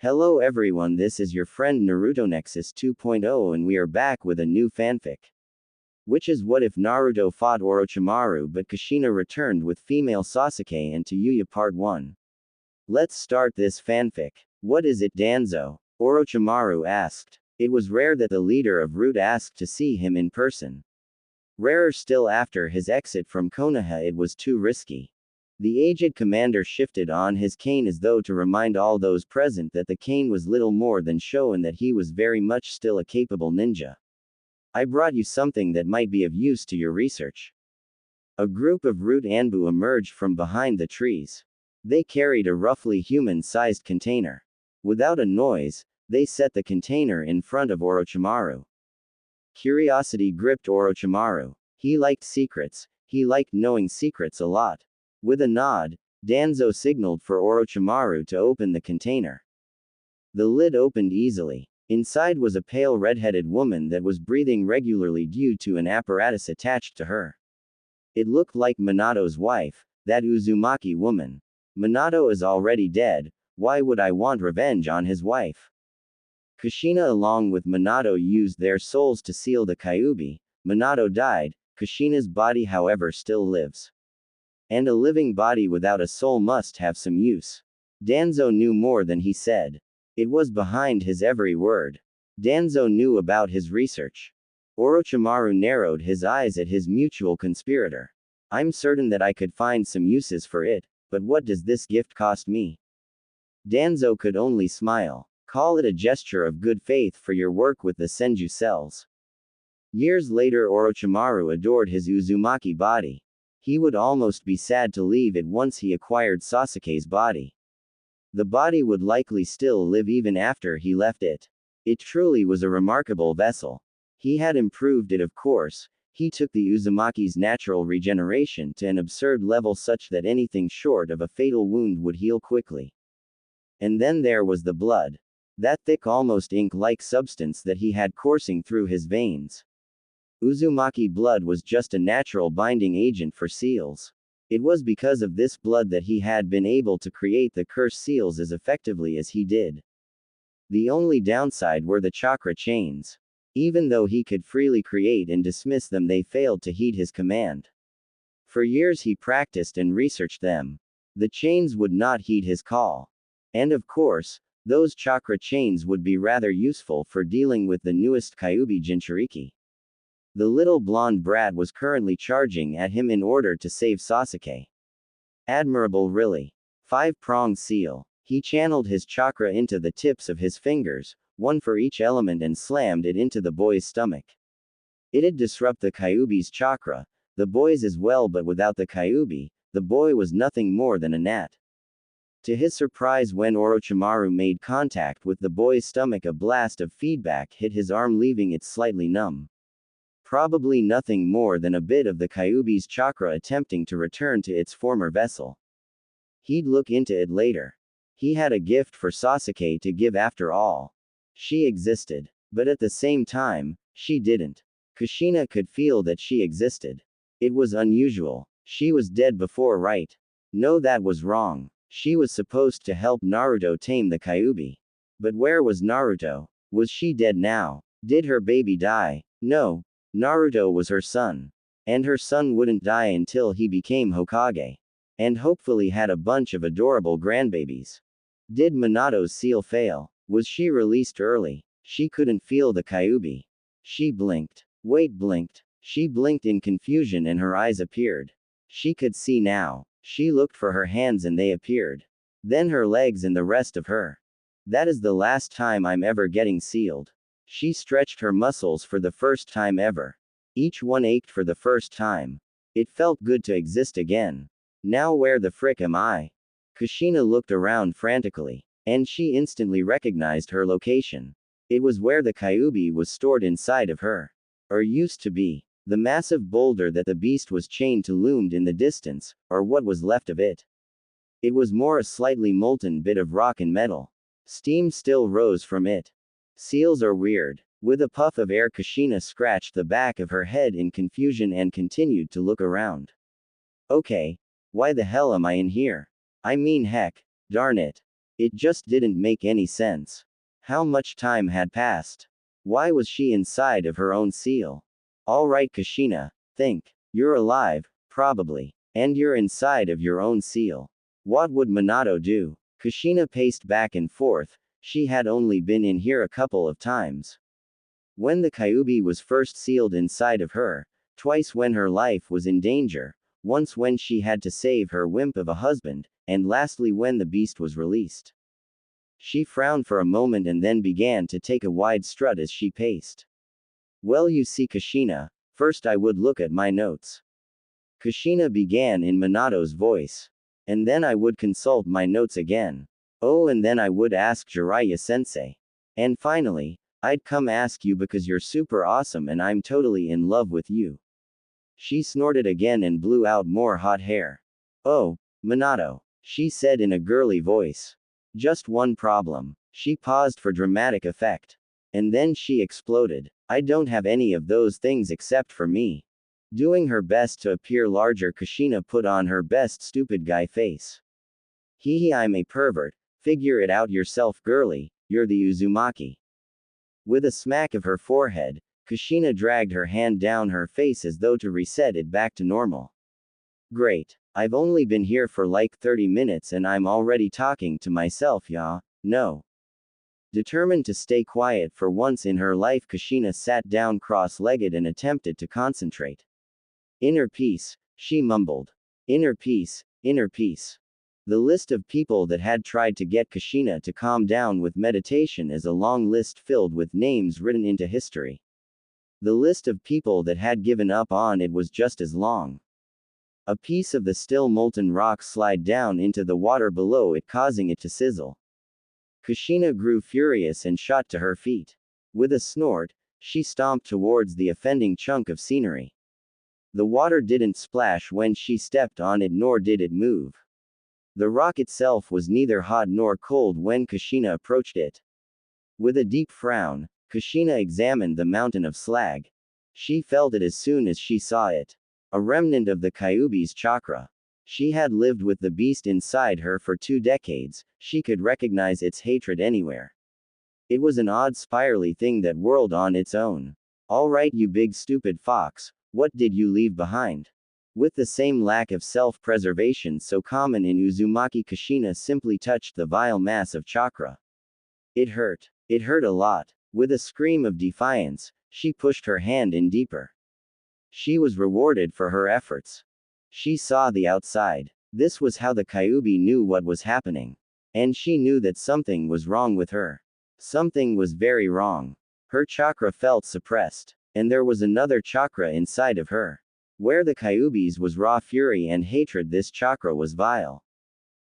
Hello everyone, this is your friend Naruto Nexus 2.0 and we are back with a new fanfic. Which is what if Naruto fought Orochimaru but Kushina returned with female Sasuke and Tayuya Part 1. Let's start this fanfic. What is it, Danzo? Orochimaru asked. It was rare that the leader of Root asked to see him in person. Rarer still after his exit from Konoha, it was too risky. The aged commander shifted on his cane as though to remind all those present that the cane was little more than show and that he was very much still a capable ninja. I brought you something that might be of use to your research. A group of Root Anbu emerged from behind the trees. They carried a roughly human-sized container. Without a noise, they set the container in front of Orochimaru. Curiosity gripped Orochimaru. He liked secrets, he liked knowing secrets a lot. With a nod, Danzo signaled for Orochimaru to open the container. The lid opened easily. Inside was a pale red-headed woman that was breathing regularly due to an apparatus attached to her. It looked like Minato's wife, that Uzumaki woman. Minato is already dead, why would I want revenge on his wife? Kushina along with Minato used their souls to seal the Kyuubi. Minato died, Kushina's body however still lives. And a living body without a soul must have some use. Danzo knew more than he said. It was behind his every word. Danzo knew about his research. Orochimaru narrowed his eyes at his mutual conspirator. I'm certain that I could find some uses for it, but what does this gift cost me? Danzo could only smile. Call it a gesture of good faith for your work with the Senju cells. Years later, Orochimaru adored his Uzumaki body. He would almost be sad to leave it once he acquired Sasuke's body. The body would likely still live even after he left it. It truly was a remarkable vessel. He had improved it, of course. He took the Uzumaki's natural regeneration to an absurd level such that anything short of a fatal wound would heal quickly. And then there was the blood. That thick, almost ink-like substance that he had coursing through his veins. Uzumaki blood was just a natural binding agent for seals. It was because of this blood that he had been able to create the curse seals as effectively as he did. The only downside were the chakra chains. Even though he could freely create and dismiss them, they failed to heed his command. For years he practiced and researched them. The chains would not heed his call. And of course, those chakra chains would be rather useful for dealing with the newest Kyuubi Jinchuriki. The little blonde brat was currently charging at him in order to save Sasuke. Admirable, really. 5-pronged seal. He channeled his chakra into the tips of his fingers, one for each element, and slammed it into the boy's stomach. It'd disrupt the Kyuubi's chakra, the boy's as well, but without the Kyuubi, the boy was nothing more than a gnat. To his surprise, when Orochimaru made contact with the boy's stomach, a blast of feedback hit his arm, leaving it slightly numb. Probably nothing more than a bit of the Kyuubi's chakra attempting to return to its former vessel. He'd look into it later. He had a gift for Sasuke to give after all. She existed. But at the same time, she didn't. Kushina could feel that she existed. It was unusual. She was dead before, right? No, that was wrong. She was supposed to help Naruto tame the Kyuubi. But where was Naruto? Was she dead now? Did her baby die? No. Naruto was her son. And her son wouldn't die until he became Hokage. And hopefully had a bunch of adorable grandbabies. Did Minato's seal fail? Was she released early? She couldn't feel the Kyuubi. She blinked. Wait, blinked. She blinked in confusion and her eyes appeared. She could see now. She looked for her hands and they appeared. Then her legs and the rest of her. That is the last time I'm ever getting sealed. She stretched her muscles for the first time ever. Each one ached for the first time. It felt good to exist again. Now where the frick am I? Kushina looked around frantically. And she instantly recognized her location. It was where the Kyuubi was stored inside of her. Or used to be. The massive boulder that the beast was chained to loomed in the distance, or what was left of it. It was more a slightly molten bit of rock and metal. Steam still rose from it. Seals are weird. With a puff of air, Kushina scratched the back of her head in confusion and continued to look around. Okay. Why the hell am I in here? I mean, heck. Darn it. It just didn't make any sense. How much time had passed? Why was she inside of her own seal? Alright Kushina, think. You're alive, probably. And you're inside of your own seal. What would Minato do? Kushina paced back and forth. She had only been in here a couple of times. When the Kyuubi was first sealed inside of her, twice when her life was in danger, once when she had to save her wimp of a husband, and lastly when the beast was released. She frowned for a moment and then began to take a wide strut as she paced. Well, you see Kushina, first I would look at my notes. Kushina began in Minato's voice. And then I would consult my notes again. Oh, and then I would ask Jiraiya-sensei. And finally, I'd come ask you because you're super awesome and I'm totally in love with you. She snorted again and blew out more hot hair. Oh, Minato, she said in a girly voice. Just one problem. She paused for dramatic effect. And then she exploded. I don't have any of those things except for me. Doing her best to appear larger, Kushina put on her best stupid guy face. Hee, I'm a pervert. Figure it out yourself, girly. You're the Uzumaki. With a smack of her forehead, Kushina dragged her hand down her face as though to reset it back to normal. Great. I've only been here for like 30 minutes and I'm already talking to myself, yeah? No. Determined to stay quiet for once in her life, Kushina sat down cross-legged and attempted to concentrate. Inner peace, she mumbled. Inner peace, inner peace. The list of people that had tried to get Kushina to calm down with meditation is a long list filled with names written into history. The list of people that had given up on it was just as long. A piece of the still molten rock slid down into the water below it, causing it to sizzle. Kushina grew furious and shot to her feet. With a snort, she stomped towards the offending chunk of scenery. The water didn't splash when she stepped on it, nor did it move. The rock itself was neither hot nor cold when Kushina approached it. With a deep frown, Kushina examined the mountain of slag. She felt it as soon as she saw it. A remnant of the Kyuubi's chakra. She had lived with the beast inside her for 2 decades, she could recognize its hatred anywhere. It was an odd spirally thing that whirled on its own. Alright, you big stupid fox, what did you leave behind? With the same lack of self-preservation so common in Uzumaki, Kushina simply touched the vile mass of chakra. It hurt. It hurt a lot. With a scream of defiance, she pushed her hand in deeper. She was rewarded for her efforts. She saw the outside. This was how the Kyuubi knew what was happening. And she knew that something was wrong with her. Something was very wrong. Her chakra felt suppressed. And there was another chakra inside of her. Where the Kyuubi's was raw fury and hatred, this chakra was vile.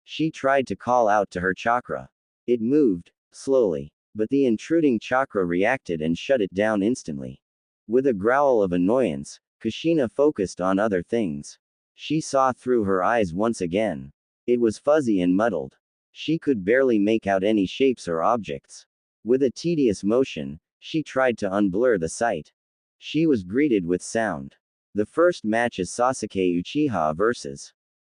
She tried to call out to her chakra. It moved, slowly. But the intruding chakra reacted and shut it down instantly. With a growl of annoyance, Kushina focused on other things. She saw through her eyes once again. It was fuzzy and muddled. She could barely make out any shapes or objects. With a tedious motion, she tried to unblur the sight. She was greeted with sound. The first match is Sasuke Uchiha vs.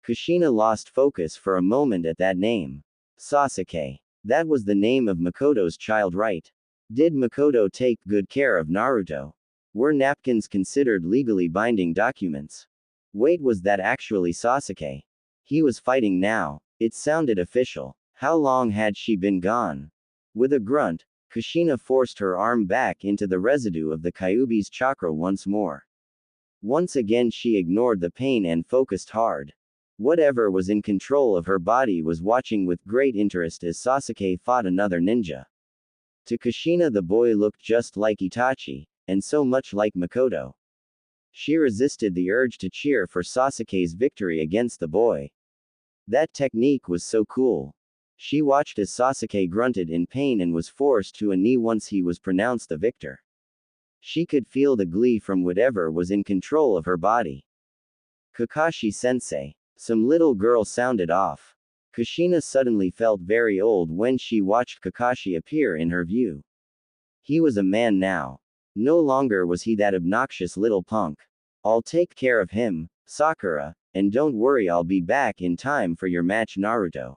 Kushina lost focus for a moment at that name. Sasuke. That was the name of Makoto's child, right? Did Makoto take good care of Naruto? Were napkins considered legally binding documents? Wait, was that actually Sasuke? He was fighting now. It sounded official. How long had she been gone? With a grunt, Kushina forced her arm back into the residue of the Kyuubi's chakra once more. Once again she ignored the pain and focused hard. Whatever was in control of her body was watching with great interest as Sasuke fought another ninja. To Kushina, the boy looked just like Itachi, and so much like Makoto. She resisted the urge to cheer for Sasuke's victory against the boy. That technique was so cool. She watched as Sasuke grunted in pain and was forced to a knee once he was pronounced the victor. She could feel the glee from whatever was in control of her body. Kakashi-sensei. Some little girl sounded off. Kushina suddenly felt very old when she watched Kakashi appear in her view. He was a man now. No longer was he that obnoxious little punk. I'll take care of him, Sakura, and don't worry, I'll be back in time for your match, Naruto.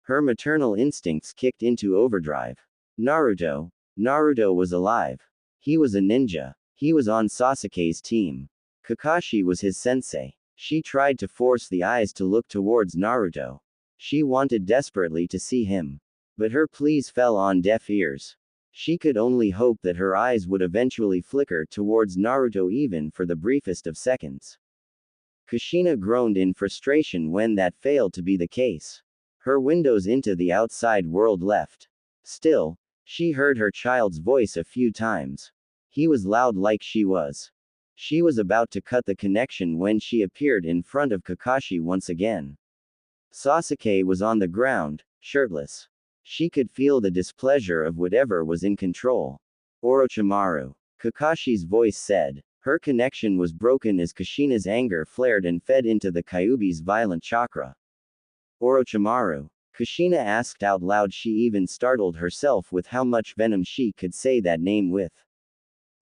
Her maternal instincts kicked into overdrive. Naruto. Naruto was alive. He was a ninja. He was on Sasuke's team. Kakashi was his sensei. She tried to force the eyes to look towards Naruto. She wanted desperately to see him. But her pleas fell on deaf ears. She could only hope that her eyes would eventually flicker towards Naruto even for the briefest of seconds. Kushina groaned in frustration when that failed to be the case. Her windows into the outside world left. Still, she heard her child's voice a few times. He was loud like she was. She was about to cut the connection when she appeared in front of Kakashi once again. Sasuke was on the ground, shirtless. She could feel the displeasure of whatever was in control. Orochimaru. Kakashi's voice said. Her connection was broken as Kushina's anger flared and fed into the Kyuubi's violent chakra. Orochimaru. Kushina asked out loud. She even startled herself with how much venom she could say that name with.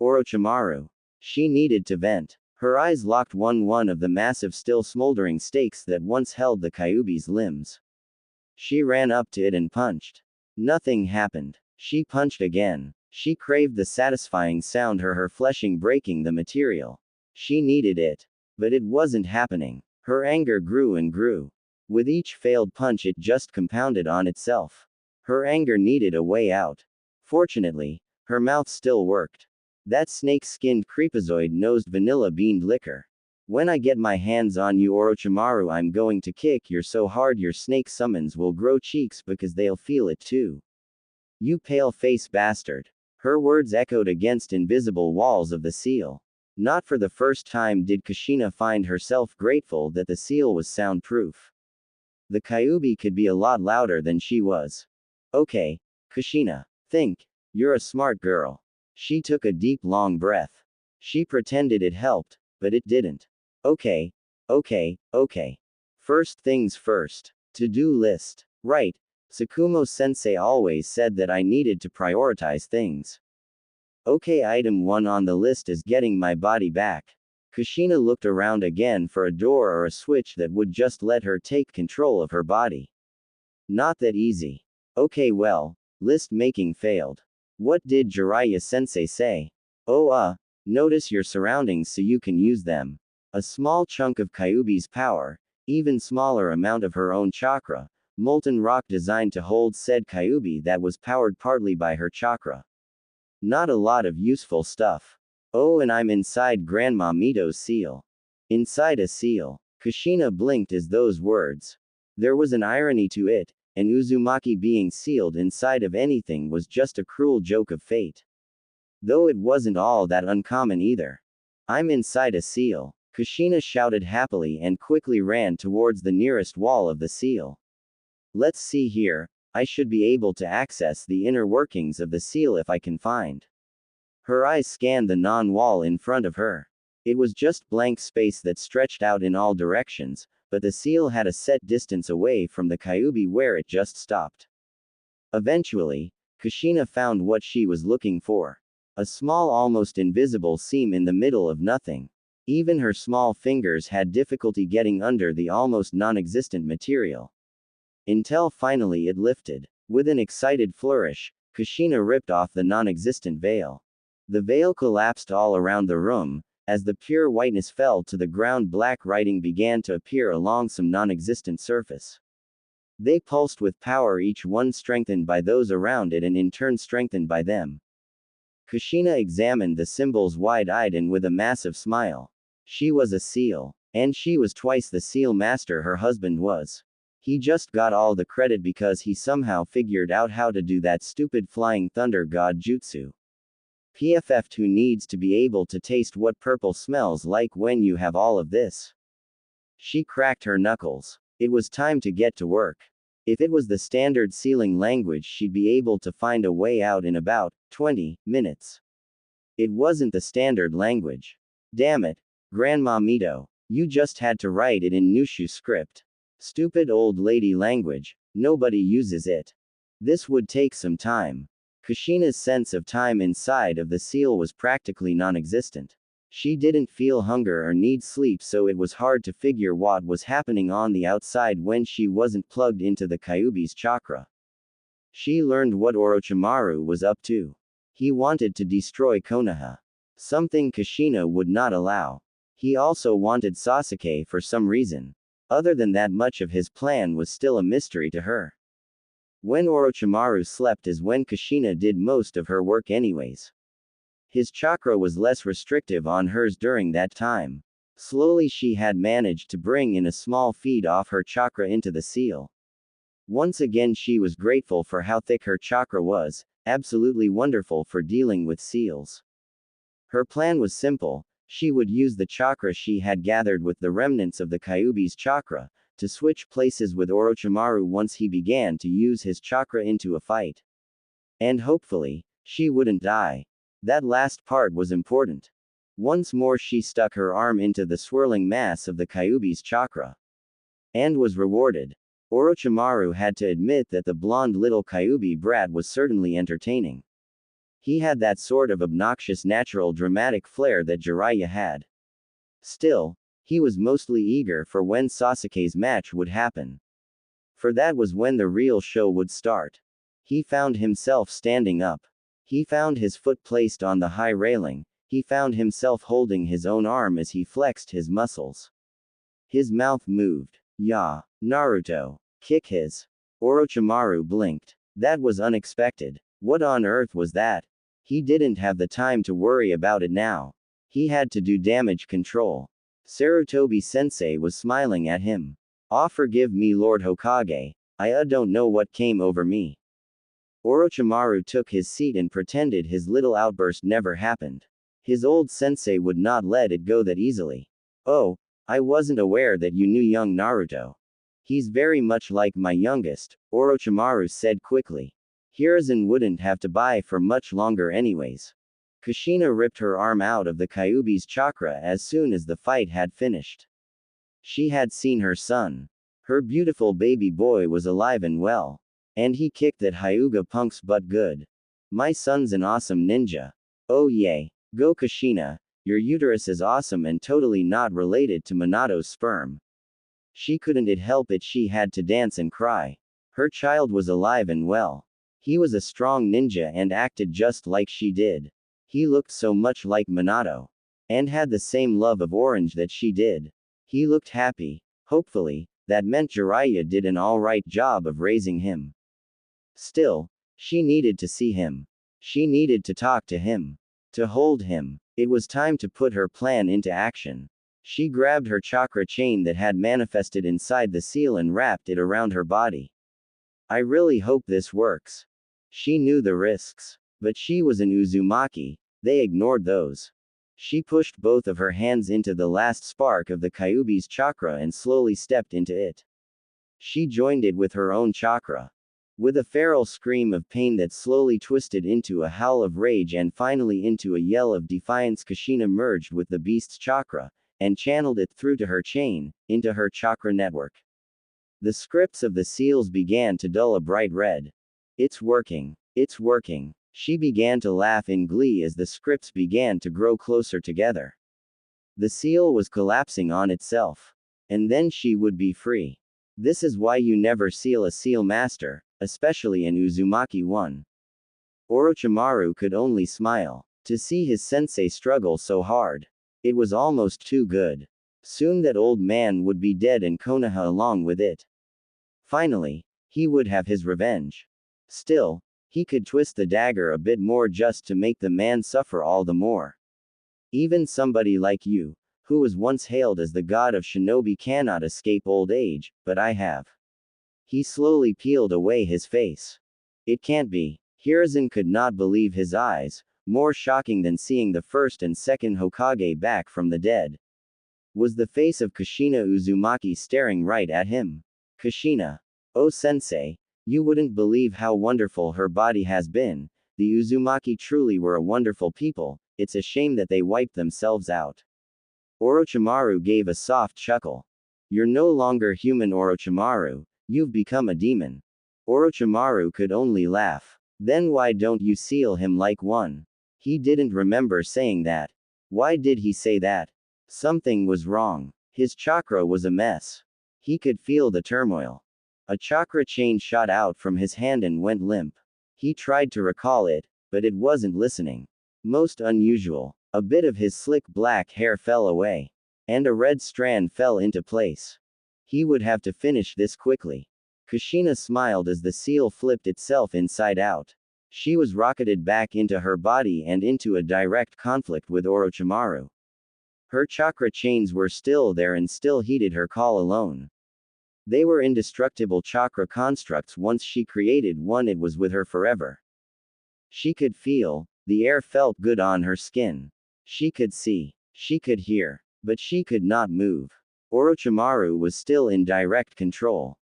Orochimaru. She needed to vent. Her eyes locked one of the massive still smoldering stakes that once held the Kyuubi's limbs. She ran up to it and punched. Nothing happened. She punched again. She craved the satisfying sound her fleshing breaking the material. She needed it. But it wasn't happening. Her anger grew and grew. With each failed punch it just compounded on itself. Her anger needed a way out. Fortunately, her mouth still worked. That snake-skinned creepazoid-nosed vanilla-beaned liquor. When I get my hands on you Orochimaru, I'm going to kick you so hard your snake summons will grow cheeks because they'll feel it too. You pale-face bastard. Her words echoed against invisible walls of the seal. Not for the first time did Kushina find herself grateful that the seal was soundproof. The Kyuubi could be a lot louder than she was. Okay, Kushina. Think. You're a smart girl. She took a deep long breath. She pretended it helped, but it didn't. Okay. First things first. To-do list. Right. Tsukumo-sensei always said that I needed to prioritize things. Okay, item 1 on the list is getting my body back. Kushina looked around again for a door or a switch that would just let her take control of her body. Not that easy. Okay, well, list making failed. What did Jiraiya-sensei say? Notice your surroundings so you can use them. A small chunk of Kyuubi's power, even smaller amount of her own chakra, molten rock designed to hold said Kyuubi that was powered partly by her chakra. Not a lot of useful stuff. Oh, and I'm inside Grandma Mito's seal. Inside a seal. Kushina blinked as those words. There was an irony to it, and Uzumaki being sealed inside of anything was just a cruel joke of fate. Though it wasn't all that uncommon either. I'm inside a seal. Kushina shouted happily and quickly ran towards the nearest wall of the seal. Let's see here, I should be able to access the inner workings of the seal if I can find. Her eyes scanned the non-wall in front of her. It was just blank space that stretched out in all directions, but the seal had a set distance away from the Kyuubi where it just stopped. Eventually, Kushina found what she was looking for. A small almost invisible seam in the middle of nothing. Even her small fingers had difficulty getting under the almost non-existent material. Until finally it lifted. With an excited flourish, Kushina ripped off the non-existent veil. The veil collapsed all around the room. As the pure whiteness fell to the ground, black writing began to appear along some non-existent surface. They pulsed with power, each one strengthened by those around it and in turn strengthened by them. Kushina examined the symbols wide-eyed and with a massive smile. She was a seal. And she was twice the seal master her husband was. He just got all the credit because he somehow figured out how to do that stupid flying thunder god jutsu. PFF2 needs to be able to taste what purple smells like when you have all of this. She cracked her knuckles. It was time to get to work. If it was the standard sealing language, she'd be able to find a way out in about 20 minutes. It wasn't the standard language. Damn it, Grandma Mito. You just had to write it in Nushu script. Stupid old lady language. Nobody uses it. This would take some time. Kushina's sense of time inside of the seal was practically non-existent. She didn't feel hunger or need sleep, so it was hard to figure what was happening on the outside when she wasn't plugged into the Kyuubi's chakra. She learned what Orochimaru was up to. He wanted to destroy Konoha. Something Kushina would not allow. He also wanted Sasuke for some reason. Other than that, much of his plan was still a mystery to her. When Orochimaru slept is when Kushina did most of her work anyways. His chakra was less restrictive on hers during that time. Slowly she had managed to bring in a small feed off her chakra into the seal. Once again she was grateful for how thick her chakra was, absolutely wonderful for dealing with seals. Her plan was simple. She would use the chakra she had gathered with the remnants of the Kyuubi's chakra, to switch places with Orochimaru once he began to use his chakra into a fight. And hopefully, she wouldn't die. That last part was important. Once more she stuck her arm into the swirling mass of the Kyuubi's chakra. And was rewarded. Orochimaru had to admit that the blonde little Kyuubi brat was certainly entertaining. He had that sort of obnoxious natural dramatic flair that Jiraiya had. Still, he was mostly eager for when Sasuke's match would happen. For that was when the real show would start. He found himself standing up. He found his foot placed on the high railing. He found himself holding his own arm as he flexed his muscles. His mouth moved. "Ya, Naruto. Kick his." Orochimaru blinked. That was unexpected. What on earth was that? He didn't have the time to worry about it now. He had to do damage control. Sarutobi-sensei was smiling at him. "Ah, forgive me, Lord Hokage. I don't know what came over me." Orochimaru took his seat and pretended his little outburst never happened. His old sensei would not let it go that easily. "Oh, I wasn't aware that you knew young Naruto. He's very much like my youngest," Orochimaru said quickly. Hiruzen wouldn't have to buy for much longer anyways. Kushina ripped her arm out of the Kyuubi's chakra as soon as the fight had finished. She had seen her son. Her beautiful baby boy was alive and well. And he kicked that Hyuga punk's butt good. "My son's an awesome ninja. Oh yay. Go Kushina, your uterus is awesome and totally not related to Minato's sperm." She couldn't help it, she had to dance and cry. Her child was alive and well. He was a strong ninja and acted just like she did. He looked so much like Minato. And had the same love of orange that she did. He looked happy. Hopefully, that meant Jiraiya did an alright job of raising him. Still, she needed to see him. She needed to talk to him. To hold him. It was time to put her plan into action. She grabbed her chakra chain that had manifested inside the seal and wrapped it around her body. "I really hope this works." She knew the risks. But she was an Uzumaki. They ignored those. She pushed both of her hands into the last spark of the Kyuubi's chakra and slowly stepped into it. She joined it with her own chakra. With a feral scream of pain that slowly twisted into a howl of rage and finally into a yell of defiance, Kushina merged with the beast's chakra, and channeled it through to her chain, into her chakra network. The scripts of the seals began to dull a bright red. "It's working. It's working." She began to laugh in glee as the scripts began to grow closer together. The seal was collapsing on itself. And then she would be free. This is why you never seal a seal master, especially an Uzumaki one. Orochimaru could only smile. To see his sensei struggle so hard. It was almost too good. Soon that old man would be dead and Konoha along with it. Finally, he would have his revenge. Still, he could twist the dagger a bit more just to make the man suffer all the more. Even somebody like you, who was once hailed as the god of shinobi, cannot escape old age, but I have. He slowly peeled away his face. It can't be. Hiruzen could not believe his eyes, more shocking than seeing the first and second Hokage back from the dead. Was the face of Kushina Uzumaki staring right at him? "Kushina. Oh sensei. You wouldn't believe how wonderful her body has been. The Uzumaki truly were a wonderful people, it's a shame that they wiped themselves out." Orochimaru gave a soft chuckle. "You're no longer human, Orochimaru, you've become a demon." Orochimaru could only laugh. "Then why don't you seal him like one?" He didn't remember saying that. Why did he say that? Something was wrong. His chakra was a mess. He could feel the turmoil. A chakra chain shot out from his hand and went limp. He tried to recall it, but it wasn't listening. Most unusual. A bit of his slick black hair fell away. And a red strand fell into place. He would have to finish this quickly. Kushina smiled as the seal flipped itself inside out. She was rocketed back into her body and into a direct conflict with Orochimaru. Her chakra chains were still there and still heeded her call alone. They were indestructible chakra constructs. Once she created one, it was with her forever. She could feel, the air felt good on her skin. She could see, she could hear, but she could not move. Orochimaru was still in direct control.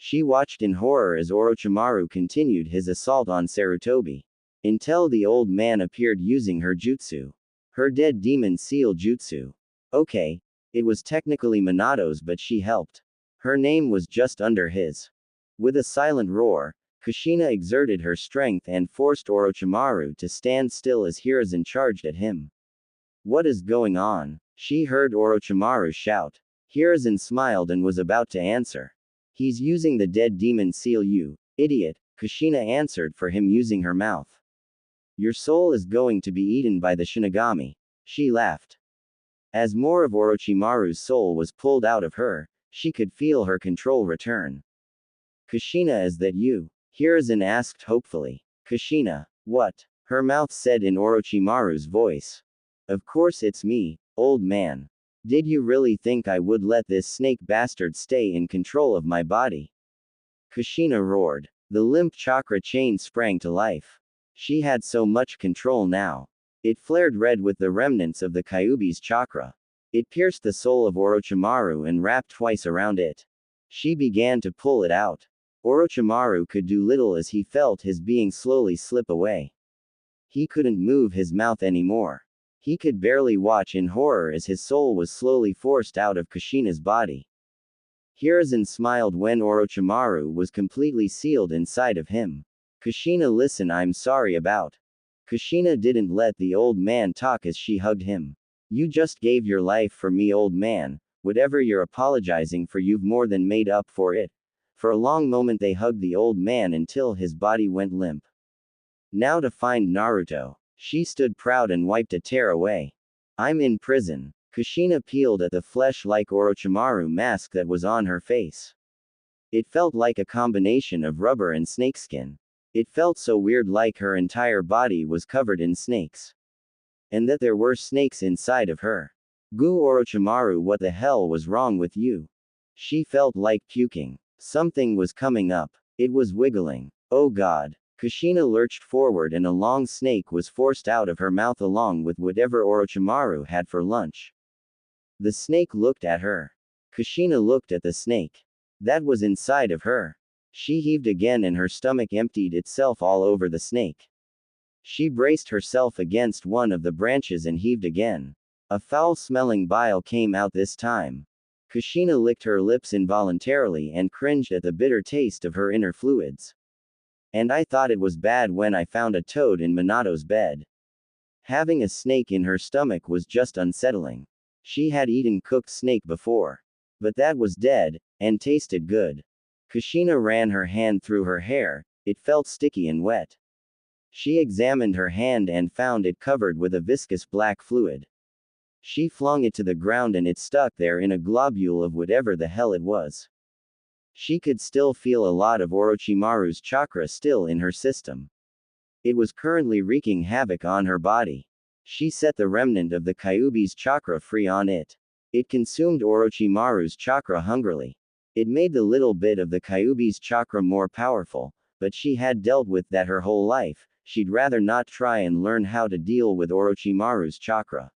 She watched in horror as Orochimaru continued his assault on Sarutobi. Until the old man appeared using her jutsu. Her dead demon seal jutsu. Okay, it was technically Minato's, but she helped. Her name was just under his. With a silent roar, Kushina exerted her strength and forced Orochimaru to stand still as Hiruzen charged at him. What is going on? She heard Orochimaru shout. Hiruzen smiled and was about to answer. He's using the dead demon seal, you idiot, Kushina answered for him using her mouth. Your soul is going to be eaten by the Shinigami. She laughed. As more of Orochimaru's soul was pulled out of her, she could feel her control return. Kushina, is that you? Hiruzen asked hopefully. Kushina, what? Her mouth said in Orochimaru's voice. Of course it's me, old man. Did you really think I would let this snake bastard stay in control of my body? Kushina roared. The limp chakra chain sprang to life. She had so much control now. It flared red with the remnants of the Kyuubi's chakra. It pierced the soul of Orochimaru and wrapped twice around it. She began to pull it out. Orochimaru could do little as he felt his being slowly slip away. He couldn't move his mouth anymore. He could barely watch in horror as his soul was slowly forced out of Kushina's body. Hiruzen smiled when Orochimaru was completely sealed inside of him. Kushina, listen, I'm sorry about. Kushina didn't let the old man talk as she hugged him. You just gave your life for me, old man. Whatever you're apologizing for, you've more than made up for it. For a long moment they hugged the old man until his body went limp. Now to find Naruto. She stood proud and wiped a tear away. I'm in prison. Kushina peeled at the flesh-like Orochimaru mask that was on her face. It felt like a combination of rubber and snakeskin. It felt so weird, like her entire body was covered in snakes. And that there were snakes inside of her. Goo, Orochimaru, what the hell was wrong with you? She felt like puking. Something was coming up. It was wiggling. Oh god. Kushina lurched forward and a long snake was forced out of her mouth along with whatever Orochimaru had for lunch. The snake looked at her. Kushina looked at the snake. That was inside of her. She heaved again and her stomach emptied itself all over the snake. She braced herself against one of the branches and heaved again. A foul-smelling bile came out this time. Kushina licked her lips involuntarily and cringed at the bitter taste of her inner fluids. And I thought it was bad when I found a toad in Minato's bed. Having a snake in her stomach was just unsettling. She had eaten cooked snake before. But that was dead, and tasted good. Kushina ran her hand through her hair, it felt sticky and wet. She examined her hand and found it covered with a viscous black fluid. She flung it to the ground and it stuck there in a globule of whatever the hell it was. She could still feel a lot of Orochimaru's chakra still in her system. It was currently wreaking havoc on her body. She set the remnant of the Kyuubi's chakra free on it. It consumed Orochimaru's chakra hungrily. It made the little bit of the Kyuubi's chakra more powerful, but she had dealt with that her whole life. She'd rather not try and learn how to deal with Orochimaru's chakra.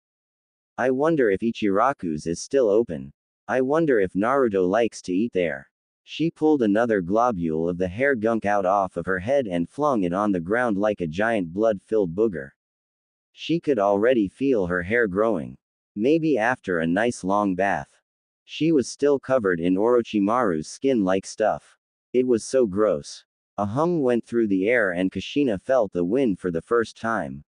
I wonder if Ichiraku's is still open. I wonder if Naruto likes to eat there. She pulled another globule of the hair gunk out off of her head and flung it on the ground like a giant blood-filled booger. She could already feel her hair growing. Maybe after a nice long bath. She was still covered in Orochimaru's skin-like stuff. It was so gross. A hum went through the air and Kushina felt the wind for the first time.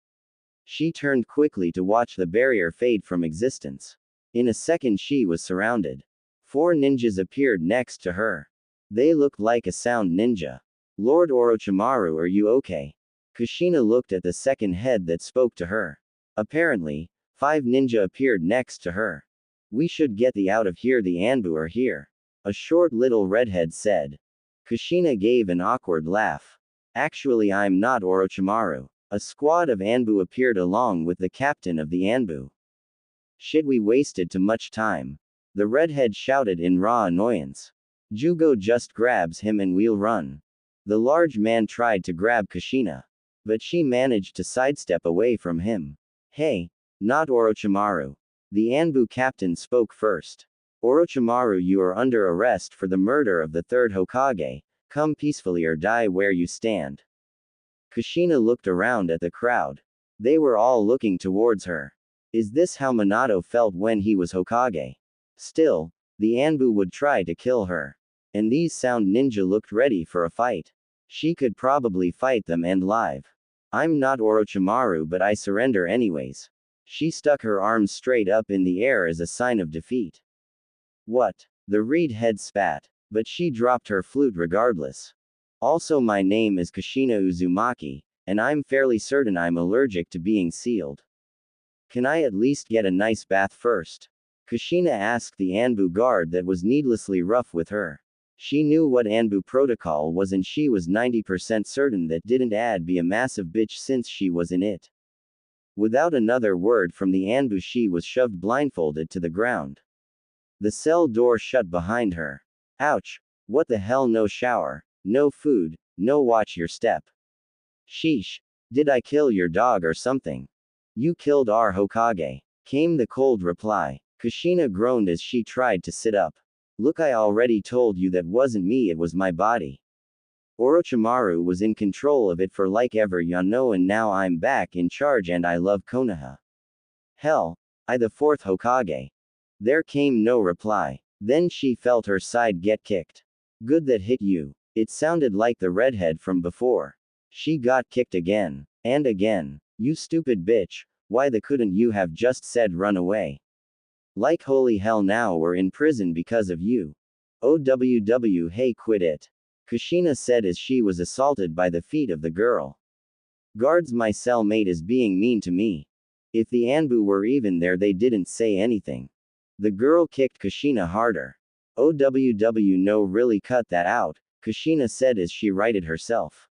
She turned quickly to watch the barrier fade from existence. In a second she was surrounded. 4 ninjas appeared next to her. They looked like a sound ninja. Lord Orochimaru, are you okay? Kushina looked at the second head that spoke to her. Apparently, 5 ninja appeared next to her. We should get the out of here, the Anbu are here. A short little redhead said. Kushina gave an awkward laugh. Actually, I'm not Orochimaru. A squad of Anbu appeared along with the captain of the Anbu. Shit, we wasted too much time. The redhead shouted in raw annoyance. Jugo just grabs him and we'll run. The large man tried to grab Kushina. But she managed to sidestep away from him. Hey, not Orochimaru. The Anbu captain spoke first. Orochimaru, you are under arrest for the murder of the 3rd Hokage. Come peacefully or die where you stand. Kushina looked around at the crowd. They were all looking towards her. Is this how Minato felt when he was Hokage? Still, the Anbu would try to kill her. And these sound ninja looked ready for a fight. She could probably fight them and live. I'm not Orochimaru, but I surrender anyways. She stuck her arms straight up in the air as a sign of defeat. What? The reed head spat. But she dropped her flute regardless. Also, my name is Kushina Uzumaki, and I'm fairly certain I'm allergic to being sealed. Can I at least get a nice bath first? Kushina asked the Anbu guard that was needlessly rough with her. She knew what Anbu protocol was and she was 90% certain that didn't add be a massive bitch since she was in it. Without another word from the Anbu, she was shoved blindfolded to the ground. The cell door shut behind her. Ouch. What the hell, no shower, no food, no watch your step. Sheesh. Did I kill your dog or something? You killed our Hokage. Came the cold reply. Kushina groaned as she tried to sit up. Look, I already told you that wasn't me, it was my body. Orochimaru was in control of it for like ever, you know, and now I'm back in charge and I love Konoha. Hell, I the 4th Hokage. There came no reply. Then she felt her side get kicked. Good, that hit you. It sounded like the redhead from before. She got kicked again. And again. You stupid bitch, why the couldn't you have just said run away? Like holy hell, now we're in prison because of you. OWW, hey, quit it. Kushina said as she was assaulted by the feet of the girl. Guards, my cellmate is being mean to me. If the Anbu were even there, they didn't say anything. The girl kicked Kushina harder. OWW, no, really cut that out, Kushina said as she righted herself.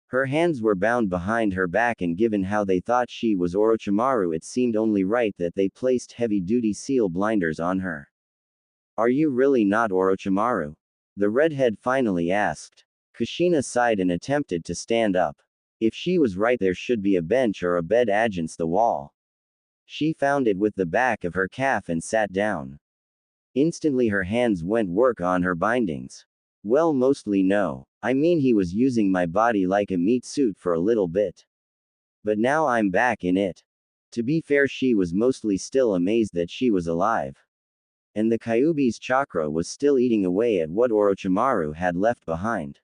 Her hands were bound behind her back, and given how they thought she was Orochimaru, it seemed only right that they placed heavy-duty seal blinders on her. Are you really not Orochimaru? The redhead finally asked. Kushina sighed and attempted to stand up. If she was right, there should be a bench or a bed against the wall. She found it with the back of her calf and sat down. Instantly her hands went work on her bindings. Well, mostly no. I mean, he was using my body like a meat suit for a little bit. But now I'm back in it. To be fair, she was mostly still amazed that she was alive. And the Kyuubi's chakra was still eating away at what Orochimaru had left behind.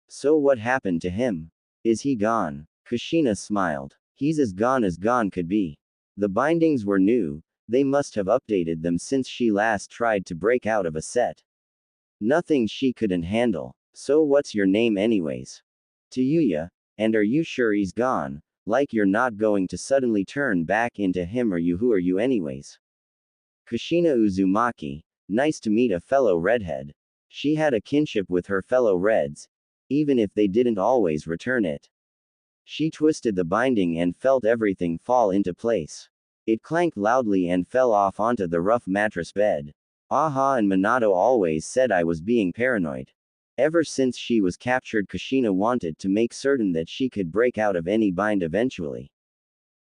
So what happened to him? Is he gone? Kushina smiled. He's as gone could be. The bindings were new, they must have updated them since she last tried to break out of a set. Nothing she couldn't handle. So what's your name anyways? Tayuya. And are you sure he's gone? Like you're not going to suddenly turn back into him, or you? Who are you anyways? Kushina Uzumaki. Nice to meet a fellow redhead. She had a kinship with her fellow reds, even if they didn't always return it. She twisted the binding and felt everything fall into place. It clanked loudly and fell off onto the rough mattress bed. Aha, and Minato always said I was being paranoid. Ever since she was captured, Kushina wanted to make certain that she could break out of any bind eventually.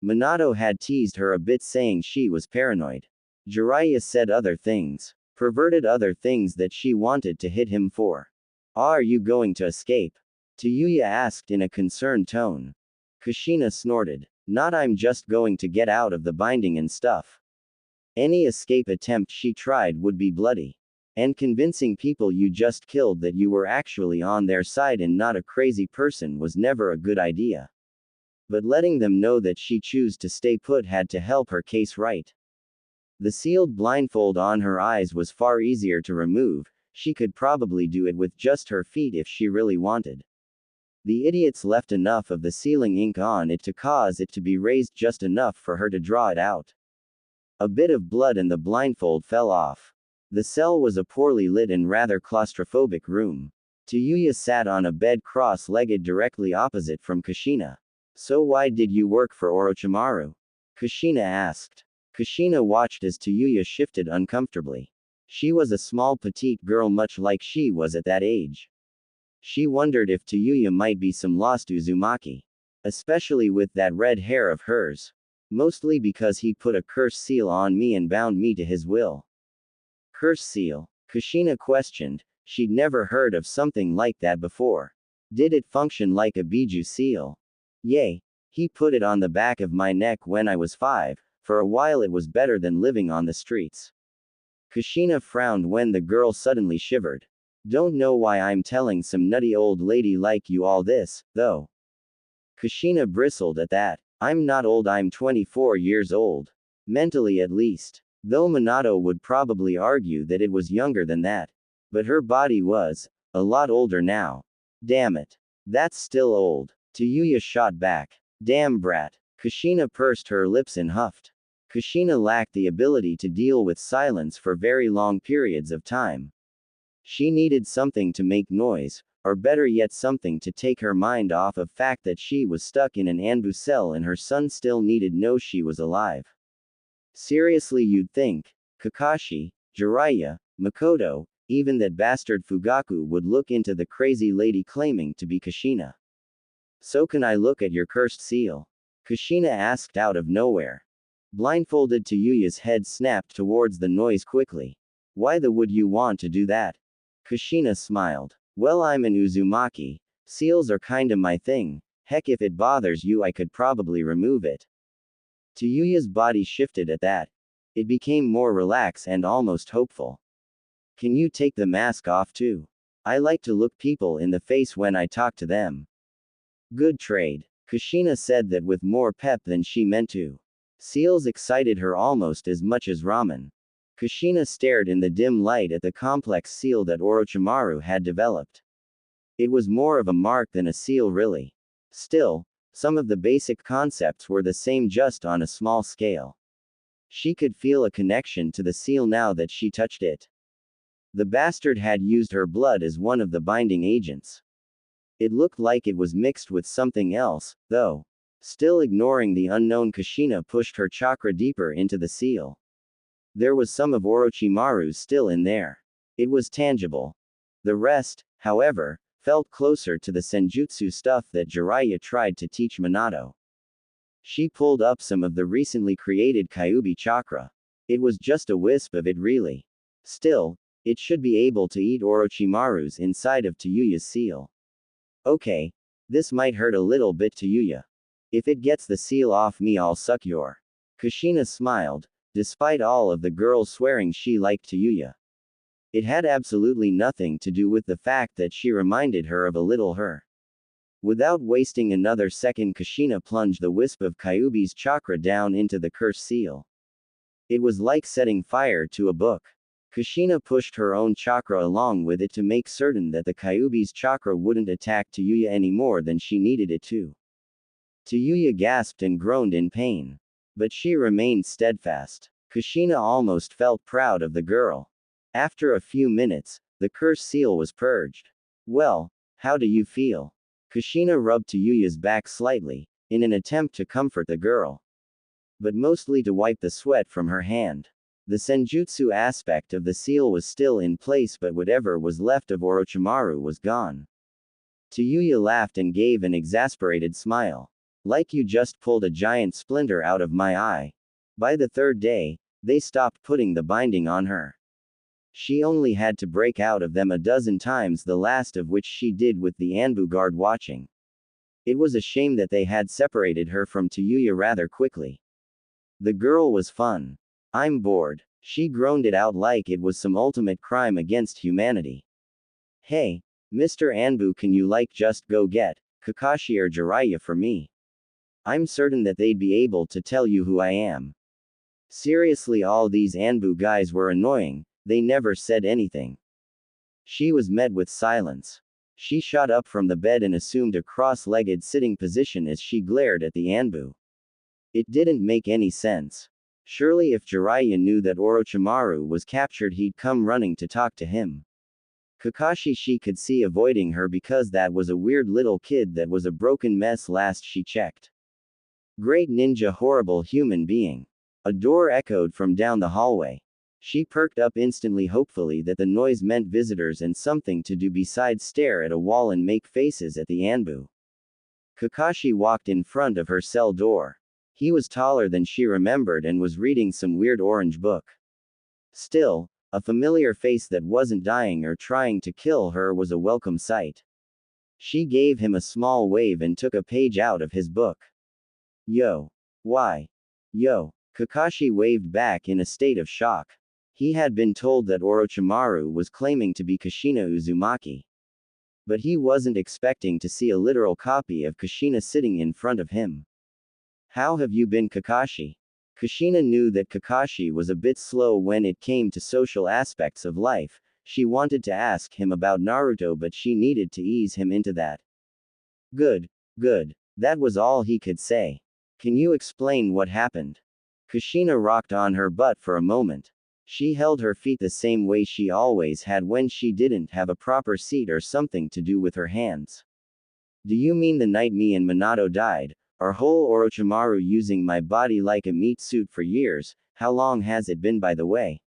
Minato had teased her a bit, saying she was paranoid. Jiraiya said other things. Perverted other things that she wanted to hit him for. Are you going to escape? Tayuya asked in a concerned tone. Kushina snorted. Not, I'm just going to get out of the binding and stuff. Any escape attempt she tried would be bloody. And convincing people you just killed that you were actually on their side and not a crazy person was never a good idea. but letting them know that she chose to stay put had to help her case right. The sealed blindfold on her eyes was far easier to remove, she could probably do it with just her feet if she really wanted. The idiots left enough of the sealing ink on it to cause it to be raised just enough for her to draw it out. A bit of blood and the blindfold fell off. The cell was a poorly lit and rather claustrophobic room. Tayuya sat on a bed cross-legged directly opposite from Kushina. So why did you work for Orochimaru? Kushina asked. Kushina watched as Tayuya shifted uncomfortably. She was a small petite girl much like she was at that age. She wondered if Tayuya might be some lost Uzumaki. Especially with that red hair of hers. Mostly because he put a curse seal on me and bound me to his will. Curse seal? Kushina questioned. She'd never heard of something like that before. Did it function like a biju seal? Yay. He put it on the back of my neck when I was 5, for a while it was better than living on the streets. Kushina frowned when the girl suddenly shivered. Don't know why I'm telling some nutty old lady like you all this, though. Kushina bristled at that. I'm not old, I'm 24 years old. Mentally at least. Though Minato would probably argue that it was younger than that. But her body was a lot older now. Damn it. That's still old. Tayuya shot back. Damn brat. Kushina pursed her lips and huffed. Kushina lacked the ability to deal with silence for very long periods of time. She needed something to make noise, or better yet something to take her mind off of fact that she was stuck in an Anbu cell and her son still needed to know she was alive. Seriously, you'd think Kakashi, Jiraiya, Makoto, even that bastard Fugaku would look into the crazy lady claiming to be Kushina. So can I look at your cursed seal? Kushina asked out of nowhere. Blindfolded Tayuya's head snapped towards the noise quickly. Why the would you want to do that? Kushina smiled. Well, I'm an Uzumaki. Seals are kinda my thing. Heck, if it bothers you I could probably remove it. Tayuya's body shifted at that. It became more relaxed and almost hopeful. Can you take the mask off too? I like to look people in the face when I talk to them. Good trade. Kushina said that with more pep than she meant to. Seals excited her almost as much as ramen. Kushina stared in the dim light at the complex seal that Orochimaru had developed. It was more of a mark than a seal really. Still, some of the basic concepts were the same just on a small scale. She could feel a connection to the seal now that she touched it. The bastard had used her blood as one of the binding agents. It looked like it was mixed with something else, though. Still ignoring the unknown, Kushina pushed her chakra deeper into the seal. There was some of Orochimaru's still in there. It was tangible. The rest, however, felt closer to the senjutsu stuff that Jiraiya tried to teach Minato. She pulled up some of the recently created Kyuubi chakra. It was just a wisp of it really. Still, it should be able to eat Orochimaru's inside of Tayuya's seal. Okay. This might hurt a little bit, Tayuya. If it gets the seal off me I'll suck your. Kushina smiled, despite all of the girls swearing she liked Tayuya. It had absolutely nothing to do with the fact that she reminded her of a little her. Without wasting another second, Kushina plunged the wisp of Kyuubi's chakra down into the cursed seal. It was like setting fire to a book. Kushina pushed her own chakra along with it to make certain that the Kyuubi's chakra wouldn't attack Tayuya any more than she needed it to. Tayuya gasped and groaned in pain. But she remained steadfast. Kushina almost felt proud of the girl. After a few minutes, the cursed seal was purged. Well, how do you feel? Kushina rubbed Tayuya's back slightly, in an attempt to comfort the girl. But mostly to wipe the sweat from her hand. The senjutsu aspect of the seal was still in place, but whatever was left of Orochimaru was gone. Tayuya laughed and gave an exasperated smile. Like you just pulled a giant splinter out of my eye. By the third day, they stopped putting the binding on her. She only had to break out of them a dozen times, the last of which she did with the Anbu guard watching. It was a shame that they had separated her from Tayuya rather quickly. The girl was fun. I'm bored. She groaned it out like it was some ultimate crime against humanity. Hey, Mr. Anbu, can you just go get Kakashi or Jiraiya for me? I'm certain that they'd be able to tell you who I am. Seriously, all these Anbu guys were annoying, they never said anything. She was met with silence. She shot up from the bed and assumed a cross-legged sitting position as she glared at the Anbu. It didn't make any sense. Surely if Jiraiya knew that Orochimaru was captured, he'd come running to talk to him. Kakashi, she could see avoiding her because that was a weird little kid that was a broken mess last she checked. Great ninja, horrible human being. A door echoed from down the hallway. She perked up instantly, hopefully that the noise meant visitors and something to do besides stare at a wall and make faces at the Anbu. Kakashi walked in front of her cell door. He was taller than she remembered and was reading some weird orange book. Still, a familiar face that wasn't dying or trying to kill her was a welcome sight. She gave him a small wave and took a page out of his book. Yo. Why? Yo. Kakashi waved back in a state of shock. He had been told that Orochimaru was claiming to be Kushina Uzumaki. But he wasn't expecting to see a literal copy of Kushina sitting in front of him. How have you been, Kakashi? Kushina knew that Kakashi was a bit slow when it came to social aspects of life. She wanted to ask him about Naruto, but she needed to ease him into that. Good, good. That was all he could say. Can you explain what happened? Kushina rocked on her butt for a moment. She held her feet the same way she always had when she didn't have a proper seat or something to do with her hands. Do you mean the night me and Minato died? Our whole Orochimaru using my body like a meat suit for years? How long has it been, by the way?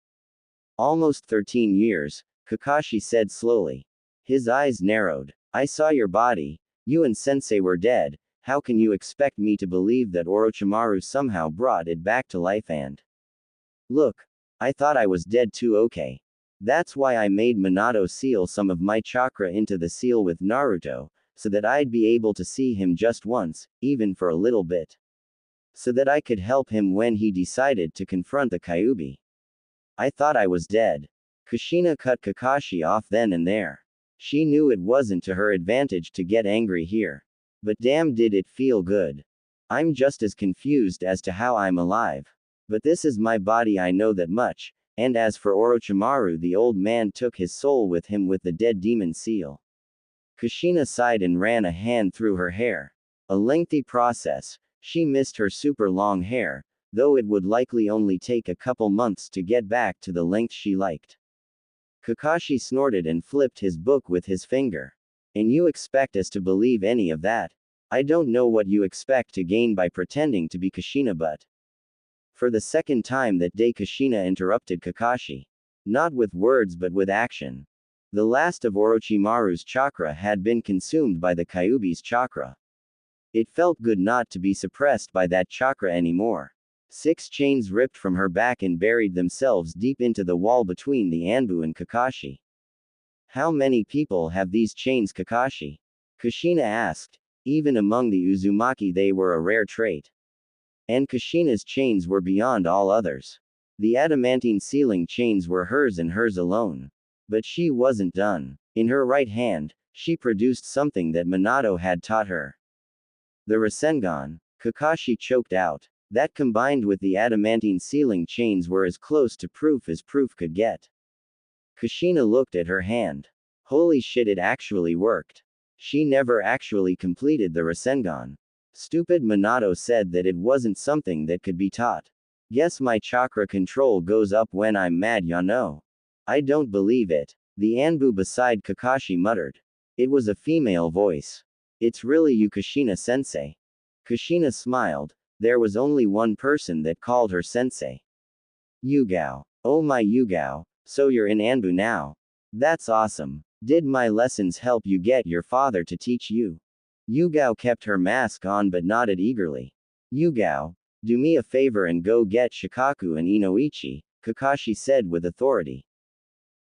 Almost 13 years, Kakashi said slowly. His eyes narrowed. I saw your body. You and Sensei were dead. How can you expect me to believe that Orochimaru somehow brought it back to life? And look, I thought I was dead too. Okay. That's why I made Minato seal some of my chakra into the seal with Naruto, so that I'd be able to see him just once, even for a little bit. So that I could help him when he decided to confront the Kyuubi. I thought I was dead. Kushina cut Kakashi off then and there. She knew it wasn't to her advantage to get angry here. But damn, did it feel good. I'm just as confused as to how I'm alive. But this is my body, I know that much, and as for Orochimaru, the old man took his soul with him with the dead demon seal. Kushina sighed and ran a hand through her hair. A lengthy process. She missed her super long hair, though it would likely only take a couple months to get back to the length she liked. Kakashi snorted and flipped his book with his finger. And you expect us to believe any of that? I don't know what you expect to gain by pretending to be Kushina, but... For the second time that day, Kushina interrupted Kakashi. Not with words but with action. The last of Orochimaru's chakra had been consumed by the Kyuubi's chakra. It felt good not to be suppressed by that chakra anymore. 6 chains ripped from her back and buried themselves deep into the wall between the Anbu and Kakashi. How many people have these chains, Kakashi? Kushina asked. Even among the Uzumaki they were a rare trait. And Kushina's chains were beyond all others. The adamantine sealing chains were hers and hers alone. But she wasn't done. In her right hand, she produced something that Minato had taught her. The Rasengan. Kakashi choked out. That combined with the adamantine sealing chains were as close to proof as proof could get. Kushina looked at her hand. Holy shit, it actually worked. She never actually completed the Rasengan. Stupid Minato said that it wasn't something that could be taught. Guess my chakra control goes up when I'm mad, ya know. I don't believe it. The Anbu beside Kakashi muttered. It was a female voice. It's really you, Kushina-sensei. Kushina smiled. There was only one person that called her sensei. Yugao. Oh my Yugao, so you're in Anbu now. That's awesome. Did my lessons help you get your father to teach you? Yugao kept her mask on but nodded eagerly. Yugao, do me a favor and go get Shikaku and Inoichi, Kakashi said with authority.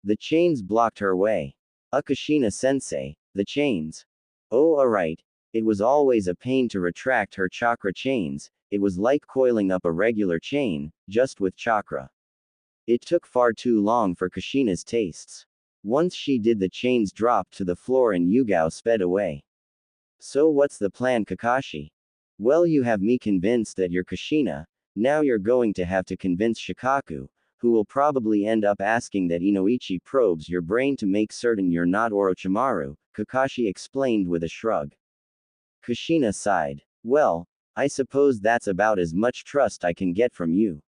The chains blocked her way. Kushina-sensei, the chains. Oh, alright. It was always a pain to retract her chakra chains. It was like coiling up a regular chain, just with chakra. It took far too long for Kushina's tastes. Once she did, the chains dropped to the floor and Yugao sped away. So what's the plan, Kakashi? Well, you have me convinced that you're Kushina. Now you're going to have to convince Shikaku, who will probably end up asking that Inoichi probes your brain to make certain you're not Orochimaru, Kakashi explained with a shrug. Kushina sighed. Well, I suppose that's about as much trust I can get from you.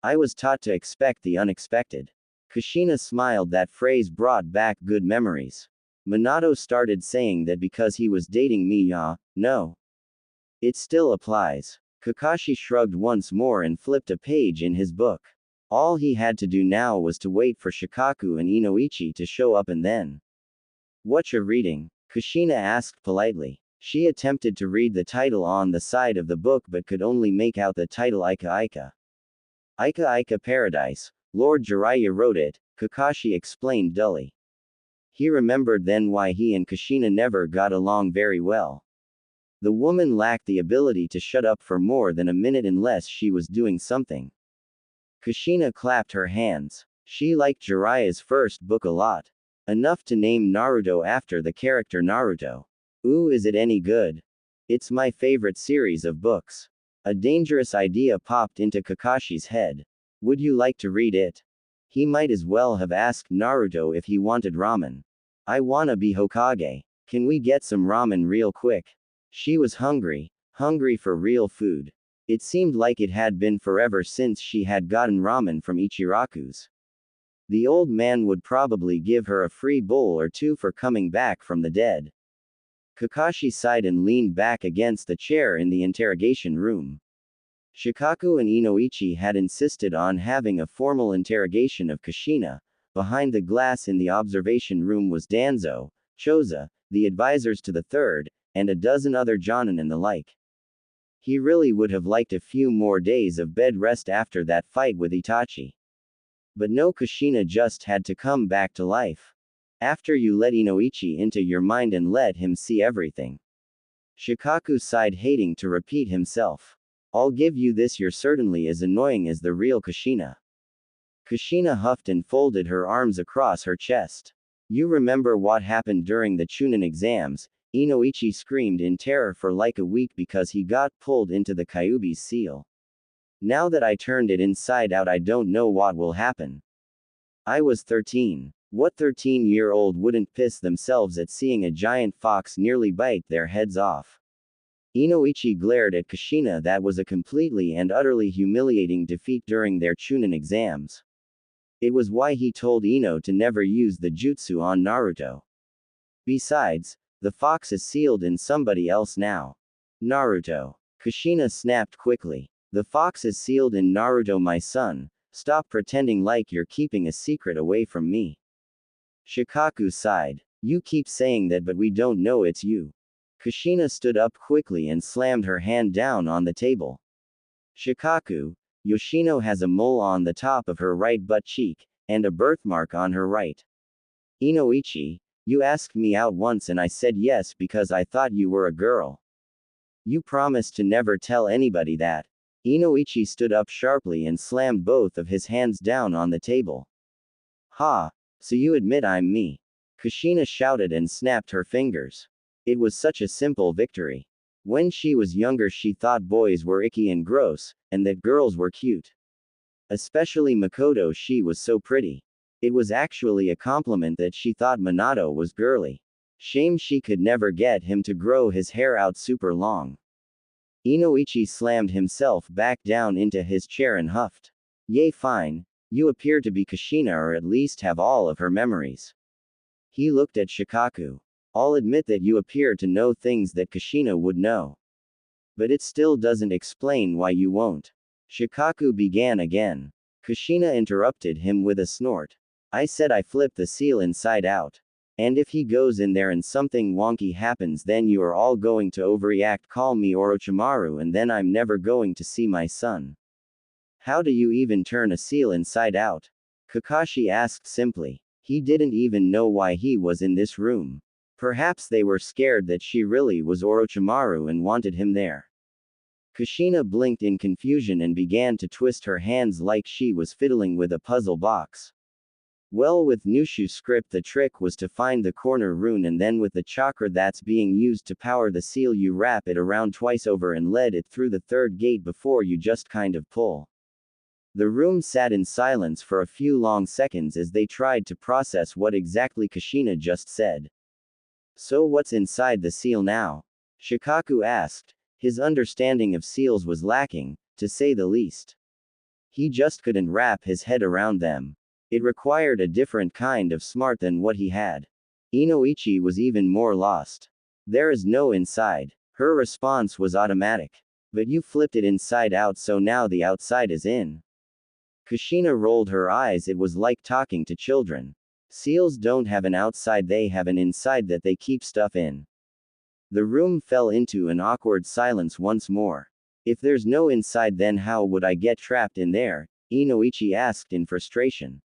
I was taught to expect the unexpected. Kushina smiled. That phrase brought back good memories. Minato started saying that because he was dating me, no. It still applies. Kakashi shrugged once more and flipped a page in his book. All he had to do now was to wait for Shikaku and Inoichi to show up and then. What you reading? Kushina asked politely. She attempted to read the title on the side of the book but could only make out the title Ika Ika. Ika Ika Paradise. Lord Jiraiya wrote it, Kakashi explained dully. He remembered then why he and Kushina never got along very well. The woman lacked the ability to shut up for more than a minute unless she was doing something. Kushina clapped her hands. She liked Jiraiya's first book a lot. Enough to name Naruto after the character Naruto. Ooh, is it any good? It's my favorite series of books. A dangerous idea popped into Kakashi's head. Would you like to read it? He might as well have asked Naruto if he wanted ramen. I wanna be Hokage. Can we get some ramen real quick? She was hungry for real food. It seemed like it had been forever since she had gotten ramen from Ichiraku's. The old man would probably give her a free bowl or two for coming back from the dead. Kakashi sighed and leaned back against the chair in the interrogation room. Shikaku and Inoichi had insisted on having a formal interrogation of Kushina. Behind the glass in the observation room was Danzo, Choza, the advisors to the third, and a dozen other jonin and the like. He really would have liked a few more days of bed rest after that fight with Itachi. But no, Kushina just had to come back to life. After you let Inoichi into your mind and let him see everything. Shikaku sighed, hating to repeat himself. I'll give you this, you're certainly as annoying as the real Kushina. Kushina huffed and folded her arms across her chest. You remember what happened during the Chunin exams? Inoichi screamed in terror for like a week because he got pulled into the Kyuubi's seal. Now that I turned it inside out, I don't know what will happen. I was 13. What 13-year-old wouldn't piss themselves at seeing a giant fox nearly bite their heads off? Inoichi glared at Kushina. That was a completely and utterly humiliating defeat during their Chunin exams. It was why he told Ino to never use the jutsu on Naruto. Besides, the fox is sealed in somebody else now. Naruto. Kushina snapped quickly. The fox is sealed in Naruto, my son. Stop pretending like you're keeping a secret away from me. Shikaku sighed. You keep saying that, but we don't know it's you. Kushina stood up quickly and slammed her hand down on the table. Shikaku, Yoshino has a mole on the top of her right butt cheek, and a birthmark on her right. Inoichi, you asked me out once and I said yes because I thought you were a girl. You promised to never tell anybody that. Inoichi stood up sharply and slammed both of his hands down on the table. Ha! So you admit I'm me? Kushina shouted and snapped her fingers. It was such a simple victory. When she was younger, she thought boys were icky and gross, and that girls were cute. Especially Makoto, she was so pretty. It was actually a compliment that she thought Minato was girly. Shame she could never get him to grow his hair out super long. Inoichi slammed himself back down into his chair and huffed. Yay, fine. You appear to be Kushina, or at least have all of her memories. He looked at Shikaku. I'll admit that you appear to know things that Kushina would know. But it still doesn't explain why you won't. Shikaku began again. Kushina interrupted him with a snort. I said I flip the seal inside out. And if he goes in there and something wonky happens, then you are all going to overreact, call me Orochimaru, and then I'm never going to see my son. How do you even turn a seal inside out? Kakashi asked simply. He didn't even know why he was in this room. Perhaps they were scared that she really was Orochimaru and wanted him there. Kushina blinked in confusion and began to twist her hands like she was fiddling with a puzzle box. Well, with Nushu's script, the trick was to find the corner rune, and then with the chakra that's being used to power the seal, you wrap it around twice over and let it through the third gate before you just kind of pull. The room sat in silence for a few long seconds as they tried to process what exactly Kushina just said. So what's inside the seal now? Shikaku asked. His understanding of seals was lacking, to say the least. He just couldn't wrap his head around them. It required a different kind of smart than what he had. Inoichi was even more lost. There is no inside. Her response was automatic. But you flipped it inside out, so now the outside is in. Kushina rolled her eyes. It was like talking to children. Seals don't have an outside, they have an inside that they keep stuff in. The room fell into an awkward silence once more. If there's no inside, then how would I get trapped in there? Inoichi asked in frustration.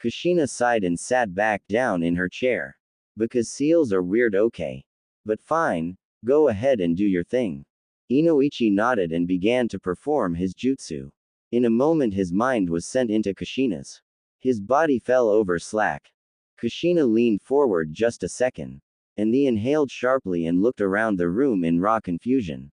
Kushina sighed and sat back down in her chair. Because seals are weird, okay. But fine, go ahead and do your thing. Inoichi nodded and began to perform his jutsu. In a moment his mind was sent into Kushina's. His body fell over slack. Kushina leaned forward just a second. And he inhaled sharply and looked around the room in raw confusion.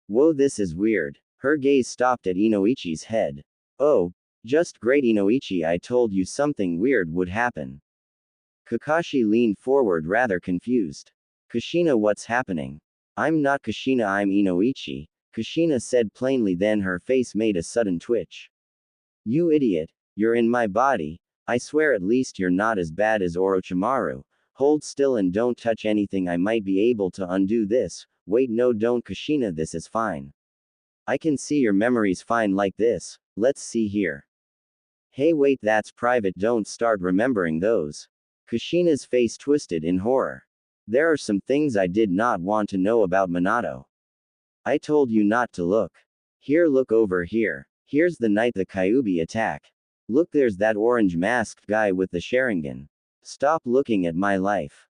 Whoa, this is weird. Her gaze stopped at Inoichi's head. Oh, just great, Inoichi, I told you something weird would happen. Kakashi leaned forward rather confused. Kushina, what's happening? I'm not Kushina, I'm Inoichi, Kushina said plainly, then her face made a sudden twitch. You idiot, you're in my body. I swear at least you're not as bad as Orochimaru. Hold still and don't touch anything, I might be able to undo this. Wait, no, don't, Kushina, this is fine. I can see your memory's fine like this. Let's see here. Hey, wait, that's private, don't start remembering those. Kushina's face twisted in horror. There are some things I did not want to know about Minato. I told you not to look. Here, look over here. Here's the night the Kyuubi attack. Look, there's that orange masked guy with the Sharingan. Stop looking at my life.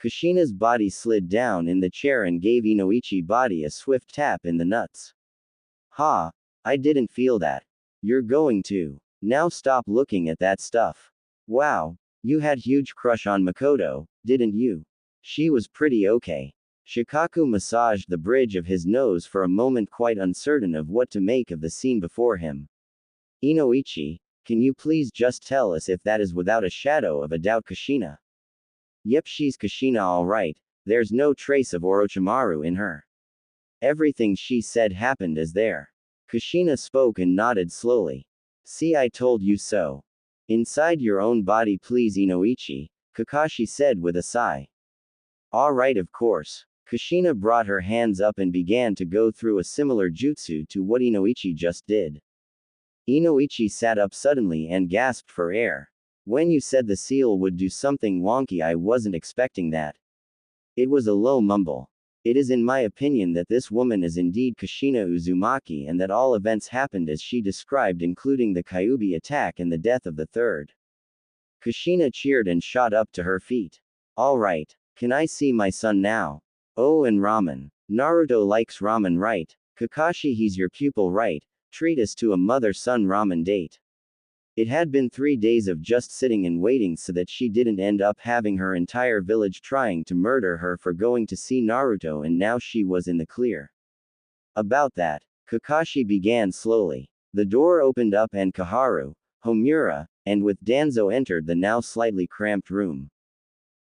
Kushina's body slid down in the chair and gave Inoichi's body a swift tap in the nuts. Ha! I didn't feel that. You're going to. Now stop looking at that stuff. Wow, you had huge crush on Makoto, didn't you? She was pretty okay. Shikaku massaged the bridge of his nose for a moment, quite uncertain of what to make of the scene before him. Inoichi, can you please just tell us if that is without a shadow of a doubt Kushina? Yep, she's Kushina alright, there's no trace of Orochimaru in her. Everything she said happened as there. Kushina spoke and nodded slowly. See, I told you so. Inside your own body, please, Inoichi, Kakashi said with a sigh. Alright, of course. Kushina brought her hands up and began to go through a similar jutsu to what Inoichi just did. Inoichi sat up suddenly and gasped for air. When you said the seal would do something wonky, I wasn't expecting that. It was a low mumble. It is in my opinion that this woman is indeed Kushina Uzumaki and that all events happened as she described, including the Kyuubi attack and the death of the third. Kushina cheered and shot up to her feet. Alright, can I see my son now? Oh, and ramen. Naruto likes ramen, right? Kakashi, he's your pupil, right? Treat us to a mother-son ramen date. It had been 3 days of just sitting and waiting so that she didn't end up having her entire village trying to murder her for going to see Naruto, and now she was in the clear. About that, Kakashi began slowly. The door opened up and Kaharu, Homura, and with Danzo entered the now slightly cramped room.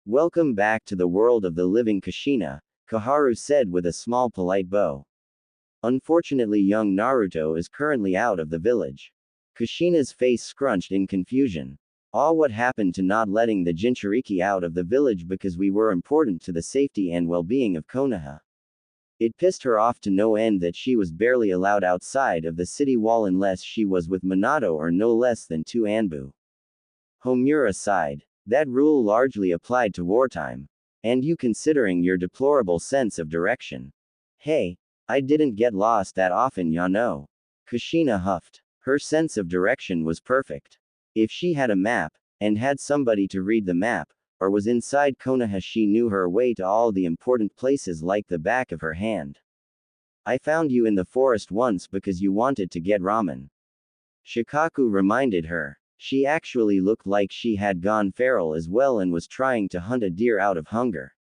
Welcome back to the world of the living, Kushina, Kaharu said with a small polite bow. Unfortunately, young Naruto is currently out of the village. Kushina's face scrunched in confusion. What happened to not letting the Jinchuriki out of the village because we were important to the safety and well-being of Konoha? It pissed her off to no end that she was barely allowed outside of the city wall unless she was with Minato or no less than 2 Anbu. Homura sighed. That rule largely applied to wartime. And you, considering your deplorable sense of direction. Hey, I didn't get lost that often, ya know. Kushina huffed. Her sense of direction was perfect. If she had a map, and had somebody to read the map, or was inside Konoha, she knew her way to all the important places like the back of her hand. I found you in the forest once because you wanted to get ramen. Shikaku reminded her. She actually looked like she had gone feral as well and was trying to hunt a deer out of hunger.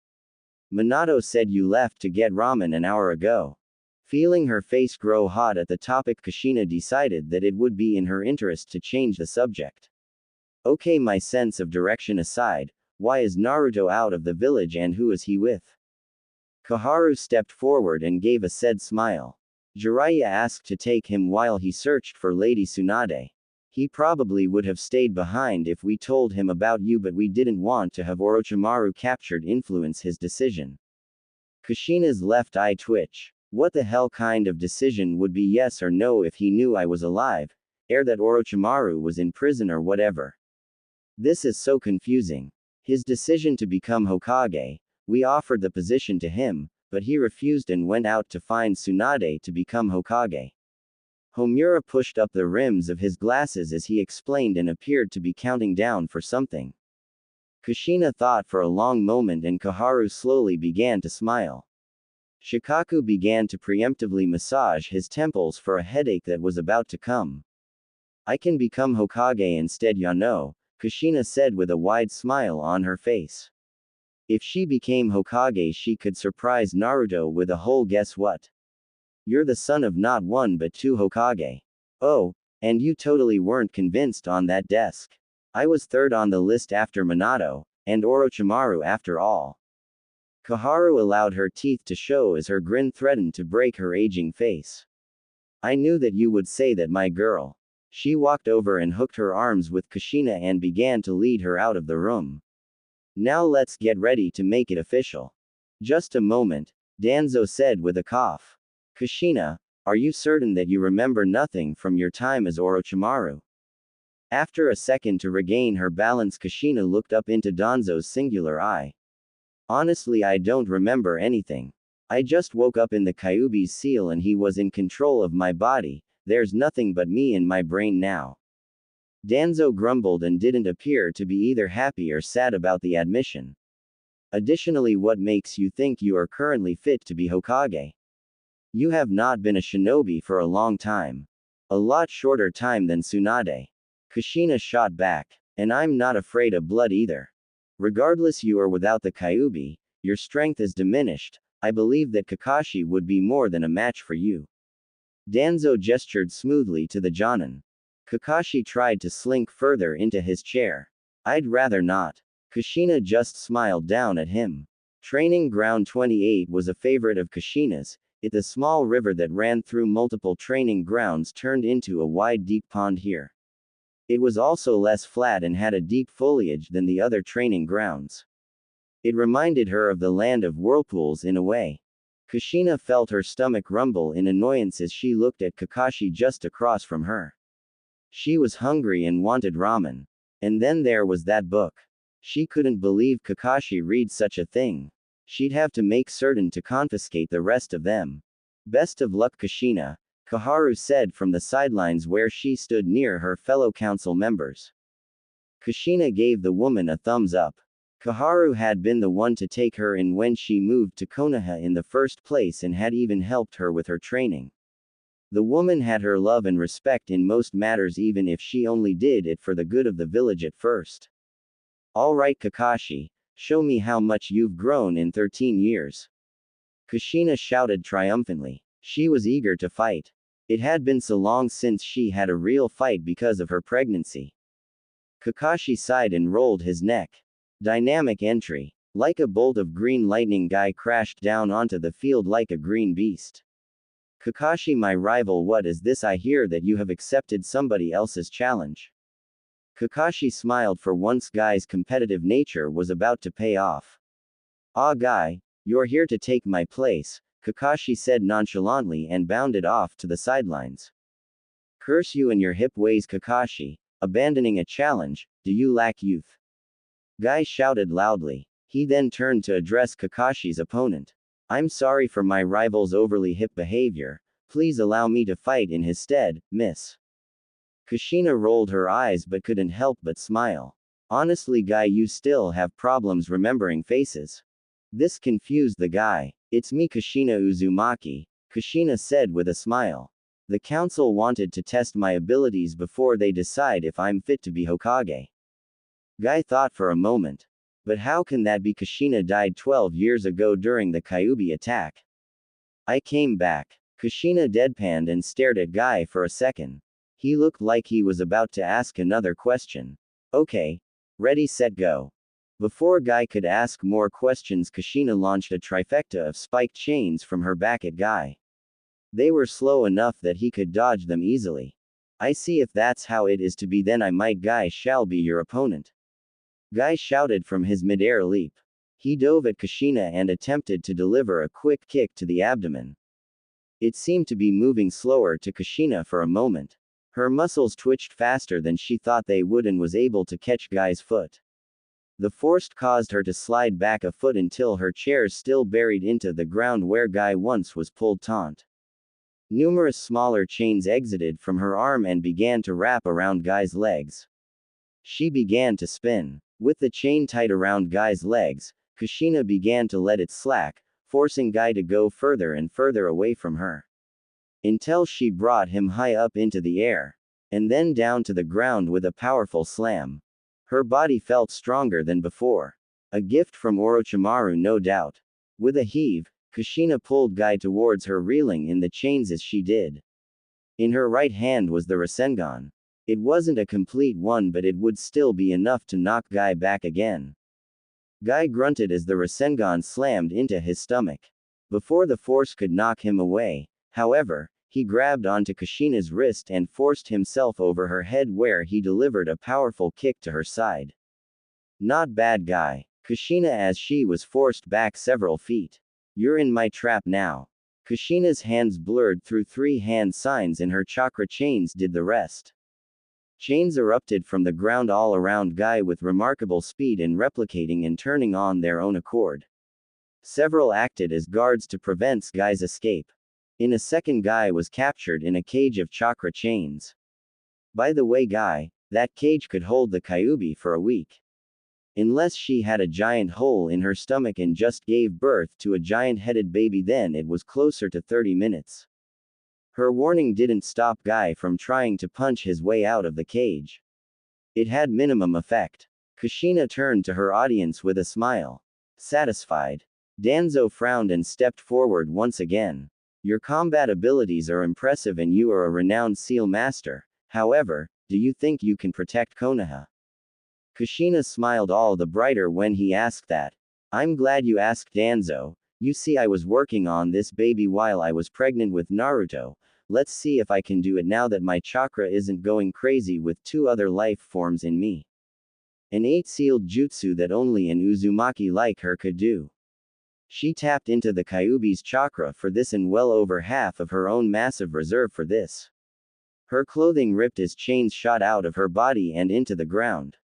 Minato said you left to get ramen an hour ago. Feeling her face grow hot at the topic, Kushina decided that it would be in her interest to change the subject. Okay, my sense of direction aside, why is Naruto out of the village and who is he with? Koharu stepped forward and gave a sad smile. Jiraiya asked to take him while he searched for Lady Tsunade. He probably would have stayed behind if we told him about you, but we didn't want to have Orochimaru captured influence his decision. Kushina's left eye twitch. What the hell kind of decision would be yes or no if he knew I was alive, or that Orochimaru was in prison or whatever? This is so confusing. His decision to become Hokage, we offered the position to him, but he refused and went out to find Tsunade to become Hokage. Homura pushed up the rims of his glasses as he explained and appeared to be counting down for something. Kushina thought for a long moment and Koharu slowly began to smile. Shikaku began to preemptively massage his temples for a headache that was about to come. I can become Hokage instead, Yano, Kushina said with a wide smile on her face. If she became Hokage, she could surprise Naruto with a whole guess what? You're the son of not one but two Hokage. Oh, and you totally weren't convinced on that desk. I was third on the list after Minato, and Orochimaru after all. Koharu allowed her teeth to show as her grin threatened to break her aging face. I knew that you would say that, my girl. She walked over and hooked her arms with Kushina and began to lead her out of the room. Now let's get ready to make it official. Just a moment, Danzo said with a cough. Kushina, are you certain that you remember nothing from your time as Orochimaru? After a second to regain her balance, Kushina looked up into Danzo's singular eye. Honestly, I don't remember anything. I just woke up in the Kyuubi's seal and he was in control of my body. There's nothing but me in my brain now. Danzo grumbled and didn't appear to be either happy or sad about the admission. Additionally, what makes you think you are currently fit to be Hokage? You have not been a shinobi for a long time. A lot shorter time than Tsunade. Kushina shot back. And I'm not afraid of blood either. Regardless, you are without the Kyuubi, your strength is diminished. I believe that Kakashi would be more than a match for you. Danzo gestured smoothly to the Jonin. Kakashi tried to slink further into his chair. I'd rather not. Kushina just smiled down at him. Training Ground 28 was a favorite of Kushina's. The small river that ran through multiple training grounds turned into a wide deep pond here. It was also less flat and had a deep foliage than the other training grounds. It reminded her of the land of whirlpools in a way. Kushina felt her stomach rumble in annoyance as she looked at Kakashi just across from her. She was hungry and wanted ramen. And then there was that book. She couldn't believe Kakashi read such a thing. She'd have to make certain to confiscate the rest of them. Best of luck, Kushina, Koharu said from the sidelines where she stood near her fellow council members. Kushina gave the woman a thumbs up. Koharu had been the one to take her in when she moved to Konoha in the first place and had even helped her with her training. The woman had her love and respect in most matters, even if she only did it for the good of the village at first. All right, Kakashi. Show me how much you've grown in 13 years. Kushina shouted triumphantly. She was eager to fight. It had been so long since she had a real fight because of her pregnancy. Kakashi sighed and rolled his neck. Dynamic entry. Like a bolt of green lightning, guy crashed down onto the field like a green beast. Kakashi, my rival, what is this? I hear that you have accepted somebody else's challenge. Kakashi smiled, for once Guy's competitive nature was about to pay off. Ah, Guy, you're here to take my place, Kakashi said nonchalantly and bounded off to the sidelines. Curse you and your hip ways, Kakashi, abandoning a challenge, do you lack youth? Guy shouted loudly. He then turned to address Kakashi's opponent. I'm sorry for my rival's overly hip behavior, please allow me to fight in his stead, miss. Kushina rolled her eyes but couldn't help but smile. Honestly, Guy, you still have problems remembering faces. This confused the guy. It's me, Kushina Uzumaki, Kushina said with a smile. The council wanted to test my abilities before they decide if I'm fit to be Hokage. Guy thought for a moment. But how can that be? Kushina died 12 years ago during the Kyuubi attack. I came back. Kushina deadpanned and stared at Guy for a second. He looked like he was about to ask another question. Okay. Ready, set, go. Before Guy could ask more questions, Kushina launched a trifecta of spiked chains from her back at Guy. They were slow enough that he could dodge them easily. I see. If that's how it is to be, then I might. Guy shall be your opponent. Guy shouted from his mid-air leap. He dove at Kushina and attempted to deliver a quick kick to the abdomen. It seemed to be moving slower to Kushina for a moment. Her muscles twitched faster than she thought they would and was able to catch Guy's foot. The force caused her to slide back a foot until her chair still buried into the ground where Guy once was pulled taut. Numerous smaller chains exited from her arm and began to wrap around Guy's legs. She began to spin. With the chain tight around Guy's legs, Kushina began to let it slack, forcing Guy to go further and further away from her. Until she brought him high up into the air. And then down to the ground with a powerful slam. Her body felt stronger than before. A gift from Orochimaru, no doubt. With a heave, Kushina pulled Guy towards her, reeling in the chains as she did. In her right hand was the Rasengan. It wasn't a complete one, but it would still be enough to knock Guy back again. Guy grunted as the Rasengan slammed into his stomach. Before the force could knock him away, however, he grabbed onto Kushina's wrist and forced himself over her head, where he delivered a powerful kick to her side. Not bad, Guy. Kushina, as she was forced back several feet. You're in my trap now. Kushina's hands blurred through 3 hand signs and her chakra chains did the rest. Chains erupted from the ground all around Guy with remarkable speed and replicating and turning on their own accord. Several acted as guards to prevent Guy's escape. In a second, Guy was captured in a cage of chakra chains. By the way, Guy, that cage could hold the Kyuubi for a week. Unless she had a giant hole in her stomach and just gave birth to a giant-headed baby, then it was closer to 30 minutes. Her warning didn't stop Guy from trying to punch his way out of the cage. It had minimum effect. Kushina turned to her audience with a smile. Satisfied. Danzo frowned and stepped forward once again. Your combat abilities are impressive and you are a renowned seal master. However, do you think you can protect Konoha? Kushina smiled all the brighter when he asked that. I'm glad you asked, Danzo. You see, I was working on this baby while I was pregnant with Naruto. Let's see if I can do it now that my chakra isn't going crazy with 2 other life forms in me. An 8-sealed jutsu that only an Uzumaki like her could do. She tapped into the Kyuubi's chakra for this and well over half of her own massive reserve for this. Her clothing ripped as chains shot out of her body and into the ground.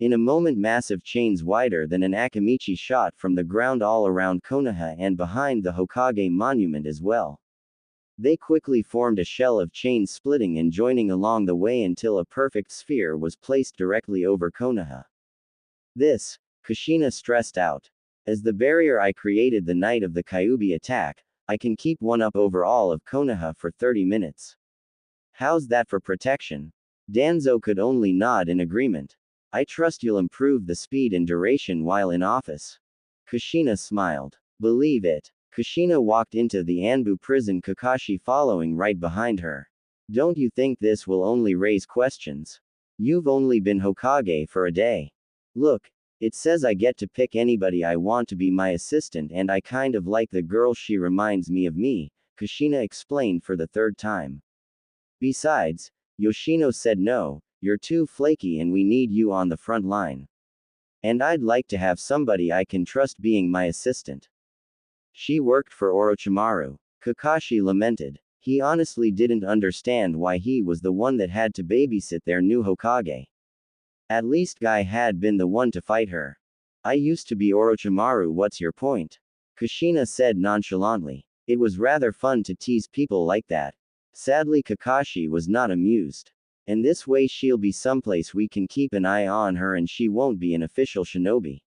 In a moment, massive chains wider than an Akimichi shot from the ground all around Konoha and behind the Hokage monument as well. They quickly formed a shell of chains splitting and joining along the way until a perfect sphere was placed directly over Konoha. This, Kushina stressed out. As the barrier I created the night of the Kyuubi attack, I can keep one up over all of Konoha for 30 minutes. How's that for protection? Danzo could only nod in agreement. I trust you'll improve the speed and duration while in office. Kushina smiled. Believe it. Kushina walked into the Anbu prison, Kakashi following right behind her. Don't you think this will only raise questions? You've only been Hokage for a day. Look, it says I get to pick anybody I want to be my assistant, and I kind of like the girl. She reminds me of me, Kushina explained for the 3rd time. Besides, Yoshino said no, you're too flaky and we need you on the front line. And I'd like to have somebody I can trust being my assistant. She worked for Orochimaru. Kakashi lamented. He honestly didn't understand why he was the one that had to babysit their new Hokage. At least Guy had been the one to fight her. I used to be Orochimaru. What's your point? Kushina said nonchalantly. It was rather fun to tease people like that. Sadly, Kakashi was not amused. And this way she'll be someplace we can keep an eye on her and she won't be an official shinobi.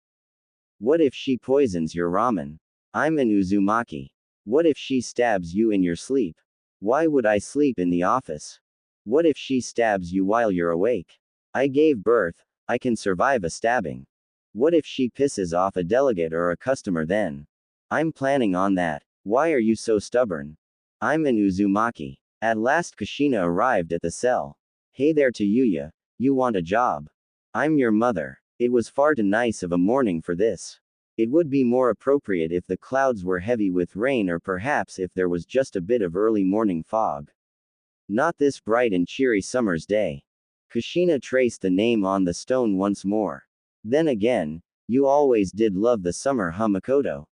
What if she poisons your ramen? I'm an Uzumaki. What if she stabs you in your sleep? Why would I sleep in the office? What if she stabs you while you're awake? I gave birth, I can survive a stabbing. What if she pisses off a delegate or a customer then? I'm planning on that. Why are you so stubborn? I'm an Uzumaki. At last Kushina arrived at the cell. Hey there Tayuya, you want a job? I'm your mother. It was far too nice of a morning for this. It would be more appropriate if the clouds were heavy with rain or perhaps if there was just a bit of early morning fog. Not this bright and cheery summer's day. Kushina traced the name on the stone once more. Then again, you always did love the summer, huh, Makoto?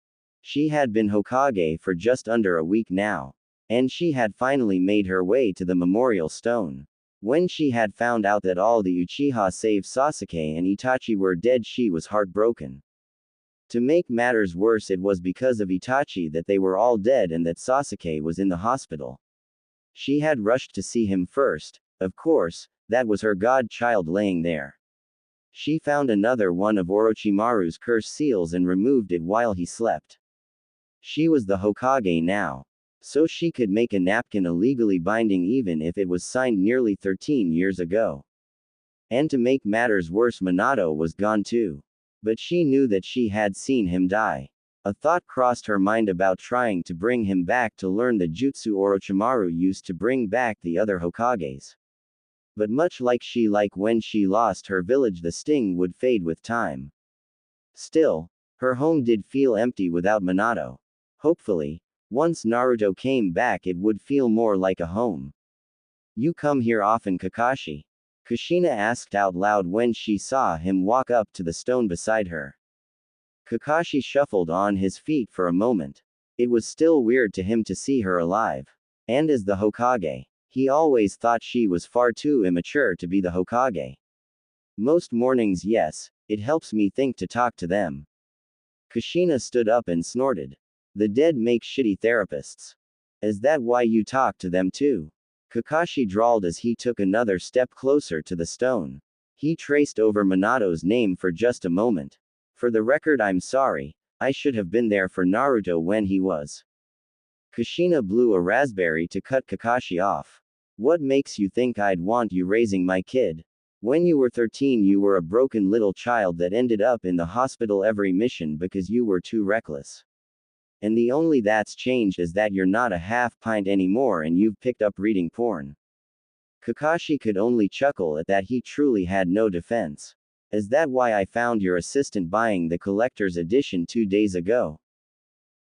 She had been Hokage for just under a week now. And she had finally made her way to the memorial stone. When she had found out that all the Uchiha save Sasuke and Itachi were dead, she was heartbroken. To make matters worse, it was because of Itachi that they were all dead and that Sasuke was in the hospital. She had rushed to see him first, of course, that was her godchild laying there. She found another one of Orochimaru's curse seals and removed it while he slept. She was the Hokage now. So she could make a napkin illegally binding even if it was signed nearly 13 years ago. And to make matters worse, Minato was gone too. But she knew that she had seen him die. A thought crossed her mind about trying to bring him back to learn the jutsu Orochimaru used to bring back the other Hokages. But much like when she lost her village, the sting would fade with time. Still, her home did feel empty without Minato. Hopefully, once Naruto came back it would feel more like a home. You come here often, Kakashi? Kushina asked out loud when she saw him walk up to the stone beside her. Kakashi shuffled on his feet for a moment. It was still weird to him to see her alive. And as the Hokage, he always thought she was far too immature to be the Hokage. Most mornings, yes, it helps me think to talk to them. Kushina stood up and snorted. The dead make shitty therapists. Is that why you talk to them too? Kakashi drawled as he took another step closer to the stone. He traced over Minato's name for just a moment. For the record, I'm sorry, I should have been there for Naruto when he was. Kushina blew a raspberry to cut Kakashi off. What makes you think I'd want you raising my kid? When you were 13 you were a broken little child that ended up in the hospital every mission because you were too reckless. And the only that's changed is that you're not a half pint anymore and you've picked up reading porn. Kakashi could only chuckle at that. He truly had no defense. Is that why I found your assistant buying the collector's edition 2 days ago?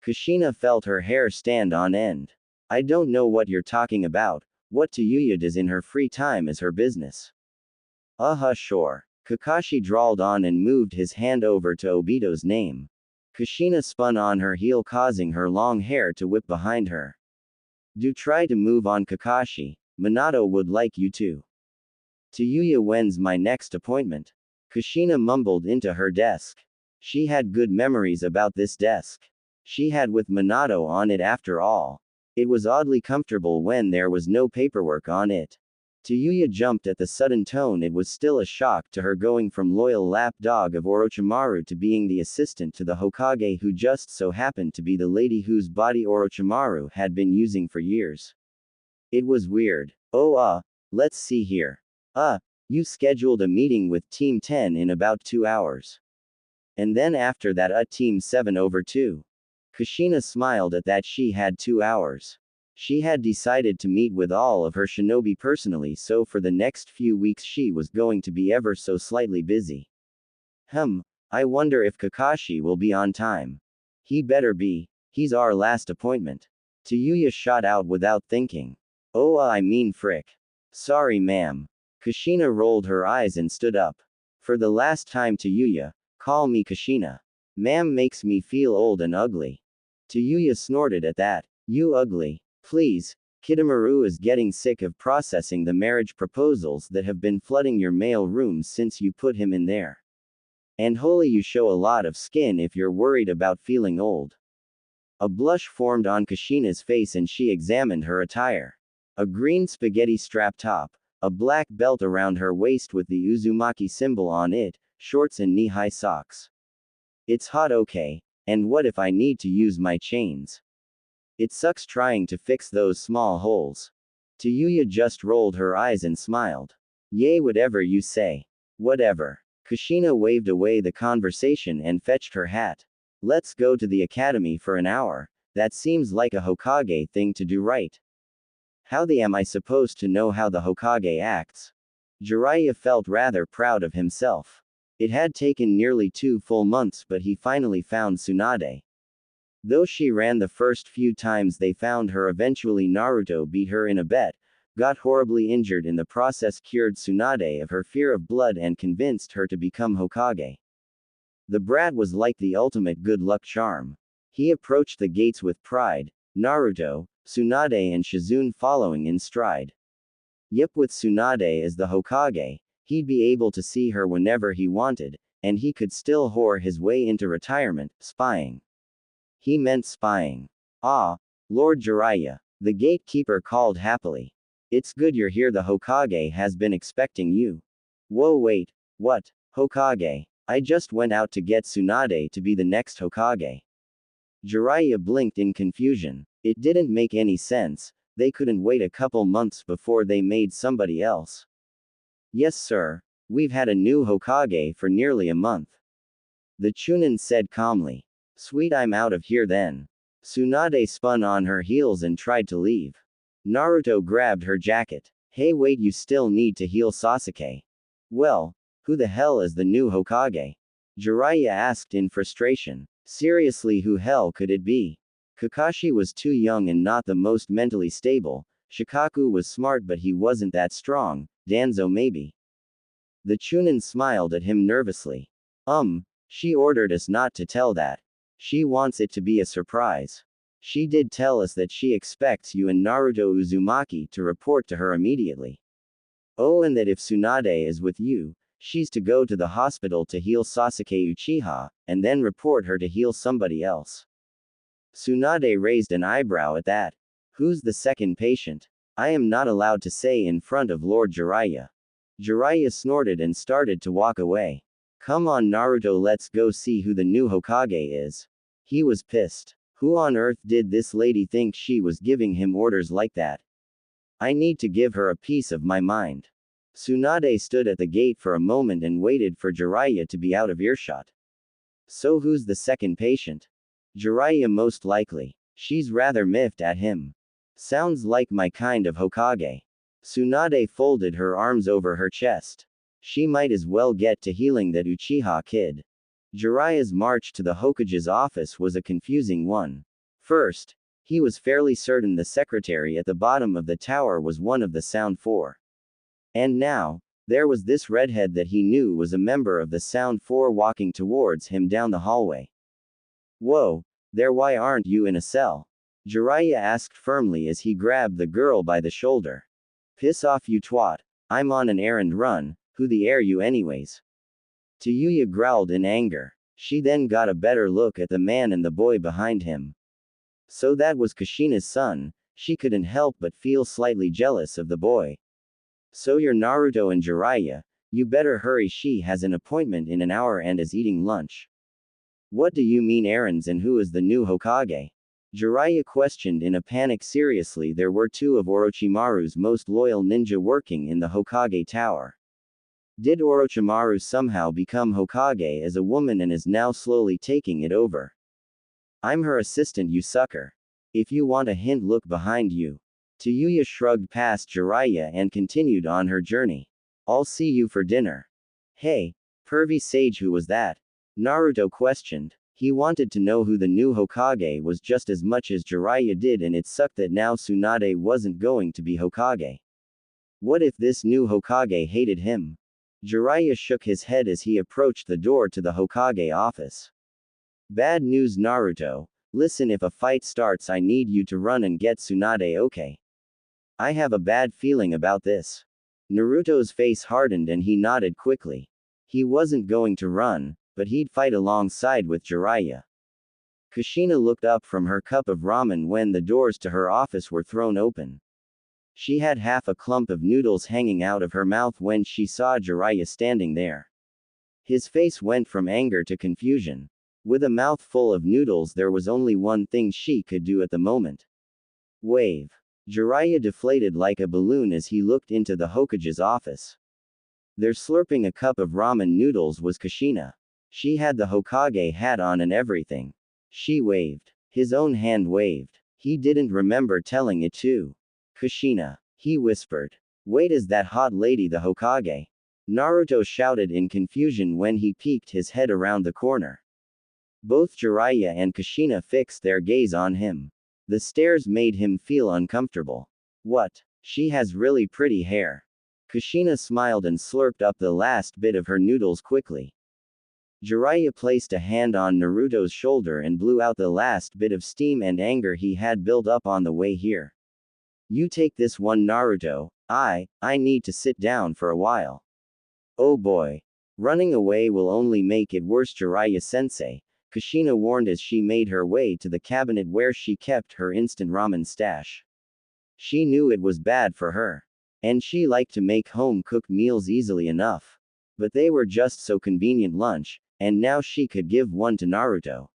Kushina felt her hair stand on end. I don't know what you're talking about. What Tayuya does in her free time is her business. Sure. Kakashi drawled on and moved his hand over to Obito's name. Kushina spun on her heel, causing her long hair to whip behind her. Do try to move on, Kakashi. Minato would like you to. Tayuya, when's my next appointment? Kushina mumbled into her desk. She had good memories about this desk. She had with Minato on it after all. It was oddly comfortable when there was no paperwork on it. Tayuya jumped at the sudden tone. It was still a shock to her, going from loyal lapdog of Orochimaru to being the assistant to the Hokage, who just so happened to be the lady whose body Orochimaru had been using for years. It was weird. Let's see here. You scheduled a meeting with Team 10 in about 2 hours. And then after that, Team 7 over 2. Kushina smiled at that. She had 2 hours. She had decided to meet with all of her shinobi personally, so for the next few weeks she was going to be ever so slightly busy. I wonder if Kakashi will be on time. He better be. He's our last appointment. Tayuya shot out without thinking. I mean frick. Sorry ma'am. Kushina rolled her eyes and stood up. For the last time, Tayuya, call me Kushina. Ma'am makes me feel old and ugly. Tayuya snorted at that. You ugly. Please, Kidomaru is getting sick of processing the marriage proposals that have been flooding your mail rooms since you put him in there. And holy, you show a lot of skin if you're worried about feeling old. A blush formed on Kushina's face and she examined her attire. A green spaghetti strap top, a black belt around her waist with the Uzumaki symbol on it, shorts and knee-high socks. It's hot, okay, and what if I need to use my chains? It sucks trying to fix those small holes. Tayuya just rolled her eyes and smiled. Yay, whatever you say. Whatever. Kushina waved away the conversation and fetched her hat. Let's go to the academy for an hour. That seems like a Hokage thing to do, right? How the am I supposed to know how the Hokage acts? Jiraiya felt rather proud of himself. It had taken nearly 2 full months, but he finally found Tsunade. Though she ran the first few times they found her, eventually Naruto beat her in a bet, got horribly injured in the process, cured Tsunade of her fear of blood and convinced her to become Hokage. The brat was like the ultimate good luck charm. He approached the gates with pride, Naruto, Tsunade and Shizune following in stride. Yep, with Tsunade as the Hokage, he'd be able to see her whenever he wanted, and he could still whore his way into retirement, spying. He meant spying. Ah, Lord Jiraiya, the gatekeeper called happily. It's good you're here, the Hokage has been expecting you. Whoa, wait, what? Hokage? I just went out to get Tsunade to be the next Hokage. Jiraiya blinked in confusion. It didn't make any sense. They couldn't wait a couple months before they made somebody else. Yes, sir. We've had a new Hokage for nearly a month. The Chunin said calmly. Sweet, I'm out of here then. Tsunade spun on her heels and tried to leave. Naruto grabbed her jacket. Hey, wait, you still need to heal Sasuke. Well, who the hell is the new Hokage? Jiraiya asked in frustration. Seriously, who hell could it be? Kakashi was too young and not the most mentally stable. Shikaku was smart but he wasn't that strong. Danzo maybe. The Chunin smiled at him nervously. She ordered us not to tell that. She wants it to be a surprise. She did tell us that she expects you and Naruto Uzumaki to report to her immediately. Oh, and that if Tsunade is with you, she's to go to the hospital to heal Sasuke Uchiha, and then report her to heal somebody else. Tsunade raised an eyebrow at that. Who's the second patient? I am not allowed to say in front of Lord Jiraiya. Jiraiya snorted and started to walk away. Come on, Naruto, let's go see who the new Hokage is. He was pissed. Who on earth did this lady think she was giving him orders like that? I need to give her a piece of my mind. Tsunade stood at the gate for a moment and waited for Jiraiya to be out of earshot. So who's the second patient? Jiraiya most likely. She's rather miffed at him. Sounds like my kind of Hokage. Tsunade folded her arms over her chest. She might as well get to healing that Uchiha kid. Jiraiya's march to the Hokage's office was a confusing one. First, he was fairly certain the secretary at the bottom of the tower was one of the Sound Four. And now, there was this redhead that he knew was a member of the Sound Four walking towards him down the hallway. Whoa, there, why aren't you in a cell? Jiraiya asked firmly as he grabbed the girl by the shoulder. Piss off, you twat. I'm on an errand run, who the air you anyways? Tayuya growled in anger. She then got a better look at the man and the boy behind him. So that was Kushina's son. She couldn't help but feel slightly jealous of the boy. So you're Naruto and Jiraiya, you better hurry, she has an appointment in an hour and is eating lunch. What do you mean errands, and who is the new Hokage? Jiraiya questioned in a panic. Seriously, there were 2 of Orochimaru's most loyal ninja working in the Hokage tower. Did Orochimaru somehow become Hokage as a woman and is now slowly taking it over? I'm her assistant, you sucker. If you want a hint, look behind you. Tayuya shrugged past Jiraiya and continued on her journey. I'll see you for dinner. Hey, pervy sage, who was that? Naruto questioned. He wanted to know who the new Hokage was just as much as Jiraiya did, and it sucked that now Tsunade wasn't going to be Hokage. What if this new Hokage hated him? Jiraiya shook his head as he approached the door to the Hokage office. Bad news, Naruto. Listen, if a fight starts, I need you to run and get Tsunade, okay? I have a bad feeling about this. Naruto's face hardened and he nodded quickly. He wasn't going to run, but he'd fight alongside with Jiraiya. Kushina looked up from her cup of ramen when the doors to her office were thrown open. She had half a clump of noodles hanging out of her mouth when she saw Jiraiya standing there. His face went from anger to confusion. With a mouth full of noodles, there was only one thing she could do at the moment. Wave. Jiraiya deflated like a balloon as he looked into the Hokage's office. There, slurping a cup of ramen noodles, was Kushina. She had the Hokage hat on and everything. She waved. His own hand waved. He didn't remember telling it to Kushina. He whispered. Wait, is that hot lady the Hokage? Naruto shouted in confusion when he peeked his head around the corner. Both Jiraiya and Kushina fixed their gaze on him. The stares made him feel uncomfortable. What? She has really pretty hair. Kushina smiled and slurped up the last bit of her noodles quickly. Jiraiya placed a hand on Naruto's shoulder and blew out the last bit of steam and anger he had built up on the way here. You take this one, Naruto. I need to sit down for a while. Oh boy. Running away will only make it worse, Jiraiya-sensei, Kushina warned as she made her way to the cabinet where she kept her instant ramen stash. She knew it was bad for her. And she liked to make home-cooked meals easily enough. But they were just so convenient lunch, and now she could give one to Naruto.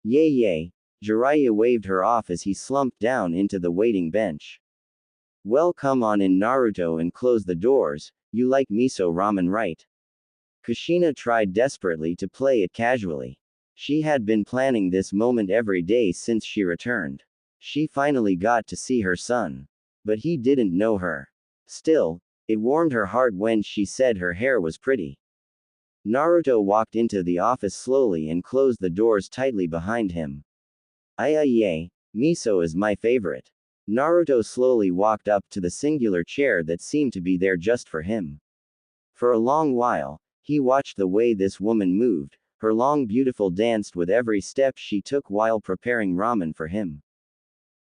Yay yay. Jiraiya waved her off as he slumped down into the waiting bench. Well, come on in, Naruto, and close the doors. You like miso ramen, right? Kushina tried desperately to play it casually. She had been planning this moment every day since she returned. She finally got to see her son. But he didn't know her. Still, it warmed her heart when she said her hair was pretty. Naruto walked into the office slowly and closed the doors tightly behind him. Yay, miso is my favorite. Naruto slowly walked up to the singular chair that seemed to be there just for him. For a long while, he watched the way this woman moved. Her long beautiful danced with every step she took while preparing ramen for him.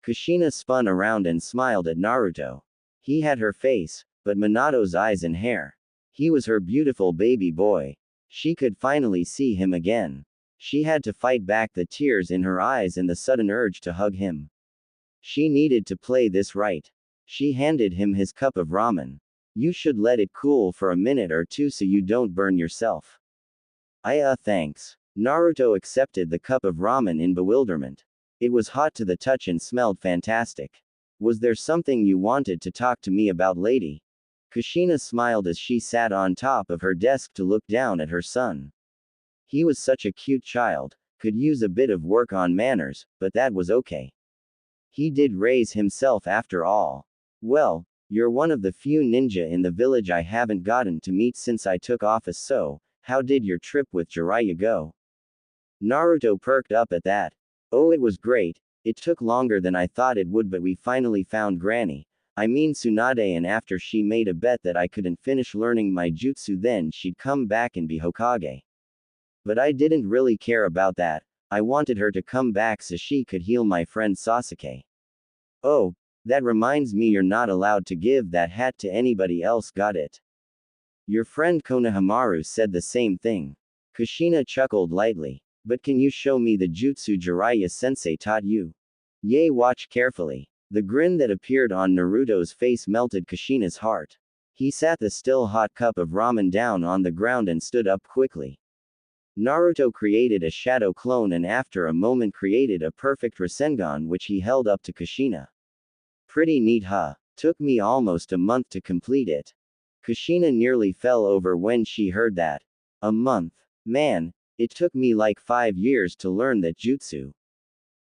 Kushina spun around and smiled at Naruto. He had her face, but Minato's eyes and hair. He was her beautiful baby boy. She could finally see him again. She had to fight back the tears in her eyes and the sudden urge to hug him. She needed to play this right. She handed him his cup of ramen. You should let it cool for a minute or two so you don't burn yourself. Thanks. Naruto accepted the cup of ramen in bewilderment. It was hot to the touch and smelled fantastic. Was there something you wanted to talk to me about, lady? Kushina smiled as she sat on top of her desk to look down at her son. He was such a cute child, could use a bit of work on manners, but that was okay. He did raise himself after all. Well, you're one of the few ninja in the village I haven't gotten to meet since I took office, so, how did your trip with Jiraiya go? Naruto perked up at that. Oh, it was great. It took longer than I thought it would, but we finally found Granny. I mean Tsunade, and after she made a bet that I couldn't finish learning my jutsu, then she'd come back and be Hokage. But I didn't really care about that. I wanted her to come back so she could heal my friend Sasuke. Oh, that reminds me, you're not allowed to give that hat to anybody else, got it? Your friend Konohamaru said the same thing. Kushina chuckled lightly. But can you show me the jutsu Jiraiya-sensei taught you? Yay, watch carefully. The grin that appeared on Naruto's face melted Kushina's heart. He sat the still hot cup of ramen down on the ground and stood up quickly. Naruto created a shadow clone and after a moment created a perfect Rasengan which he held up to Kushina. Pretty neat, huh? Took me almost a month to complete it. Kushina nearly fell over when she heard that. A month. Man, it took me like 5 years to learn that jutsu.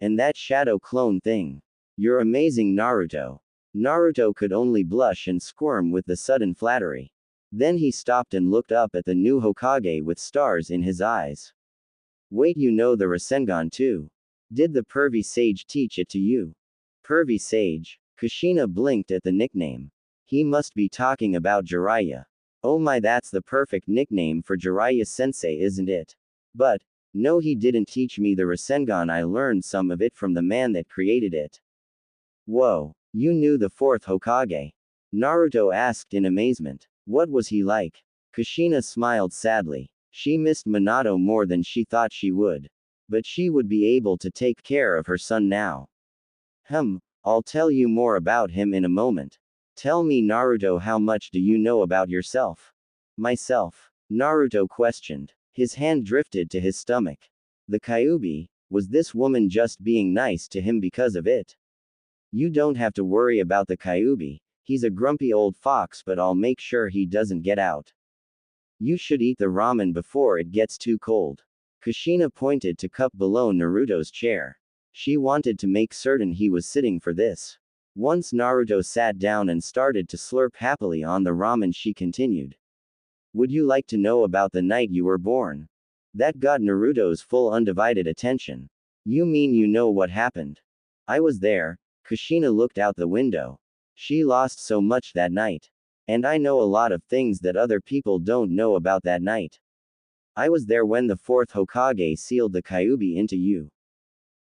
And that shadow clone thing. You're amazing, Naruto. Naruto could only blush and squirm with the sudden flattery. Then he stopped and looked up at the new Hokage with stars in his eyes. Wait, you know the Rasengan too? Did the pervy sage teach it to you? Pervy sage? Kushina blinked at the nickname. He must be talking about Jiraiya. Oh my, that's the perfect nickname for Jiraiya-sensei, isn't it? But, no, he didn't teach me the Rasengan, I learned some of it from the man that created it. Whoa, you knew the fourth Hokage? Naruto asked in amazement. What was he like? Kushina smiled sadly. She missed Minato more than she thought she would. But she would be able to take care of her son now. I'll tell you more about him in a moment. Tell me, Naruto, how much do you know about yourself? Myself? Naruto questioned. His hand drifted to his stomach. The Kyuubi, was this woman just being nice to him because of it? You don't have to worry about the Kyuubi, he's a grumpy old fox, but I'll make sure he doesn't get out. You should eat the ramen before it gets too cold. Kushina pointed to cup below Naruto's chair. She wanted to make certain he was sitting for this. Once Naruto sat down and started to slurp happily on the ramen, she continued. Would you like to know about the night you were born? That got Naruto's full undivided attention. You mean you know what happened? I was there. Kushina looked out the window. She lost so much that night. And I know a lot of things that other people don't know about that night. I was there when the fourth Hokage sealed the Kyuubi into you.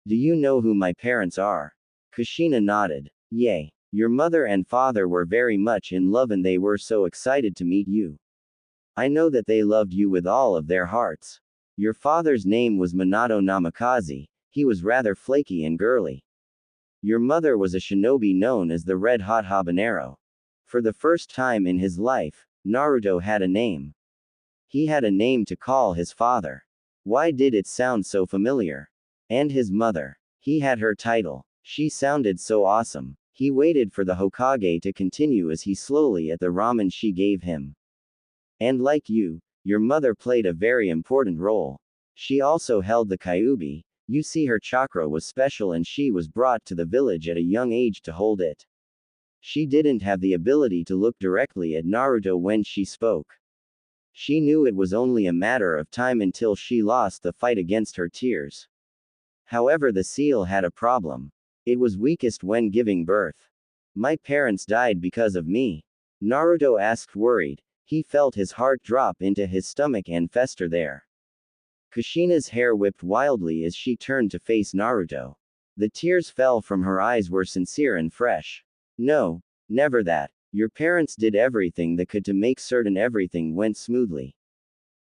Do you know who my parents are? Kushina nodded. Yay. Your mother and father were very much in love and they were so excited to meet you. I know that they loved you with all of their hearts. Your father's name was Minato Namikaze, he was rather flaky and girly. Your mother was a shinobi known as the Red Hot Habanero. For the first time in his life, Naruto had a name. He had a name to call his father. Why did it sound so familiar? And his mother. He had her title. She sounded so awesome. He waited for the Hokage to continue as he slowly ate the ramen she gave him. And like you, your mother played a very important role. She also held the Kyuubi. You see, her chakra was special and she was brought to the village at a young age to hold it. She didn't have the ability to look directly at Naruto when she spoke. She knew it was only a matter of time until she lost the fight against her tears. However, the seal had a problem. It was weakest when giving birth. My parents died because of me. Naruto asked, worried. He felt his heart drop into his stomach and fester there. Kushina's hair whipped wildly as she turned to face Naruto. The tears fell from her eyes, were sincere and fresh. No, never that. Your parents did everything they could to make certain everything went smoothly.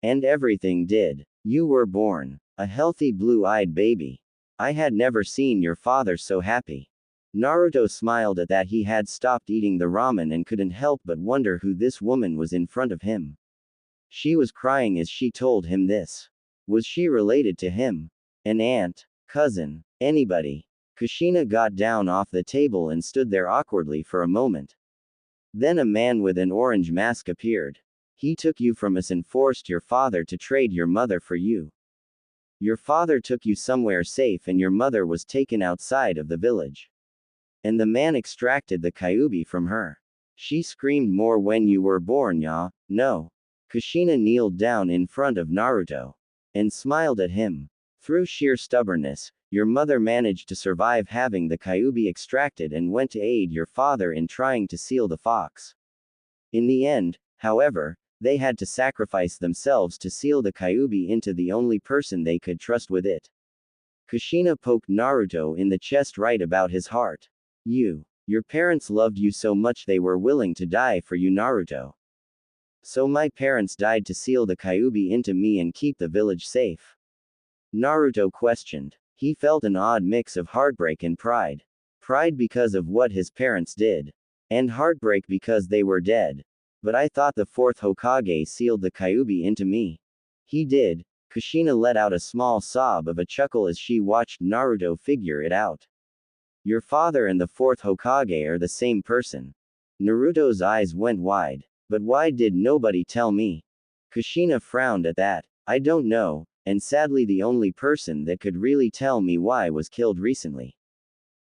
And everything did. You were born. A healthy blue-eyed baby. I had never seen your father so happy. Naruto smiled at that. He had stopped eating the ramen and couldn't help but wonder who this woman was in front of him. She was crying as she told him this. Was she related to him? An aunt? Cousin? Anybody? Kushina got down off the table and stood there awkwardly for a moment. Then a man with an orange mask appeared. He took you from us and forced your father to trade your mother for you. Your father took you somewhere safe and your mother was taken outside of the village. And the man extracted the Kyuubi from her. She screamed more when you were born, ya? No. Kushina kneeled down in front of Naruto. And smiled at him. Through sheer stubbornness, your mother managed to survive having the Kyuubi extracted and went to aid your father in trying to seal the fox. In the end, however, they had to sacrifice themselves to seal the Kyuubi into the only person they could trust with it. Kushina poked Naruto in the chest right about his heart. Your parents loved you so much they were willing to die for you, Naruto. So my parents died to seal the Kyuubi into me and keep the village safe? Naruto questioned. He felt an odd mix of heartbreak and pride. Pride because of what his parents did. And heartbreak because they were dead. But I thought the fourth Hokage sealed the Kyuubi into me. He did. Kushina let out a small sob of a chuckle as she watched Naruto figure it out. Your father and the fourth Hokage are the same person. Naruto's eyes went wide. But why did nobody tell me? Kushina frowned at that. I don't know, and sadly the only person that could really tell me why was killed recently.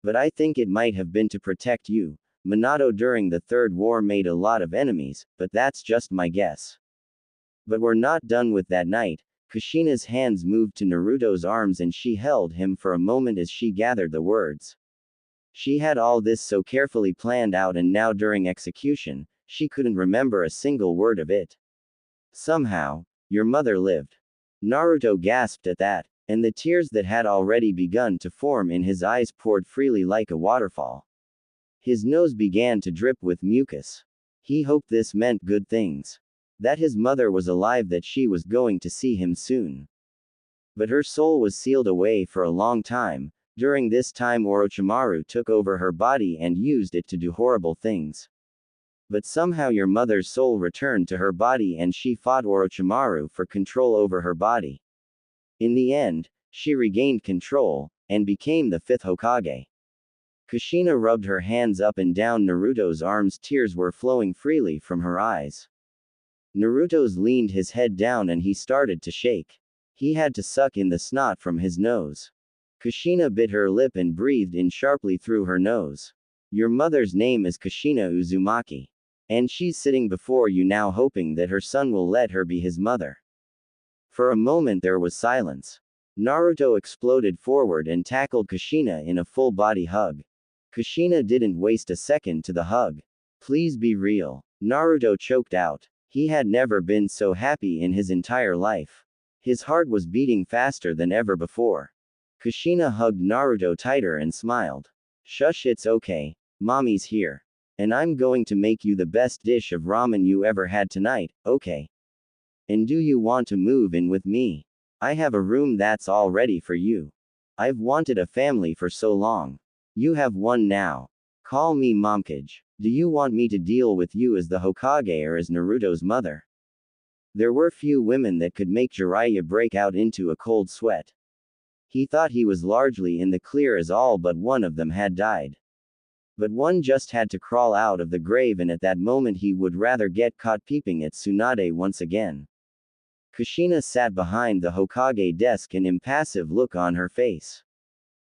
But I think it might have been to protect you. Minato during the Third War made a lot of enemies, but that's just my guess. But we're not done with that night. Kushina's hands moved to Naruto's arms and she held him for a moment as she gathered the words. She had all this so carefully planned out and now during execution, she couldn't remember a single word of it. Somehow, your mother lived. Naruto gasped at that, and the tears that had already begun to form in his eyes poured freely like a waterfall. His nose began to drip with mucus. He hoped this meant good things. That his mother was alive, that she was going to see him soon. But her soul was sealed away for a long time. During this time Orochimaru took over her body and used it to do horrible things. But somehow your mother's soul returned to her body and she fought Orochimaru for control over her body. In the end, she regained control, and became the 5th Hokage. Kushina rubbed her hands up and down Naruto's arms. Tears were flowing freely from her eyes. Naruto's leaned his head down and he started to shake. He had to suck in the snot from his nose. Kushina bit her lip and breathed in sharply through her nose. Your mother's name is Kushina Uzumaki. And she's sitting before you now hoping that her son will let her be his mother. For a moment there was silence. Naruto exploded forward and tackled Kushina in a full-body hug. Kushina didn't waste a second to the hug. Please be real. Naruto choked out. He had never been so happy in his entire life. His heart was beating faster than ever before. Kushina hugged Naruto tighter and smiled. Shush, it's okay. Mommy's here. And I'm going to make you the best dish of ramen you ever had tonight, okay? And do you want to move in with me? I have a room that's all ready for you. I've wanted a family for so long. You have one now. Call me Momkage. Do you want me to deal with you as the Hokage or as Naruto's mother? There were few women that could make Jiraiya break out into a cold sweat. He thought he was largely in the clear as all but one of them had died. But one just had to crawl out of the grave, and at that moment he would rather get caught peeping at Tsunade once again. Kushina sat behind the Hokage desk, an impassive look on her face.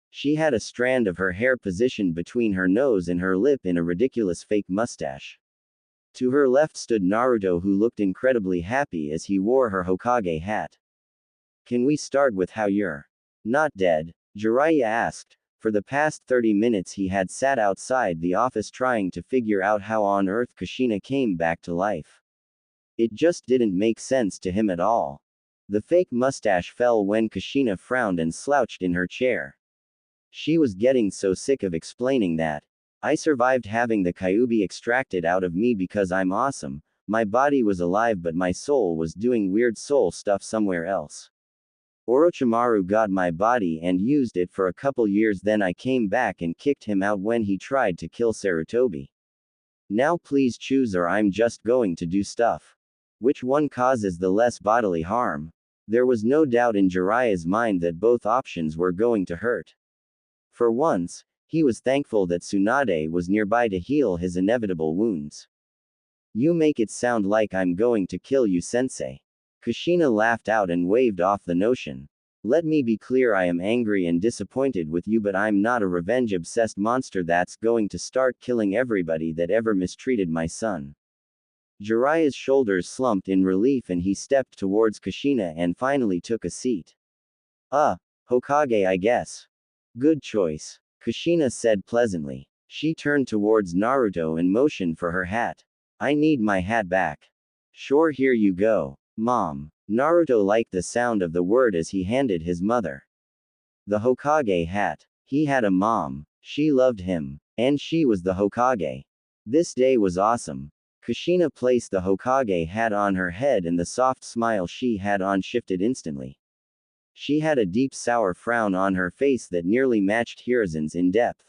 She had a strand of her hair positioned between her nose and her lip in a ridiculous fake mustache. To her left stood Naruto, who looked incredibly happy as he wore her Hokage hat. Can we start with how you're not dead? Jiraiya asked. For the past 30 minutes he had sat outside the office trying to figure out how on earth Kushina came back to life. It just didn't make sense to him at all. The fake mustache fell when Kushina frowned and slouched in her chair. She was getting so sick of explaining that. I survived having the Kyuubi extracted out of me because I'm awesome. My body was alive but my soul was doing weird soul stuff somewhere else. Orochimaru got my body and used it for a couple years, then I came back and kicked him out when he tried to kill Sarutobi. Now please choose, or I'm just going to do stuff. Which one causes the less bodily harm? There was no doubt in Jiraiya's mind that both options were going to hurt. For once, he was thankful that Tsunade was nearby to heal his inevitable wounds. You make it sound like I'm going to kill you, sensei. Kushina laughed out and waved off the notion. Let me be clear, I am angry and disappointed with you, but I'm not a revenge-obsessed monster that's going to start killing everybody that ever mistreated my son. Jiraiya's shoulders slumped in relief and he stepped towards Kushina and finally took a seat. Hokage, I guess. Good choice. Kushina said pleasantly. She turned towards Naruto and motioned for her hat. I need my hat back. Sure, here you go. Mom. Naruto liked the sound of the word as he handed his mother the Hokage hat. He had a mom. She loved him. And she was the Hokage. This day was awesome. Kushina placed the Hokage hat on her head and the soft smile she had on shifted instantly. She had a deep sour frown on her face that nearly matched Hiruzen's in depth.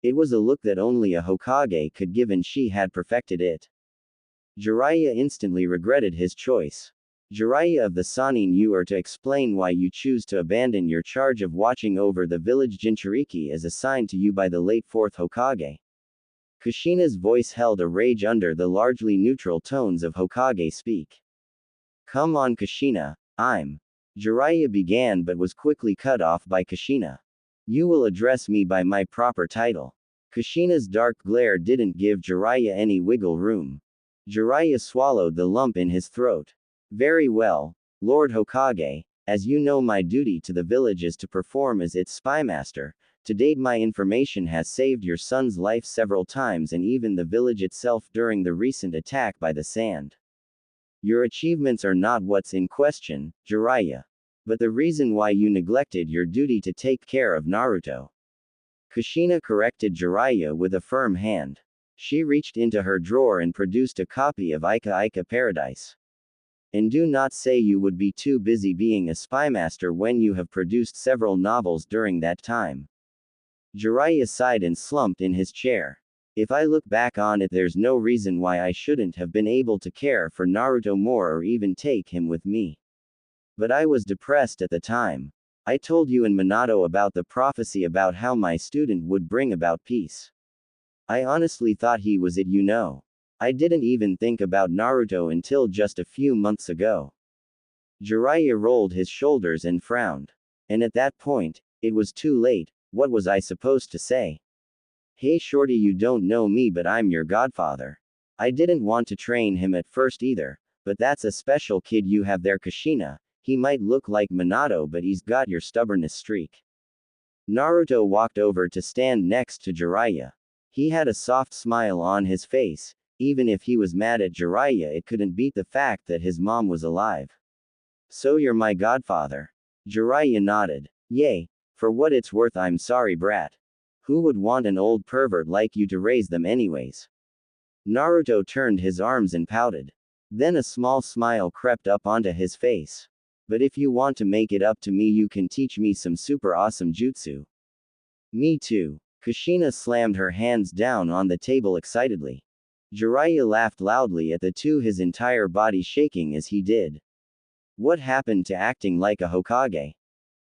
It was a look that only a Hokage could give, and she had perfected it. Jiraiya instantly regretted his choice. Jiraiya of the Sannin, you are to explain why you choose to abandon your charge of watching over the village Jinchuriki as assigned to you by the late 4th Hokage. Kushina's voice held a rage under the largely neutral tones of Hokage speak. Come on, Kushina, Jiraiya began but was quickly cut off by Kushina. You will address me by my proper title. Kushina's dark glare didn't give Jiraiya any wiggle room. Jiraiya swallowed the lump in his throat. Very well, Lord Hokage, as you know, my duty to the village is to perform as its spymaster. To date, my information has saved your son's life several times and even the village itself during the recent attack by the sand. Your achievements are not what's in question, Jiraiya. But the reason why you neglected your duty to take care of Naruto. Kushina corrected Jiraiya with a firm hand. She reached into her drawer and produced a copy of Ika Ika Paradise. And do not say you would be too busy being a spymaster when you have produced several novels during that time. Jiraiya sighed and slumped in his chair. If I look back on it, there's no reason why I shouldn't have been able to care for Naruto more or even take him with me. But I was depressed at the time. I told you and Minato about the prophecy about how my student would bring about peace. I honestly thought he was it, you know. I didn't even think about Naruto until just a few months ago. Jiraiya rolled his shoulders and frowned. And at that point, it was too late. What was I supposed to say? Hey shorty, you don't know me, but I'm your godfather. I didn't want to train him at first either, but that's a special kid you have there, Kushina. He might look like Minato, but he's got your stubbornness streak. Naruto walked over to stand next to Jiraiya. He had a soft smile on his face. Even if he was mad at Jiraiya, it couldn't beat the fact that his mom was alive. So you're my godfather? Jiraiya nodded. Yay. For what it's worth, I'm sorry, brat. Who would want an old pervert like you to raise them anyways? Naruto turned his arms and pouted. Then a small smile crept up onto his face. But if you want to make it up to me, you can teach me some super awesome jutsu. Me too. Kushina slammed her hands down on the table excitedly. Jiraiya laughed loudly at the two, his entire body shaking as he did. What happened to acting like a Hokage?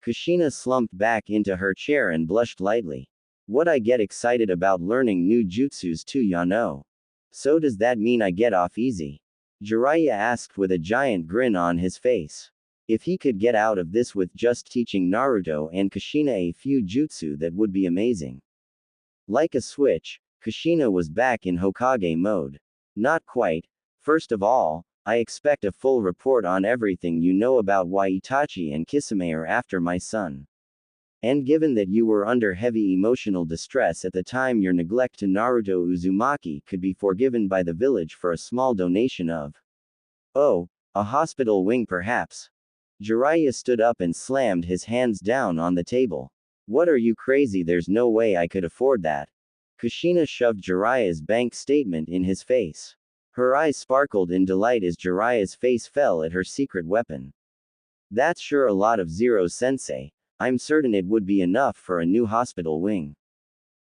Kushina slumped back into her chair and blushed lightly. What, I get excited about learning new jutsus too, ya know. So does that mean I get off easy? Jiraiya asked with a giant grin on his face. If he could get out of this with just teaching Naruto and Kushina a few jutsu, that would be amazing. Like a switch, Kushina was back in Hokage mode. Not quite. First of all, I expect a full report on everything you know about why Itachi and Kisame are after my son. And given that you were under heavy emotional distress at the time, your neglect to Naruto Uzumaki could be forgiven by the village for a small donation of. Oh, a hospital wing perhaps. Jiraiya stood up and slammed his hands down on the table. What, are you crazy? There's no way I could afford that. Kushina shoved Jiraiya's bank statement in his face. Her eyes sparkled in delight as Jiraiya's face fell at her secret weapon. That's sure a lot of zeros, sensei. I'm certain it would be enough for a new hospital wing.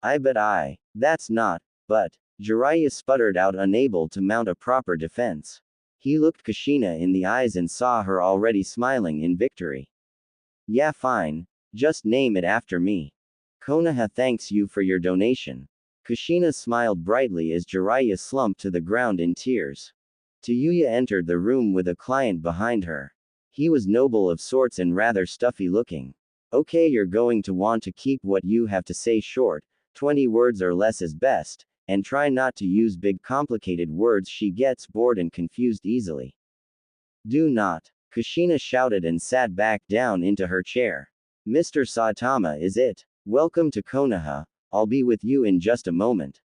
That's not, but. Jiraiya sputtered out, unable to mount a proper defense. He looked Kushina in the eyes and saw her already smiling in victory. Yeah, fine. Just name it after me. Konoha thanks you for your donation. Kushina smiled brightly as Jiraiya slumped to the ground in tears. Tayuya entered the room with a client behind her. He was noble of sorts and rather stuffy looking. Okay, you're going to want to keep what you have to say short, 20 words or less is best, and try not to use big complicated words. She gets bored and confused easily. Do not. Kushina shouted and sat back down into her chair. Mr. Saitama, is it? Welcome to Konoha, I'll be with you in just a moment.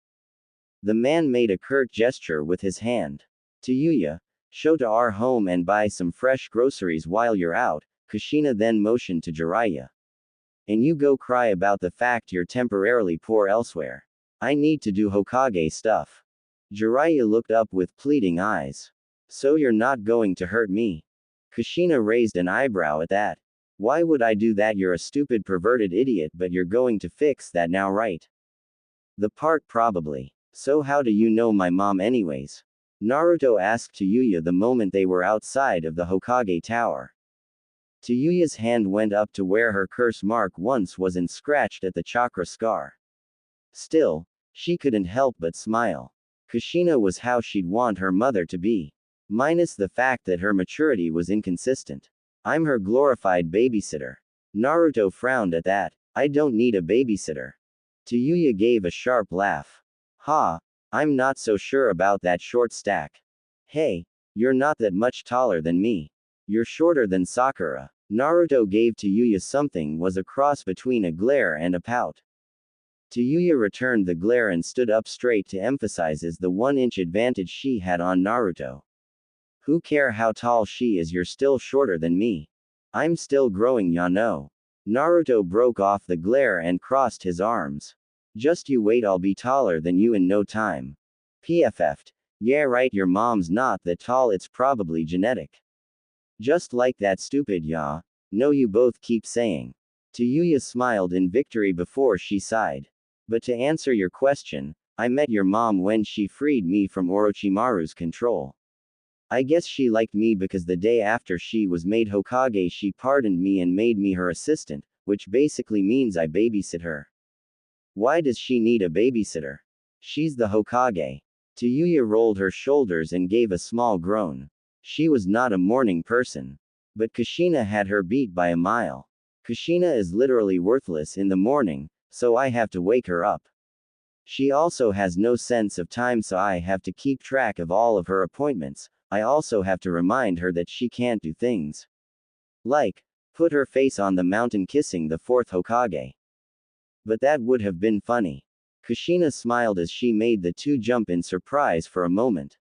The man made a curt gesture with his hand. Tayuya, show to our home and buy some fresh groceries while you're out, Kushina then motioned to Jiraiya. And you go cry about the fact you're temporarily poor elsewhere. I need to do Hokage stuff. Jiraiya looked up with pleading eyes. So you're not going to hurt me? Kushina raised an eyebrow at that. Why would I do that? You're a stupid perverted idiot, but you're going to fix that now, right? The part probably. So how do you know my mom anyways? Naruto asked Tayuya the moment they were outside of the Hokage tower. Tayuya's hand went up to where her curse mark once was and scratched at the chakra scar. Still, she couldn't help but smile. Kushina was how she'd want her mother to be. Minus the fact that her maturity was inconsistent. I'm her glorified babysitter. Naruto frowned at that. I don't need a babysitter. Tayuya gave a sharp laugh. Ha, I'm not so sure about that, short stack. Hey, you're not that much taller than me. You're shorter than Sakura. Naruto gave Tayuya something was a cross between a glare and a pout. Tayuya returned the glare and stood up straight to emphasize the 1-inch advantage she had on Naruto. Who care how tall she is, you're still shorter than me. I'm still growing, ya know. Naruto broke off the glare and crossed his arms. Just you wait, I'll be taller than you in no time. PFF'd. Yeah right, your mom's not that tall, it's probably genetic. Just like that, stupid ya. No, you both keep saying. Tayuya smiled in victory before she sighed. But to answer your question, I met your mom when she freed me from Orochimaru's control. I guess she liked me because the day after she was made Hokage she pardoned me and made me her assistant, which basically means I babysit her. Why does she need a babysitter? She's the Hokage. Tayuya rolled her shoulders and gave a small groan. She was not a morning person. But Kushina had her beat by a mile. Kushina is literally worthless in the morning, so I have to wake her up. She also has no sense of time, so I have to keep track of all of her appointments. I also have to remind her that she can't do things like put her face on the mountain kissing the fourth Hokage. But that would have been funny. Kushina smiled as she made the two jump in surprise for a moment.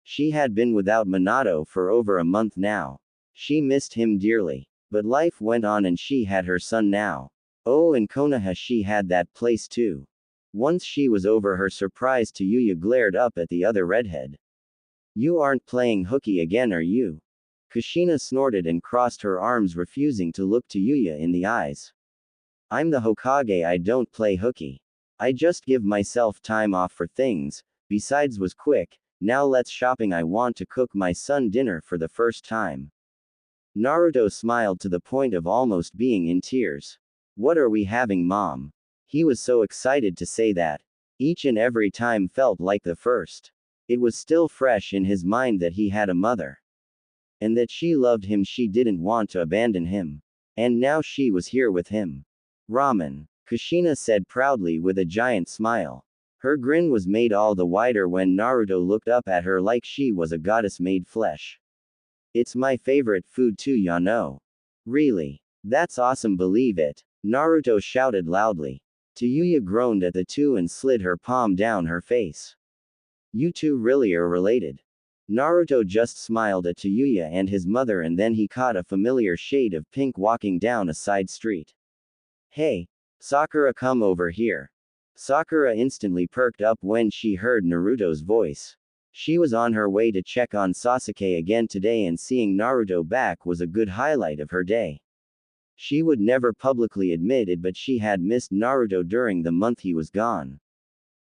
She had been without Minato for over a month now. She missed him dearly. But life went on and she had her son now. Oh, and Konoha, she had that place too. Once she was over her surprise, Tayuya glared up at the other redhead. You aren't playing hooky again, are you? Kushina snorted and crossed her arms, refusing to look Tayuya in the eyes. I'm the Hokage, I don't play hooky. I just give myself time off for things, besides was quick, now let's shopping, I want to cook my son dinner for the first time. Naruto smiled to the point of almost being in tears. What are we having, Mom? He was so excited to say that. Each and every time felt like the first. It was still fresh in his mind that he had a mother. And that she loved him, she didn't want to abandon him. And now she was here with him. Ramen, Kushina said proudly with a giant smile. Her grin was made all the wider when Naruto looked up at her like she was a goddess made flesh. It's my favorite food too, ya know. Really? That's awesome, believe it. Naruto shouted loudly. Tayuya groaned at the two and slid her palm down her face. You two really are related. Naruto just smiled at Tayuya and his mother, and then he caught a familiar shade of pink walking down a side street. Hey, Sakura, come over here. Sakura instantly perked up when she heard Naruto's voice. She was on her way to check on Sasuke again today, and seeing Naruto back was a good highlight of her day. She would never publicly admit it, but she had missed Naruto during the month he was gone.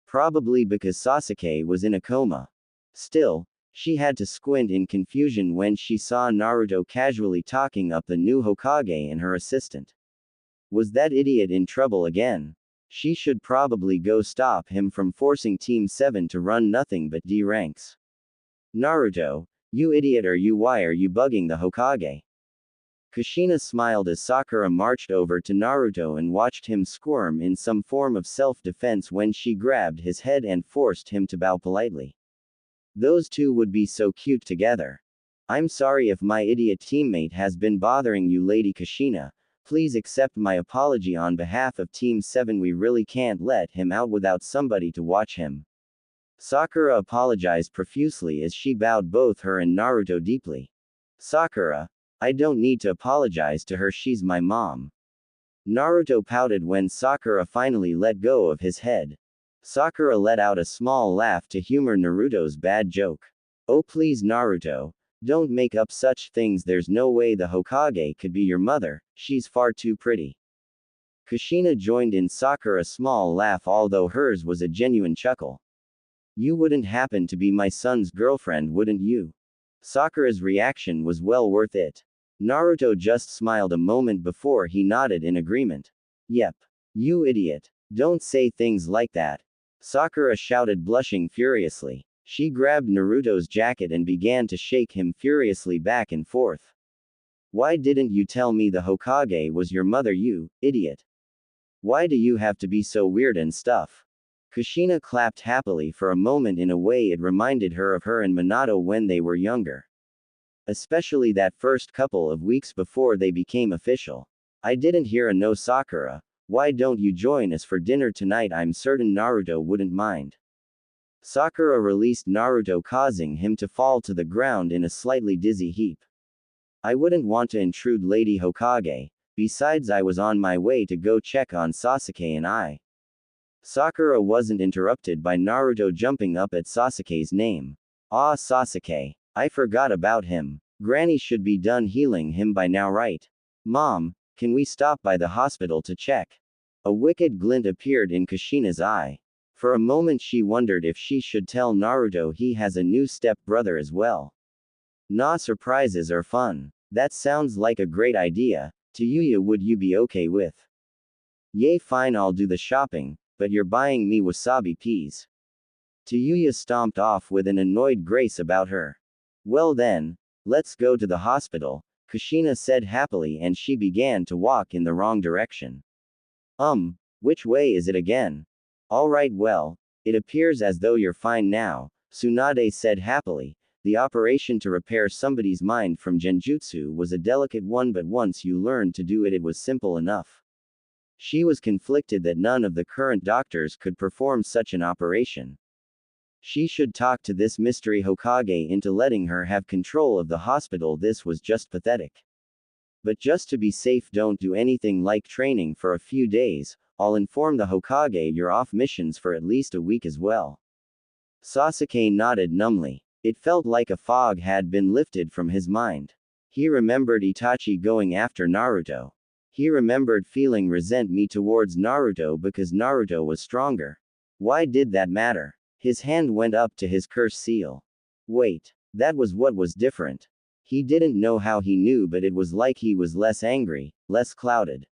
Probably because Sasuke was in a coma. Still, she had to squint in confusion when she saw Naruto casually talking up the new Hokage and her assistant. Was that idiot in trouble again? She should probably go stop him from forcing Team 7 to run nothing but D ranks. Naruto, you idiot, why are you bugging the Hokage? Kushina smiled as Sakura marched over to Naruto and watched him squirm in some form of self-defense when she grabbed his head and forced him to bow politely. Those two would be so cute together. I'm sorry if my idiot teammate has been bothering you, Lady Kushina. Please accept my apology on behalf of Team 7. We really can't let him out without somebody to watch him. Sakura apologized profusely as she bowed both her and Naruto deeply. Sakura, I don't need to apologize to her, she's my mom. Naruto pouted when Sakura finally let go of his head. Sakura let out a small laugh to humor Naruto's bad joke. Oh please Naruto, don't make up such things, there's no way the Hokage could be your mother, she's far too pretty. Kushina joined in Sakura's small laugh, although hers was a genuine chuckle. You wouldn't happen to be my son's girlfriend, wouldn't you? Sakura's reaction was well worth it. Naruto just smiled a moment before he nodded in agreement. Yep. You idiot. Don't say things like that. Sakura shouted, blushing furiously. She grabbed Naruto's jacket and began to shake him furiously back and forth. Why didn't you tell me the Hokage was your mother, you idiot? Why do you have to be so weird and stuff? Kushina clapped happily for a moment in a way it reminded her of her and Minato when they were younger. Especially that first couple of weeks before they became official. I didn't hear a no, Sakura. Why don't you join us for dinner tonight? I'm certain Naruto wouldn't mind. Sakura released Naruto, causing him to fall to the ground in a slightly dizzy heap. I wouldn't want to intrude, Lady Hokage. Besides, I was on my way to go check on Sasuke and I. Sakura wasn't interrupted by Naruto jumping up at Sasuke's name. Ah, Sasuke. I forgot about him. Granny should be done healing him by now, right? Mom, can we stop by the hospital to check? A wicked glint appeared in Kushina's eye. For a moment she wondered if she should tell Naruto he has a new step-brother as well. Nah, surprises are fun. That sounds like a great idea. Tayuya, would you be okay with? Yay, fine, I'll do the shopping, but you're buying me wasabi peas. Tayuya stomped off with an annoyed grace about her. Well then, let's go to the hospital, Kushina said happily, and she began to walk in the wrong direction. Which way is it again? Alright, well, it appears as though you're fine now, Tsunade said happily. The operation to repair somebody's mind from genjutsu was a delicate one, but once you learned to do it, it was simple enough. She was conflicted that none of the current doctors could perform such an operation. She should talk to this mystery Hokage into letting her have control of the hospital. This was just pathetic. But just to be safe, don't do anything like training for a few days. I'll inform the Hokage you're off missions for at least a week as well. Sasuke nodded numbly. It felt like a fog had been lifted from his mind. He remembered Itachi going after Naruto. He remembered feeling resentment towards Naruto because Naruto was stronger. Why did that matter? His hand went up to his curse seal. Wait, that was what was different. He didn't know how he knew, but it was like he was less angry, less clouded.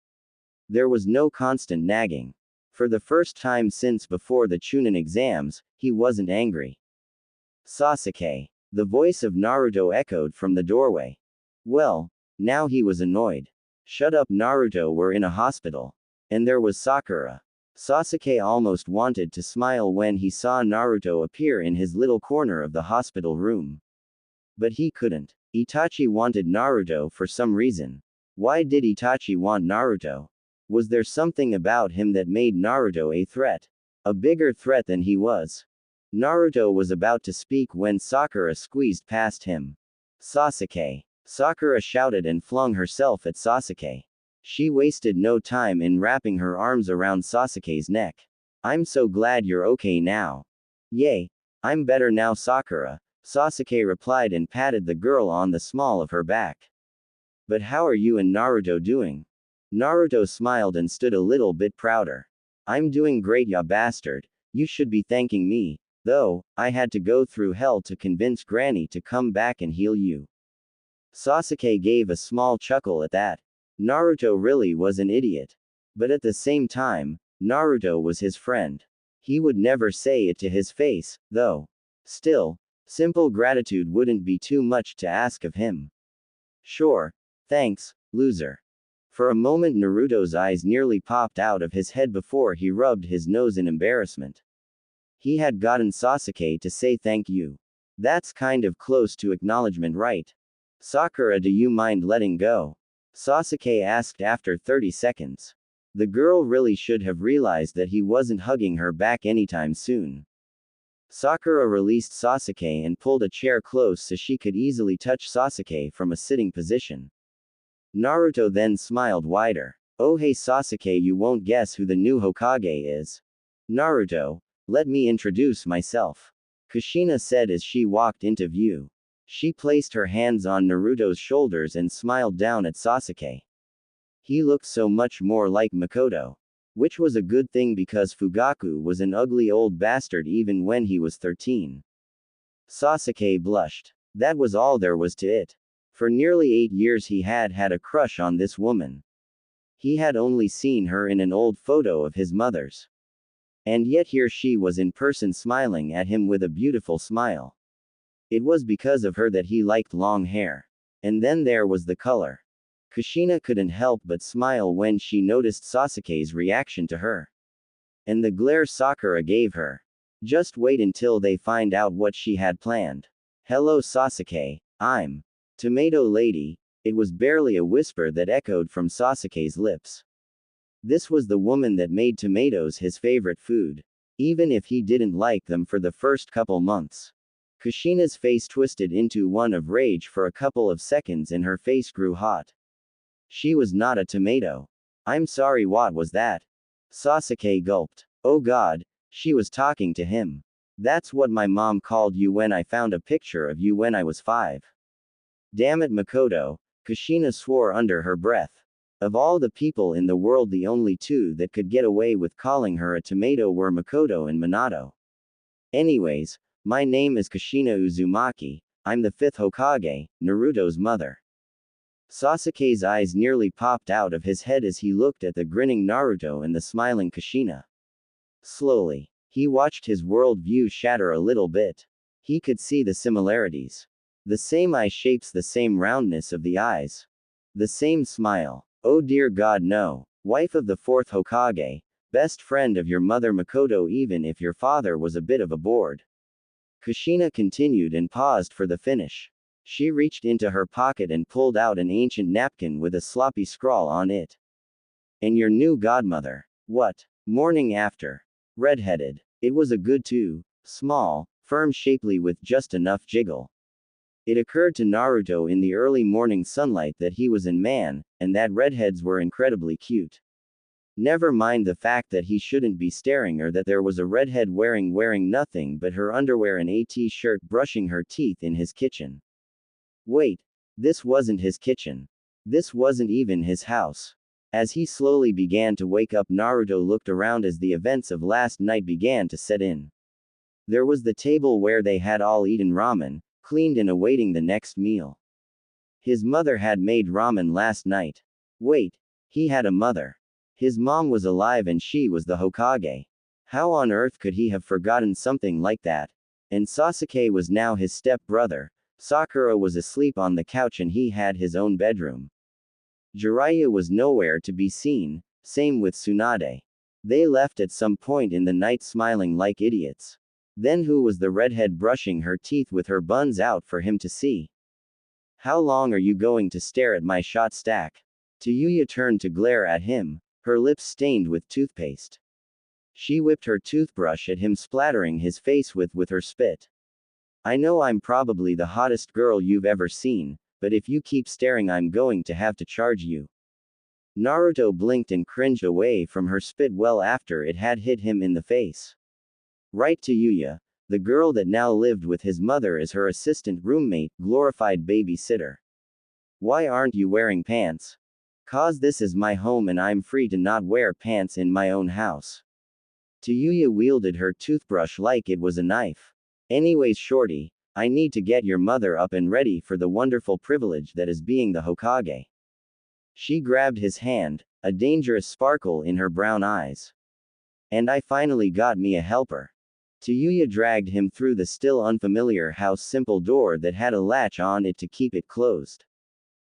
There was no constant nagging. For the first time since before the Chunin exams, he wasn't angry. Sasuke. The voice of Naruto echoed from the doorway. Well, now he was annoyed. Shut up, Naruto, we're in a hospital. And there was Sakura. Sasuke almost wanted to smile when he saw Naruto appear in his little corner of the hospital room. But he couldn't. Itachi wanted Naruto for some reason. Why did Itachi want Naruto? Was there something about him that made Naruto a threat? A bigger threat than he was? Naruto was about to speak when Sakura squeezed past him. Sasuke. Sakura shouted and flung herself at Sasuke. She wasted no time in wrapping her arms around Sasuke's neck. I'm so glad you're okay now. Yay. I'm better now, Sakura, Sasuke replied and patted the girl on the small of her back. But how are you and Naruto doing? Naruto smiled and stood a little bit prouder. I'm doing great, ya bastard. You should be thanking me, though. I had to go through hell to convince Granny to come back and heal you. Sasuke gave a small chuckle at that. Naruto really was an idiot. But at the same time, Naruto was his friend. He would never say it to his face, though. Still, simple gratitude wouldn't be too much to ask of him. Sure. Thanks, loser. For a moment Naruto's eyes nearly popped out of his head before he rubbed his nose in embarrassment. He had gotten Sasuke to say thank you. That's kind of close to acknowledgement, right? Sakura, do you mind letting go? Sasuke asked after 30 seconds. The girl really should have realized that he wasn't hugging her back anytime soon. Sakura released Sasuke and pulled a chair close so she could easily touch Sasuke from a sitting position. Naruto then smiled wider. Oh hey Sasuke, you won't guess who the new Hokage is. Naruto, let me introduce myself. Kushina said as she walked into view. She placed her hands on Naruto's shoulders and smiled down at Sasuke. He looked so much more like Makoto. Which was a good thing because Fugaku was an ugly old bastard even when he was 13. Sasuke blushed. That was all there was to it. For nearly 8 years he had had a crush on this woman. He had only seen her in an old photo of his mother's. And yet here she was in person smiling at him with a beautiful smile. It was because of her that he liked long hair. And then there was the color. Kushina couldn't help but smile when she noticed Sasuke's reaction to her. And the glare Sakura gave her. Just wait until they find out what she had planned. Hello Sasuke, I'm Tomato Lady. It was barely a whisper that echoed from Sasuke's lips. This was the woman that made tomatoes his favorite food. Even if he didn't like them for the first couple months. Kushina's face twisted into one of rage for a couple of seconds and her face grew hot. She was not a tomato. I'm sorry, what was that? Sasuke gulped. Oh god, she was talking to him. That's what my mom called you when I found a picture of you when I was 5. Damn it, Makoto, Kushina swore under her breath. Of all the people in the world, the only two that could get away with calling her a tomato were Makoto and Minato. Anyways, my name is Kushina Uzumaki. I'm the fifth Hokage, Naruto's mother. Sasuke's eyes nearly popped out of his head as he looked at the grinning Naruto and the smiling Kushina. Slowly, he watched his world view shatter a little bit. He could see the similarities. The same eye shapes, the same roundness of the eyes. The same smile. Oh dear God, no. Wife of the fourth Hokage, best friend of your mother Makoto, even if your father was a bit of a bored. Kushina continued and paused for the finish. She reached into her pocket and pulled out an ancient napkin with a sloppy scrawl on it. And your new godmother. What? Morning after. Redheaded. It was a good too. Small, firm, shapely with just enough jiggle. It occurred to Naruto in the early morning sunlight that he was a man, and that redheads were incredibly cute. Never mind the fact that he shouldn't be staring, or that there was a redhead wearing nothing but her underwear and a t-shirt brushing her teeth in his kitchen. Wait. This wasn't his kitchen. This wasn't even his house. As he slowly began to wake up, Naruto looked around as the events of last night began to set in. There was the table where they had all eaten ramen, cleaned and awaiting the next meal. His mother had made ramen last night. Wait. He had a mother. His mom was alive and she was the Hokage. How on earth could he have forgotten something like that? And Sasuke was now his step-brother. Sakura was asleep on the couch and he had his own bedroom. Jiraiya was nowhere to be seen, same with Tsunade. They left at some point in the night smiling like idiots. Then who was the redhead brushing her teeth with her buns out for him to see? How long are you going to stare at my shot stack? Tayuya turned to glare at him, her lips stained with toothpaste. She whipped her toothbrush at him, splattering his face with her spit. I know I'm probably the hottest girl you've ever seen, but if you keep staring I'm going to have to charge you. Naruto blinked and cringed away from her spit well after it had hit him in the face. Right, Tayuya, the girl that now lived with his mother as her assistant roommate, glorified babysitter. Why aren't you wearing pants? 'Cause this is my home and I'm free to not wear pants in my own house. Tayuya wielded her toothbrush like it was a knife. Anyways, shorty, I need to get your mother up and ready for the wonderful privilege that is being the Hokage. She grabbed his hand, a dangerous sparkle in her brown eyes. And I finally got me a helper. Tayuya dragged him through the still unfamiliar house simple door that had a latch on it to keep it closed.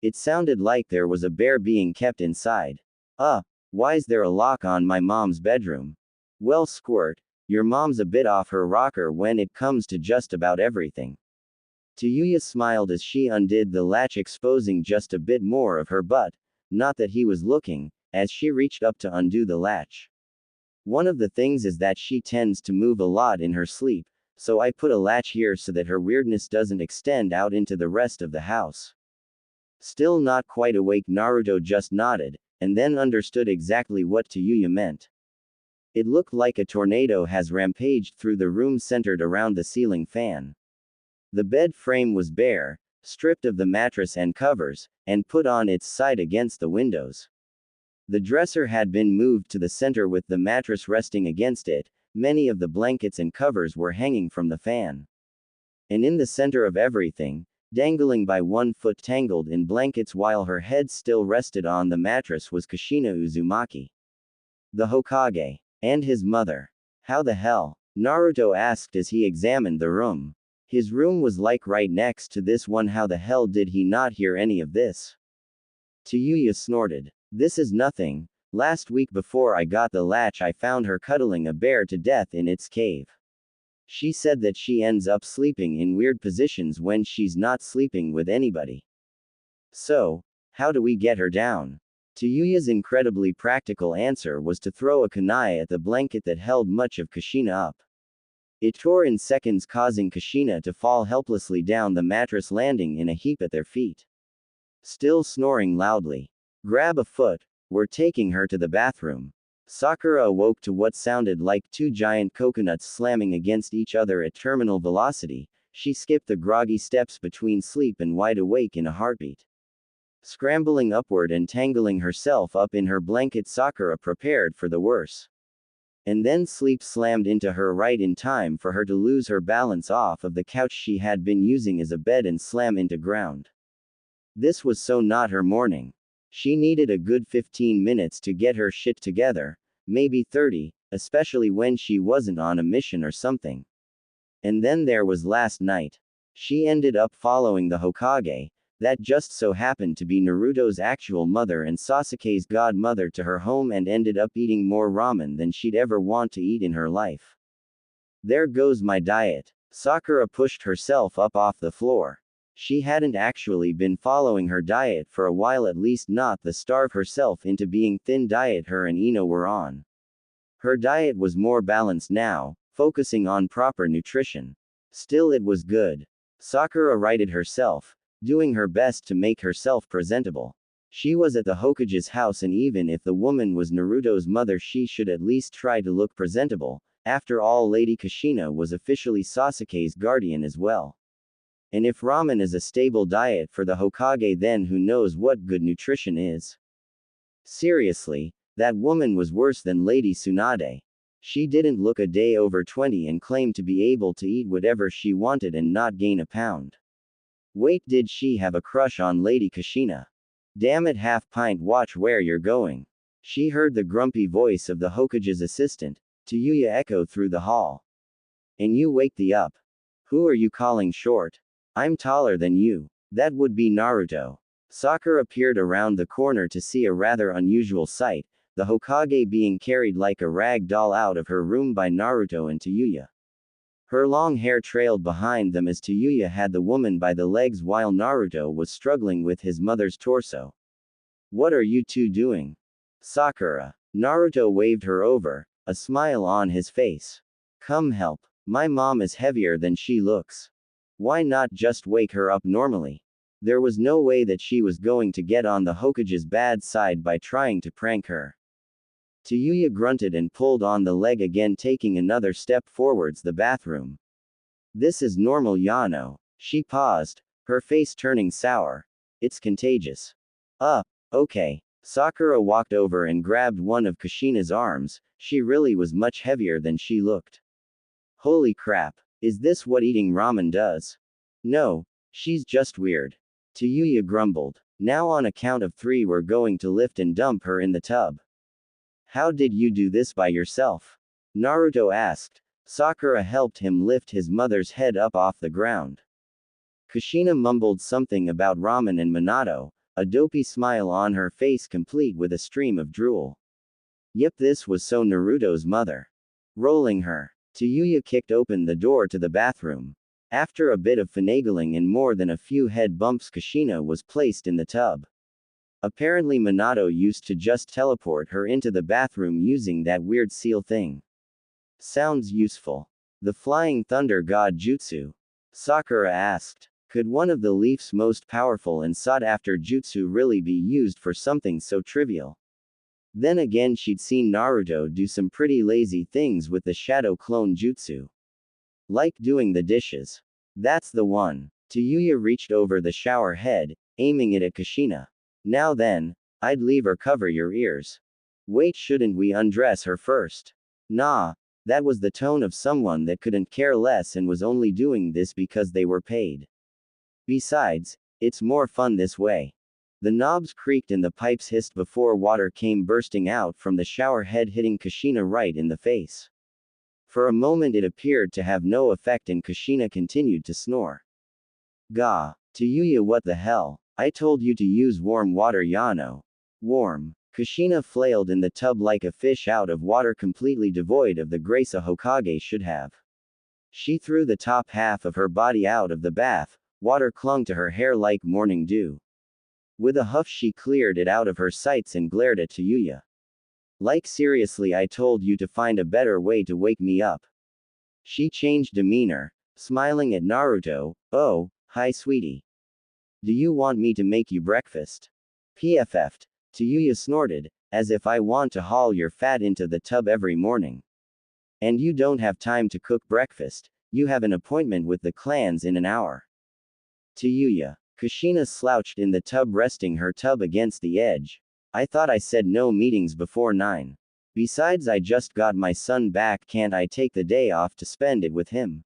It sounded like there was a bear being kept inside. Why's there a lock on my mom's bedroom? Well, Squirt, your mom's a bit off her rocker when it comes to just about everything. Tayuya smiled as she undid the latch, exposing just a bit more of her butt, not that he was looking, as she reached up to undo the latch. One of the things is that she tends to move a lot in her sleep, so I put a latch here so that her weirdness doesn't extend out into the rest of the house. Still not quite awake, Naruto just nodded, and then understood exactly what Tayuya meant. It looked like a tornado has rampaged through the room centered around the ceiling fan. The bed frame was bare, stripped of the mattress and covers, and put on its side against the windows. The dresser had been moved to the center with the mattress resting against it. Many of the blankets and covers were hanging from the fan. And in the center of everything, dangling by one foot tangled in blankets while her head still rested on the mattress, was Kushina Uzumaki. The Hokage. And his mother. How the hell? Naruto asked as he examined the room. His room was like right next to this one. How the hell did he not hear any of this? Tayuya snorted. This is nothing. Last week before I got the latch I found her cuddling a bear to death in its cave. She said that she ends up sleeping in weird positions when she's not sleeping with anybody. So, how do we get her down? Tayuya's incredibly practical answer was to throw a kunai at the blanket that held much of Kushina up. It tore in seconds, causing Kushina to fall helplessly down the mattress, landing in a heap at their feet. Still snoring loudly. Grab a foot. We're taking her to the bathroom. Sakura awoke to what sounded like two giant coconuts slamming against each other at terminal velocity. She skipped the groggy steps between sleep and wide awake in a heartbeat. Scrambling upward and tangling herself up in her blanket, Sakura prepared for the worst. And then sleep slammed into her right in time for her to lose her balance off of the couch she had been using as a bed and slam into ground. This was so not her morning. She needed a good 15 minutes to get her shit together, maybe 30, especially when she wasn't on a mission or something. And then there was last night. She ended up following the Hokage, that just so happened to be Naruto's actual mother and Sasuke's godmother, to her home and ended up eating more ramen than she'd ever want to eat in her life. There goes my diet. Sakura pushed herself up off the floor. She hadn't actually been following her diet for a while, at least not the starve herself into being thin diet her and Ino were on. Her diet was more balanced now, focusing on proper nutrition. Still, it was good. Sakura righted herself, doing her best to make herself presentable. She was at the Hokage's house, and even if the woman was Naruto's mother, she should at least try to look presentable. After all, Lady Kushina was officially Sasuke's guardian as well. And if ramen is a stable diet for the Hokage, then who knows what good nutrition is. Seriously, that woman was worse than Lady Tsunade. She didn't look a day over 20 and claimed to be able to eat whatever she wanted and not gain a pound. Wait, did she have a crush on Lady Kushina? Damn it, half pint, watch where you're going. She heard the grumpy voice of the Hokage's assistant, Tayuya, echo through the hall. And you wake the up. Who are you calling short? I'm taller than you. That would be Naruto. Sakura peered around the corner to see a rather unusual sight, the Hokage being carried like a rag doll out of her room by Naruto and Tayuya. Her long hair trailed behind them as Tayuya had the woman by the legs while Naruto was struggling with his mother's torso. What are you two doing? Sakura. Naruto waved her over, a smile on his face. Come help. My mom is heavier than she looks. Why not just wake her up normally? There was no way that she was going to get on the Hokage's bad side by trying to prank her. Tayuya grunted and pulled on the leg again, taking another step forwards the bathroom. This is normal, Yano. She paused, her face turning sour. It's contagious. Okay. Sakura walked over and grabbed one of Kushina's arms. She really was much heavier than she looked. Holy crap. Is this what eating ramen does? No. She's just weird. Tayuya grumbled. Now on a count of 3 we're going to lift and dump her in the tub. How did you do this by yourself? Naruto asked. Sakura helped him lift his mother's head up off the ground. Kushina mumbled something about ramen and Minato, a dopey smile on her face complete with a stream of drool. Yep, this was so Naruto's mother. Rolling her. Tayuya kicked open the door to the bathroom. After a bit of finagling and more than a few head bumps, Kushina was placed in the tub. Apparently Minato used to just teleport her into the bathroom using that weird seal thing. Sounds useful. The Flying Thunder God Jutsu? Sakura asked. Could one of the Leaf's most powerful and sought-after jutsu really be used for something so trivial? Then again, she'd seen Naruto do some pretty lazy things with the Shadow Clone Jutsu. Like doing the dishes. That's the one. Tayuya reached over the shower head, aiming it at Kushina. Now then, I'd leave her cover your ears. Wait, shouldn't we undress her first? Nah. That was the tone of someone that couldn't care less and was only doing this because they were paid. Besides, it's more fun this way. The knobs creaked and the pipes hissed before water came bursting out from the shower head, hitting Kushina right in the face. For a moment it appeared to have no effect and Kushina continued to snore. Gah. Tayuya, what the hell? I told you to use warm water, Yano. Warm. Kushina flailed in the tub like a fish out of water, completely devoid of the grace a Hokage should have. She threw the top half of her body out of the bath, water clung to her hair like morning dew. With a huff she cleared it out of her sights and glared at Tayuya. Like seriously, I told you to find a better way to wake me up. She changed demeanor, smiling at Naruto. Oh, hi sweetie. Do you want me to make you breakfast? PFF'd. Tayuya snorted, as if I want to haul your fat into the tub every morning. And you don't have time to cook breakfast, you have an appointment with the clans in an hour. Tayuya. Kushina slouched in the tub, resting her tub against the edge. I thought I said no meetings before 9. Besides, I just got my son back, can't I take the day off to spend it with him?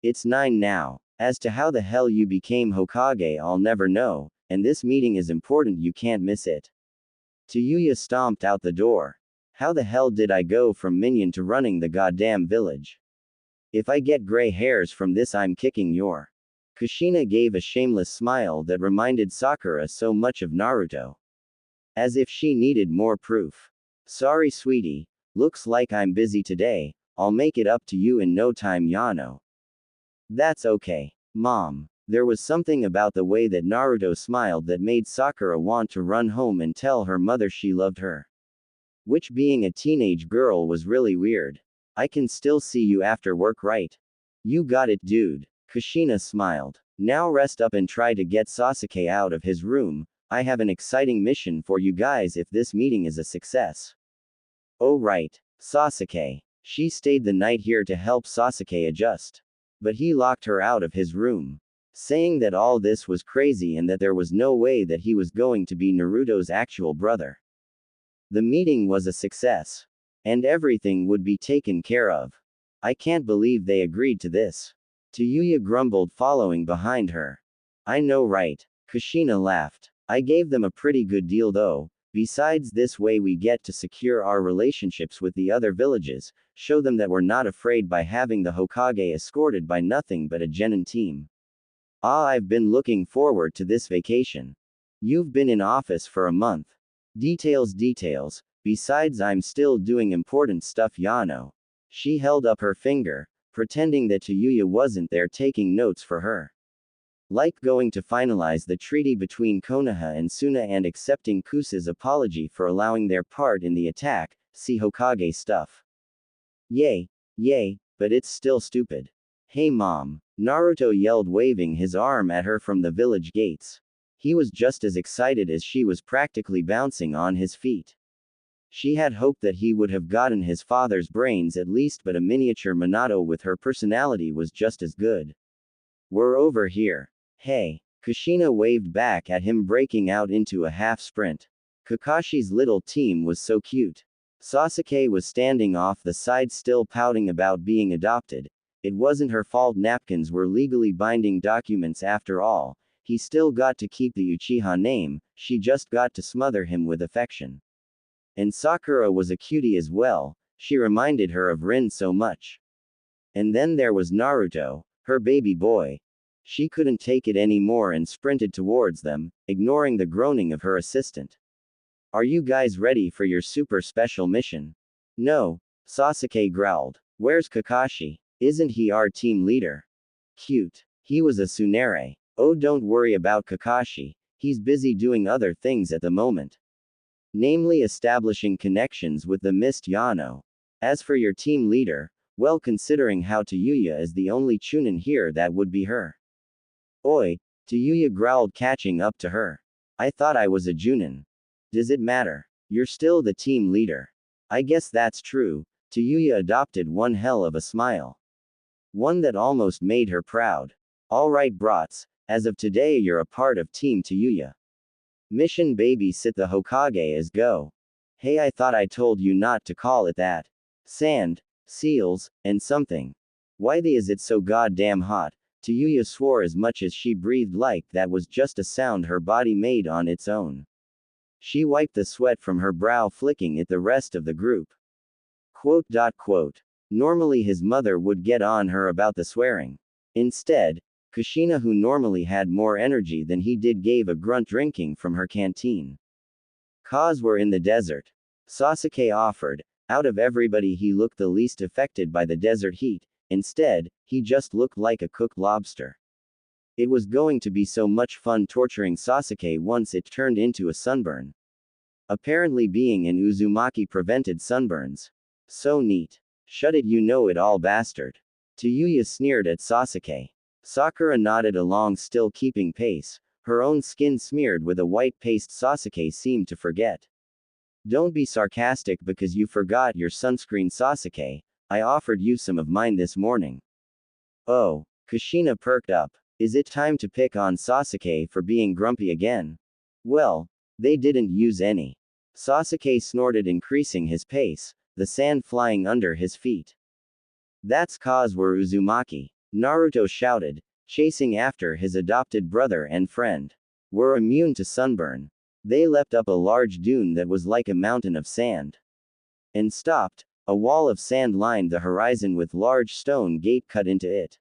It's 9 now. As to how the hell you became Hokage, I'll never know, and this meeting is important, you can't miss it. Tayuya stomped out the door. How the hell did I go from minion to running the goddamn village? If I get gray hairs from this, I'm kicking your. Kushina gave a shameless smile that reminded Sakura so much of Naruto. As if she needed more proof. Sorry, sweetie. Looks like I'm busy today. I'll make it up to you in no time, Yano. That's okay, Mom. There was something about the way that Naruto smiled that made Sakura want to run home and tell her mother she loved her. Which, being a teenage girl, was really weird. I can still see you after work, right? You got it, dude. Kushina smiled. Now rest up and try to get Sasuke out of his room. I have an exciting mission for you guys if this meeting is a success. Oh right, Sasuke. She stayed the night here to help Sasuke adjust. But he locked her out of his room, saying that all this was crazy and that there was no way that he was going to be Naruto's actual brother. The meeting was a success. And everything would be taken care of. I can't believe they agreed to this. Tayuya grumbled, following behind her. I know, right? Kushina laughed. I gave them a pretty good deal though. Besides, this way we get to secure our relationships with the other villages, show them that we're not afraid by having the Hokage escorted by nothing but a genin team. Ah, I've been looking forward to this vacation. You've been in office for a month. Details. Besides, I'm still doing important stuff, Yano. She held up her finger, pretending that Tayuya wasn't there taking notes for her. Like going to finalize the treaty between Konoha and Suna and accepting Kusa's apology for allowing their part in the attack, see Hokage stuff. Yay, but it's still stupid. Hey Mom, Naruto yelled, waving his arm at her from the village gates. He was just as excited as she was, practically bouncing on his feet. She had hoped that he would have gotten his father's brains at least, but a miniature Minato with her personality was just as good. We're over here. Hey. Kushina waved back at him, breaking out into a half sprint. Kakashi's little team was so cute. Sasuke was standing off the side, still pouting about being adopted. It wasn't her fault, napkins were legally binding documents after all. He still got to keep the Uchiha name, she just got to smother him with affection. And Sakura was a cutie as well, she reminded her of Rin so much. And then there was Naruto, her baby boy. She couldn't take it anymore and sprinted towards them, ignoring the groaning of her assistant. Are you guys ready for your super special mission? No, Sasuke growled. Where's Kakashi? Isn't he our team leader? Cute. He was a tsundere. Oh, don't worry about Kakashi, he's busy doing other things at the moment. Namely establishing connections with the Mist, Yano. As for your team leader, well, considering how Tayuya is the only chunin here, that would be her. Oi, Tayuya growled, catching up to her. I thought I was a junin. Does it matter? You're still the team leader. I guess that's true. Tayuya adopted one hell of a smile. One that almost made her proud. Alright brats, as of today you're a part of Team Tayuya. Mission: babysit the Hokage as go. Hey, I thought I told you not to call it that. Sand, seals, and something. Why is it so goddamn hot? Tayuya swore as much as she breathed, like that was just a sound her body made on its own. She wiped the sweat from her brow, flicking at the rest of the group. Quote. Normally his mother would get on her about the swearing. Instead, Kushina, who normally had more energy than he did, gave a grunt, drinking from her canteen. "'Cause we're in the desert," Sasuke offered. Out of everybody he looked the least affected by the desert heat. Instead, he just looked like a cooked lobster. It was going to be so much fun torturing Sasuke once it turned into a sunburn. Apparently being in Uzumaki prevented sunburns. So neat. Shut it, you know it all, bastard. Tayuya sneered at Sasuke. Sakura nodded along, still keeping pace, her own skin smeared with a white paste Sasuke seemed to forget. Don't be sarcastic because you forgot your sunscreen, Sasuke. I offered you some of mine this morning. Oh, Kushina perked up. Is it time to pick on Sasuke for being grumpy again? Well, they didn't use any. Sasuke snorted, increasing his pace, the sand flying under his feet. That's cause we're Uzumaki, Naruto shouted, chasing after his adopted brother and friend. We're immune to sunburn. They leapt up a large dune that was like a mountain of sand. And stopped. A wall of sand lined the horizon with large stone gate cut into it.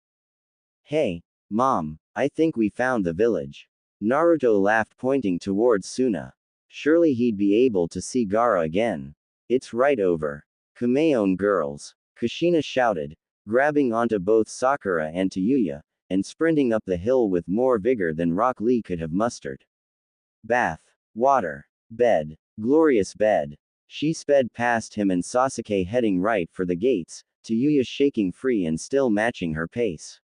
Hey, Mom, I think we found the village. Naruto laughed, pointing towards Suna. Surely he'd be able to see Gaara again. It's right over. Kumeon girls, Kushina shouted, grabbing onto both Sakura and Tayuya, and sprinting up the hill with more vigor than Rock Lee could have mustered. Bath, water, bed, glorious bed. She sped past him and Sasuke, heading right for the gates, Tayuya shaking free and still matching her pace.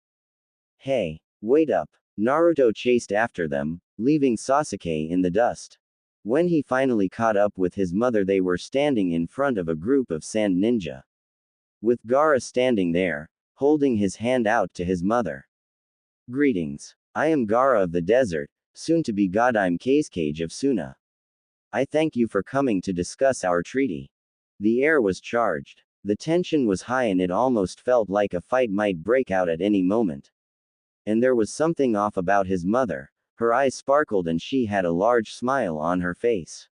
Hey, wait up. Naruto chased after them, leaving Sasuke in the dust. When he finally caught up with his mother, they were standing in front of a group of sand ninja. With Gaara standing there, holding his hand out to his mother. Greetings. I am Gaara of the desert, soon to be God. I'm Kazekage of Suna. I thank you for coming to discuss our treaty. The air was charged. The tension was high and it almost felt like a fight might break out at any moment. And there was something off about his mother. Her eyes sparkled and she had a large smile on her face.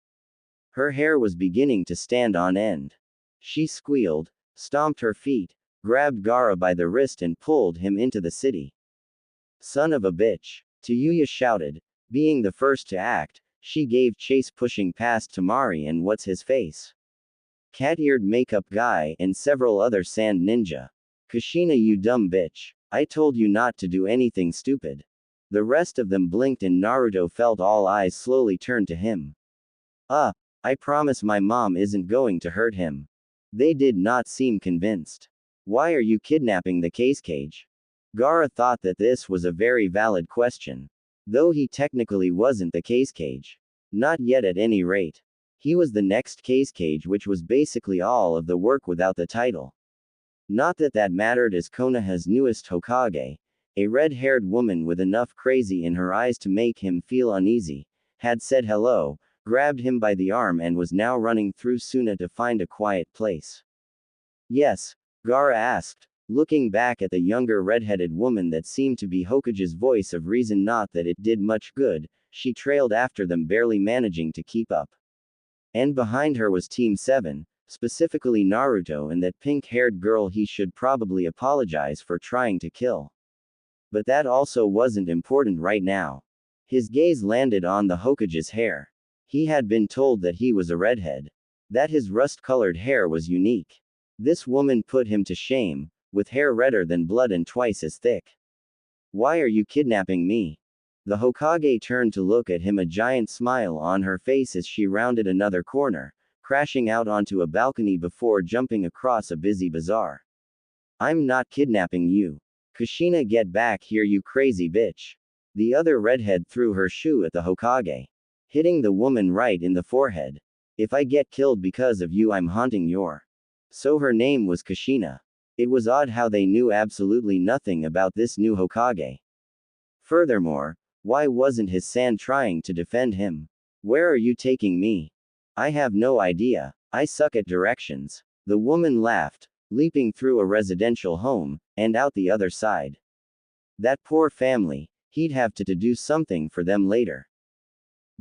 Her hair was beginning to stand on end. She squealed, stomped her feet, grabbed Gaara by the wrist and pulled him into the city. Son of a bitch, Tayuya shouted, being the first to act. She gave chase, pushing past Tamari and what's his face, cat-eared makeup guy, and several other sand ninja. Kushina, you dumb bitch. I told you not to do anything stupid. The rest of them blinked and Naruto felt all eyes slowly turn to him. I promise my mom isn't going to hurt him. They did not seem convinced. Why are you kidnapping the Kazekage? Gaara thought that this was a very valid question. Though he technically wasn't the Kazekage. Not yet at any rate. He was the next Kazekage, which was basically all of the work without the title. Not that that mattered, as Konoha's newest Hokage, a red-haired woman with enough crazy in her eyes to make him feel uneasy, had said hello, grabbed him by the arm and was now running through Suna to find a quiet place. Yes? Gaara asked, looking back at the younger red-headed woman that seemed to be Hokage's voice of reason. Not that it did much good, she trailed after them, barely managing to keep up. And behind her was Team 7, specifically Naruto and that pink-haired girl he should probably apologize for trying to kill. But that also wasn't important right now. His gaze landed on the Hokage's hair. He had been told that he was a redhead. That his rust-colored hair was unique. This woman put him to shame, with hair redder than blood and twice as thick. Why are you kidnapping me? The Hokage turned to look at him, a giant smile on her face as she rounded another corner, crashing out onto a balcony before jumping across a busy bazaar. I'm not kidnapping you. Kushina, get back here, you crazy bitch. The other redhead threw her shoe at the Hokage, hitting the woman right in the forehead. If I get killed because of you, I'm haunting your. So her name was Kushina. It was odd how they knew absolutely nothing about this new Hokage. Furthermore, why wasn't his San trying to defend him? Where are you taking me? I have no idea. I suck at directions. The woman laughed, leaping through a residential home, and out the other side. That poor family, he'd have to do something for them later.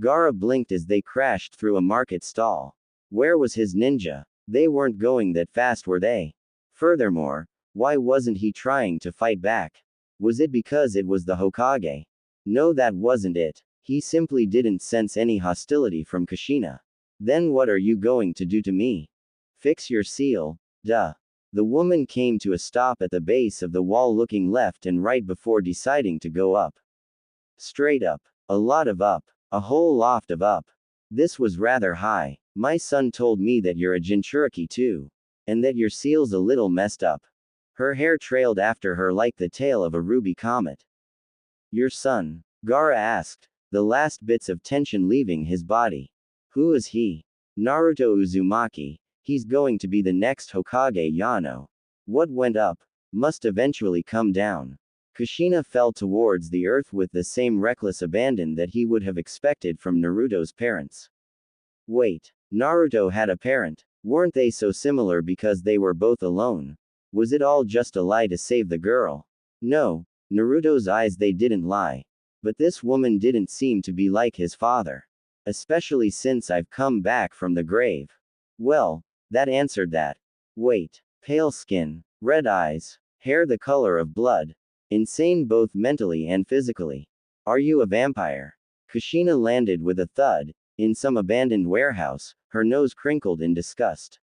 Gaara blinked as they crashed through a market stall. Where was his ninja? They weren't going that fast, were they? Furthermore, why wasn't he trying to fight back? Was it because it was the Hokage? No, that wasn't it. He simply didn't sense any hostility from Kushina. Then what are you going to do to me? Fix your seal, duh. The woman came to a stop at the base of the wall, looking left and right before deciding to go up. Straight up. A lot of up. A whole loft of up. This was rather high. My son told me that you're a Jinchuriki too. And that your seal's a little messed up. Her hair trailed after her like the tail of a ruby comet. Your son? Gaara asked, the last bits of tension leaving his body. Who is he? Naruto Uzumaki. He's going to be the next Hokage Yano. What went up must eventually come down. Kushina fell towards the earth with the same reckless abandon that he would have expected from Naruto's parents. Wait. Naruto had a parent. Weren't they so similar because they were both alone? Was it all just a lie to save the girl? No, Naruto's eyes, they didn't lie. But this woman didn't seem to be like his father. Especially since I've come back from the grave. Well, that answered that. Wait. Pale skin, red eyes, hair the color of blood. Insane both mentally and physically. Are you a vampire? Kushina landed with a thud, in some abandoned warehouse, her nose crinkled in disgust.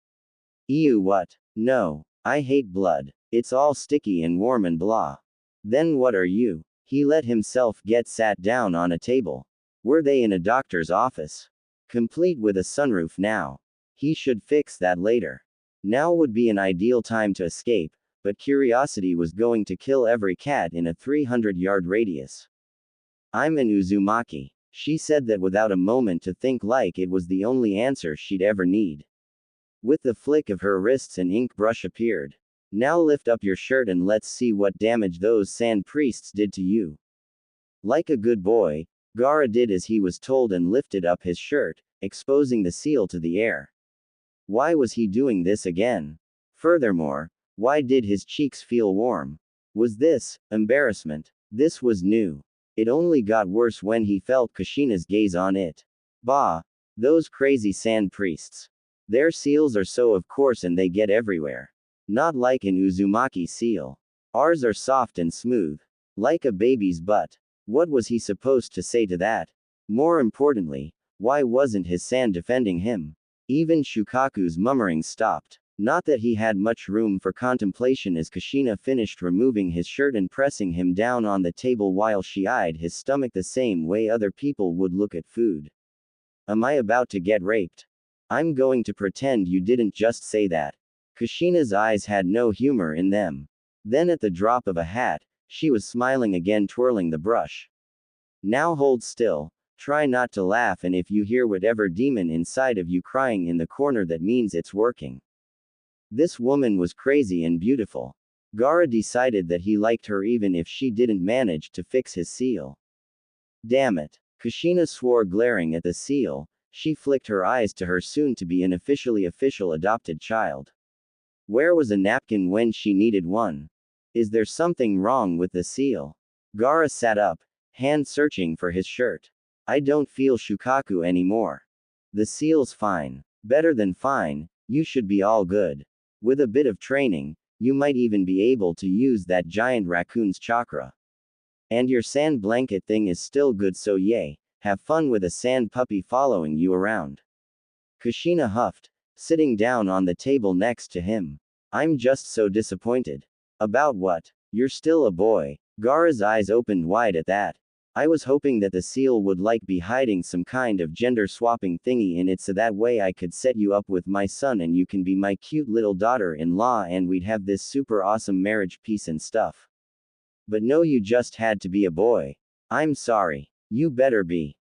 Ew, what? No. I hate blood. It's all sticky and warm and blah. Then what are you? He let himself get sat down on a table. Were they in a doctor's office? Complete with a sunroof now. He should fix that later. Now would be an ideal time to escape, but curiosity was going to kill every cat in a 300-yard radius. I'm an Uzumaki. She said that without a moment to think, like it was the only answer she'd ever need. With the flick of her wrists an ink brush appeared. Now lift up your shirt and let's see what damage those sand priests did to you. Like a good boy, Gaara did as he was told and lifted up his shirt, exposing the seal to the air. Why was he doing this again? Furthermore, why did his cheeks feel warm? Was this embarrassment? This was new. It only got worse when he felt Kushina's gaze on it. Bah! Those crazy sand priests. Their seals are so of course and they get everywhere. Not like an Uzumaki seal. Ours are soft and smooth. Like a baby's butt. What was he supposed to say to that? More importantly, why wasn't his sand defending him? Even Shukaku's murmuring stopped. Not that he had much room for contemplation as Kushina finished removing his shirt and pressing him down on the table while she eyed his stomach the same way other people would look at food. Am I about to get raped? I'm going to pretend you didn't just say that. Kushina's eyes had no humor in them. Then at the drop of a hat, she was smiling again, twirling the brush. Now hold still. Try not to laugh, and if you hear whatever demon inside of you crying in the corner, that means it's working. This woman was crazy and beautiful. Gaara decided that he liked her even if she didn't manage to fix his seal. Damn it. Kushina swore, glaring at the seal. She flicked her eyes to her soon-to-be unofficially official adopted child. Where was a napkin when she needed one? Is there something wrong with the seal? Gaara sat up, hand searching for his shirt. I don't feel Shukaku anymore. The seal's fine. Better than fine, you should be all good. With a bit of training, you might even be able to use that giant raccoon's chakra. And your sand blanket thing is still good, so yay, have fun with a sand puppy following you around. Kushina huffed, sitting down on the table next to him. I'm just so disappointed. About what? You're still a boy. Gaara's eyes opened wide at that. I was hoping that the seal would be hiding some kind of gender-swapping thingy in it so that way I could set you up with my son and you can be my cute little daughter-in-law and we'd have this super awesome marriage piece and stuff. But no, you just had to be a boy. I'm sorry. You better be.